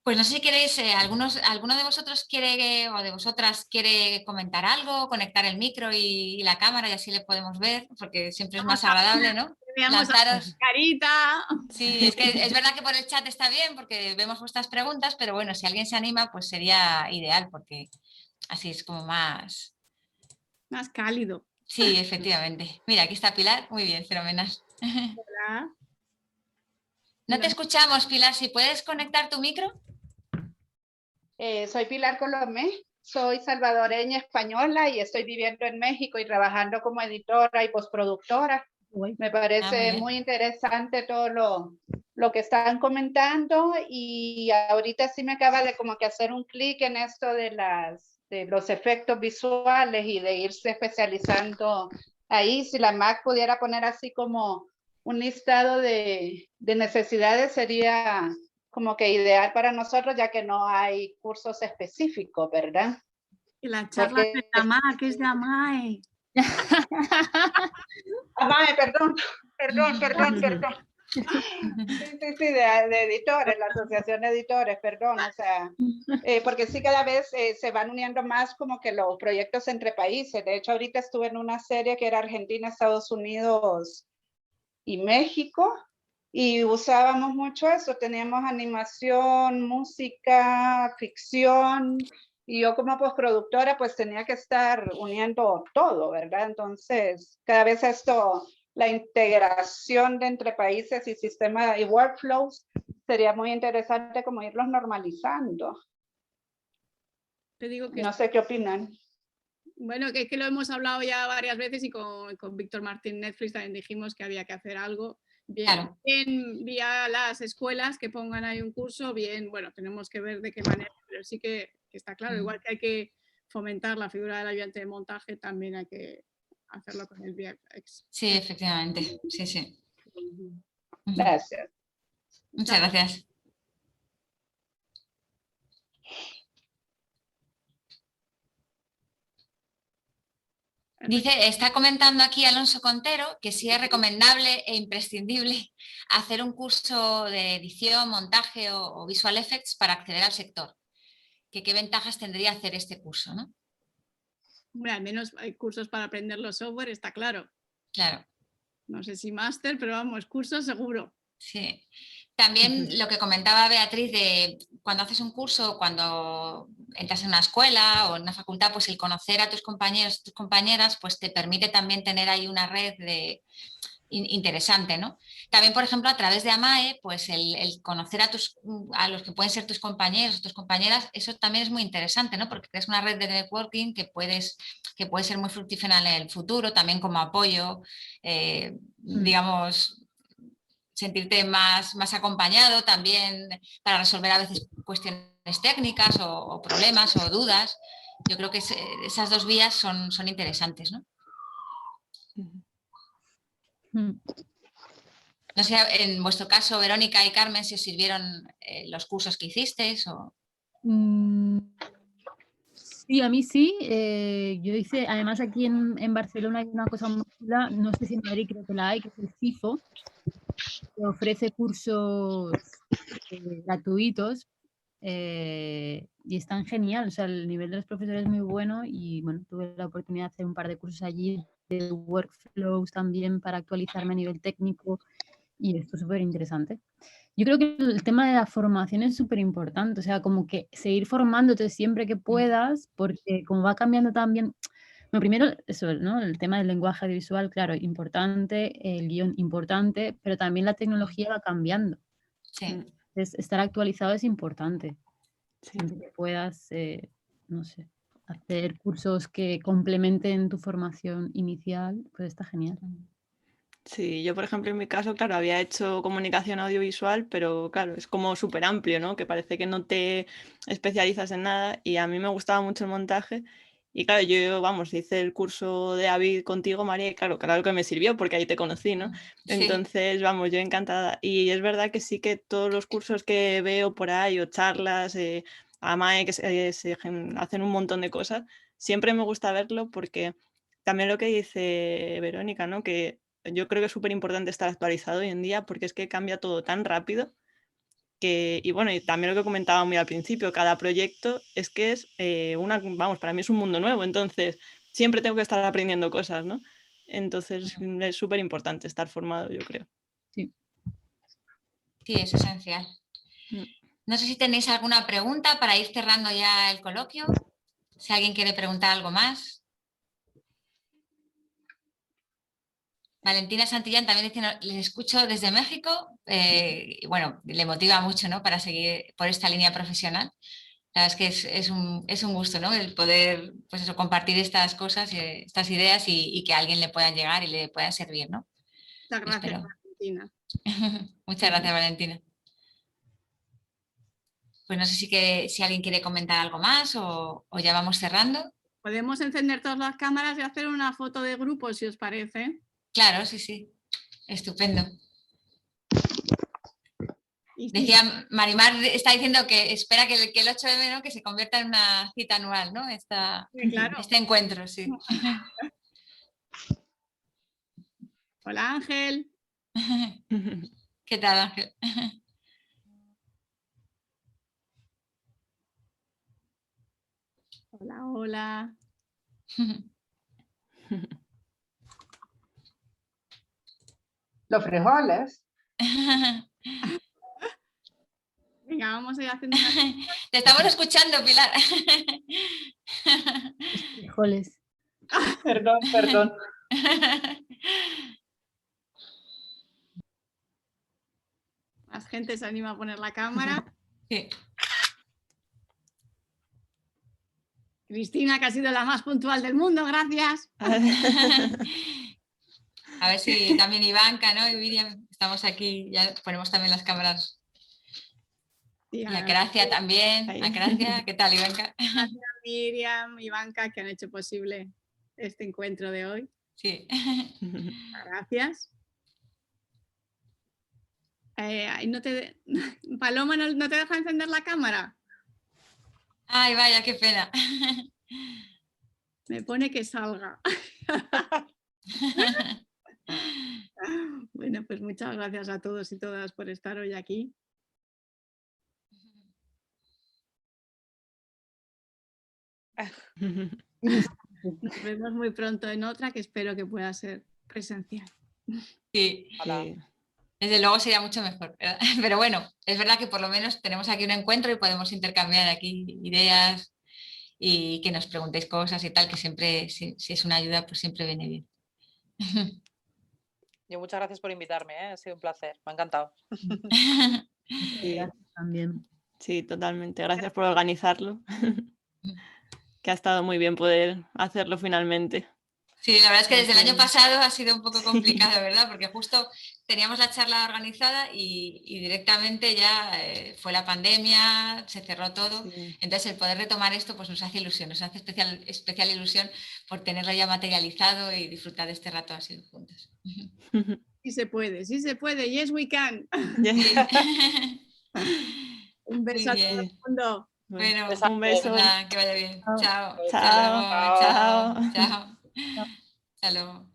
Pues no sé si queréis, alguno de vosotros quiere o de vosotras quiere comentar algo, conectar el micro y la cámara y así le podemos ver, porque siempre es más agradable, ¿no? Lanzaros carita. Sí, es que es verdad que por el chat está bien porque vemos vuestras preguntas, pero bueno, si alguien se anima, pues sería ideal porque así es como más cálido. Sí, efectivamente. Mira, aquí está Pilar. Muy bien, fenomenal. Hola. No te escuchamos, Pilar. ¿Si puedes conectar tu micro? Soy Pilar Colomé, soy salvadoreña española y estoy viviendo en México y trabajando como editora y postproductora. Me parece muy interesante todo lo que están comentando, y ahorita sí me acaba de como que hacer un clic en esto de los efectos visuales y de irse especializando ahí. Si la Mac pudiera poner así como un listado de necesidades, sería como que ideal para nosotros, ya que no hay cursos específicos, ¿verdad? Y la charla de la Mac es de Amae. Amae, perdón. Sí, de editores, la asociación de editores, perdón, o sea, porque sí cada vez se van uniendo más como que los proyectos entre países. De hecho, ahorita estuve en una serie que era Argentina, Estados Unidos y México, y usábamos mucho eso, teníamos animación, música, ficción, y yo como postproductora pues tenía que estar uniendo todo, ¿verdad? Entonces, cada vez esto, la integración de entre países y sistemas y workflows, sería muy interesante como irlos normalizando. Te digo que no sé qué opinan. bueno, que es que lo hemos hablado ya varias veces y con Víctor Martín Netflix también dijimos que había que hacer algo. Bien, bien vía las escuelas que pongan ahí un curso, bien, bueno, tenemos que ver de qué manera, pero sí que está claro, igual que hay que fomentar la figura del ayudante de montaje, también hay que hacerlo con el VFX. Sí, efectivamente, sí, sí. Gracias. Muchas gracias. Dice, está comentando aquí Alonso Contero que sí es recomendable e imprescindible hacer un curso de edición, montaje o visual effects para acceder al sector. ¿Qué ventajas tendría hacer este curso, ¿no? Bueno, al menos hay cursos para aprender los software, está claro. Claro. No sé si máster, pero vamos, cursos seguro. Sí. También lo que comentaba Beatriz de cuando haces un curso, cuando entras en una escuela o en una facultad, pues el conocer a tus compañeros, tus compañeras, pues te permite también tener ahí una red interesante, ¿no? También, por ejemplo, a través de AMAE, pues el conocer a los que pueden ser tus compañeros, tus compañeras, eso también es muy interesante, ¿no? Porque es una red de networking que puede ser muy fructífera en el futuro, también como apoyo, digamos, sentirte más acompañado también para resolver a veces cuestiones técnicas o problemas o dudas. Yo creo que esas dos vías son interesantes, ¿no? No sé, en vuestro caso, Verónica y Carmen, si os sirvieron los cursos que hicisteis o... Sí, a mí sí. Yo hice, además aquí en Barcelona hay una cosa muy chula, no sé si en Madrid creo que la hay, que es el CIFO, que ofrece cursos gratuitos y están genial. O sea, el nivel de los profesores es muy bueno y bueno, tuve la oportunidad de hacer un par de cursos allí de workflows también para actualizarme a nivel técnico y esto es súper interesante. Yo creo que el tema de la formación es súper importante, o sea, como que seguir formándote siempre que puedas, porque como va cambiando también, bueno, primero eso, ¿no? El tema del lenguaje visual, claro, importante, el guión importante, pero también la tecnología va cambiando. Sí. Entonces, estar actualizado es importante. Siempre que puedas, no sé, hacer cursos que complementen tu formación inicial, pues está genial. Sí, yo por ejemplo en mi caso, claro, había hecho comunicación audiovisual, pero claro, es como súper amplio, ¿no? Que parece que no te especializas en nada y a mí me gustaba mucho el montaje y claro, yo, vamos, hice el curso de Avid contigo, María, y claro que me sirvió porque ahí te conocí, ¿no? Sí. Entonces, vamos, yo encantada. Y es verdad que sí que todos los cursos que veo por ahí o charlas, AMAE, que se hacen un montón de cosas, siempre me gusta verlo porque también lo que dice Verónica, ¿no? Que yo creo que es súper importante estar actualizado hoy en día porque es que cambia todo tan rápido que, y bueno, y también lo que comentaba muy al principio, cada proyecto es que es para mí es un mundo nuevo, entonces siempre tengo que estar aprendiendo cosas, ¿no? Entonces es súper importante estar formado, yo creo. Sí. Sí, es esencial. No sé si tenéis alguna pregunta para ir cerrando ya el coloquio. Si alguien quiere preguntar algo más. Valentina Santillán también dice, les escucho desde México y bueno, le motiva mucho, ¿no? Para seguir por esta línea profesional. La verdad es que es un gusto, ¿no? El poder, pues eso, compartir estas cosas, estas ideas y que a alguien le puedan llegar y le puedan servir, ¿no? Muchas gracias, Valentina. Muchas gracias, Valentina. Pues no sé si alguien quiere comentar algo más o ya vamos cerrando. Podemos encender todas las cámaras y hacer una foto de grupo, si os parece. Claro, sí. Estupendo. Y decía, Marimar está diciendo que espera que el 8M, ¿no? Que se convierta en una cita anual, ¿no? claro. Este encuentro, sí. Hola, Ángel. ¿Qué tal, Ángel? Hola, hola. Los frijoles. Venga, vamos a ir haciendo una... Te estamos escuchando, Pilar. Los frijoles. Perdón, perdón. Más gente se anima a poner la cámara. Sí. Cristina, que ha sido la más puntual del mundo, gracias. A ver si también Ivanka, ¿no? Y Miriam, estamos aquí, ya ponemos también las cámaras. Y Y Acracia también. Ahí. Acracia, ¿qué tal, Ivanka? gracias a Miriam, Ivanka, que han hecho posible este encuentro de hoy. Sí. Gracias. Paloma, ¿no te deja encender la cámara? Ay, vaya, qué pena. Me pone que salga. Bueno, pues muchas gracias a todos y todas por estar hoy aquí. Nos vemos muy pronto en otra que espero que pueda ser presencial. Sí. Hola. Sí. Desde luego sería mucho mejor, ¿verdad? Pero bueno, es verdad que por lo menos tenemos aquí un encuentro y podemos intercambiar aquí ideas y que nos preguntéis cosas y tal, que siempre, si es una ayuda, pues siempre viene bien. Yo muchas gracias por invitarme, ¿eh? Ha sido un placer, me ha encantado. Sí. Gracias también. Sí, totalmente. Gracias por organizarlo. Que ha estado muy bien poder hacerlo finalmente. Sí, la verdad es que desde el año Entonces, pasado ha sido un poco sí. complicado, ¿verdad? Porque justo teníamos la charla organizada y directamente ya fue la pandemia, se cerró todo. Sí. Entonces el poder retomar esto pues nos hace ilusión, nos hace especial ilusión por tenerlo ya materializado y disfrutar de este rato así juntos. Sí se puede, yes we can. Sí. Un Muy beso a todo bien. el mundo. Bueno, Un beso. pues nada, que vaya bien. Chao. Chao. Hasta Chao. luego. Chao. Chao. Chao. Chao. Hasta luego.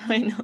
Bueno.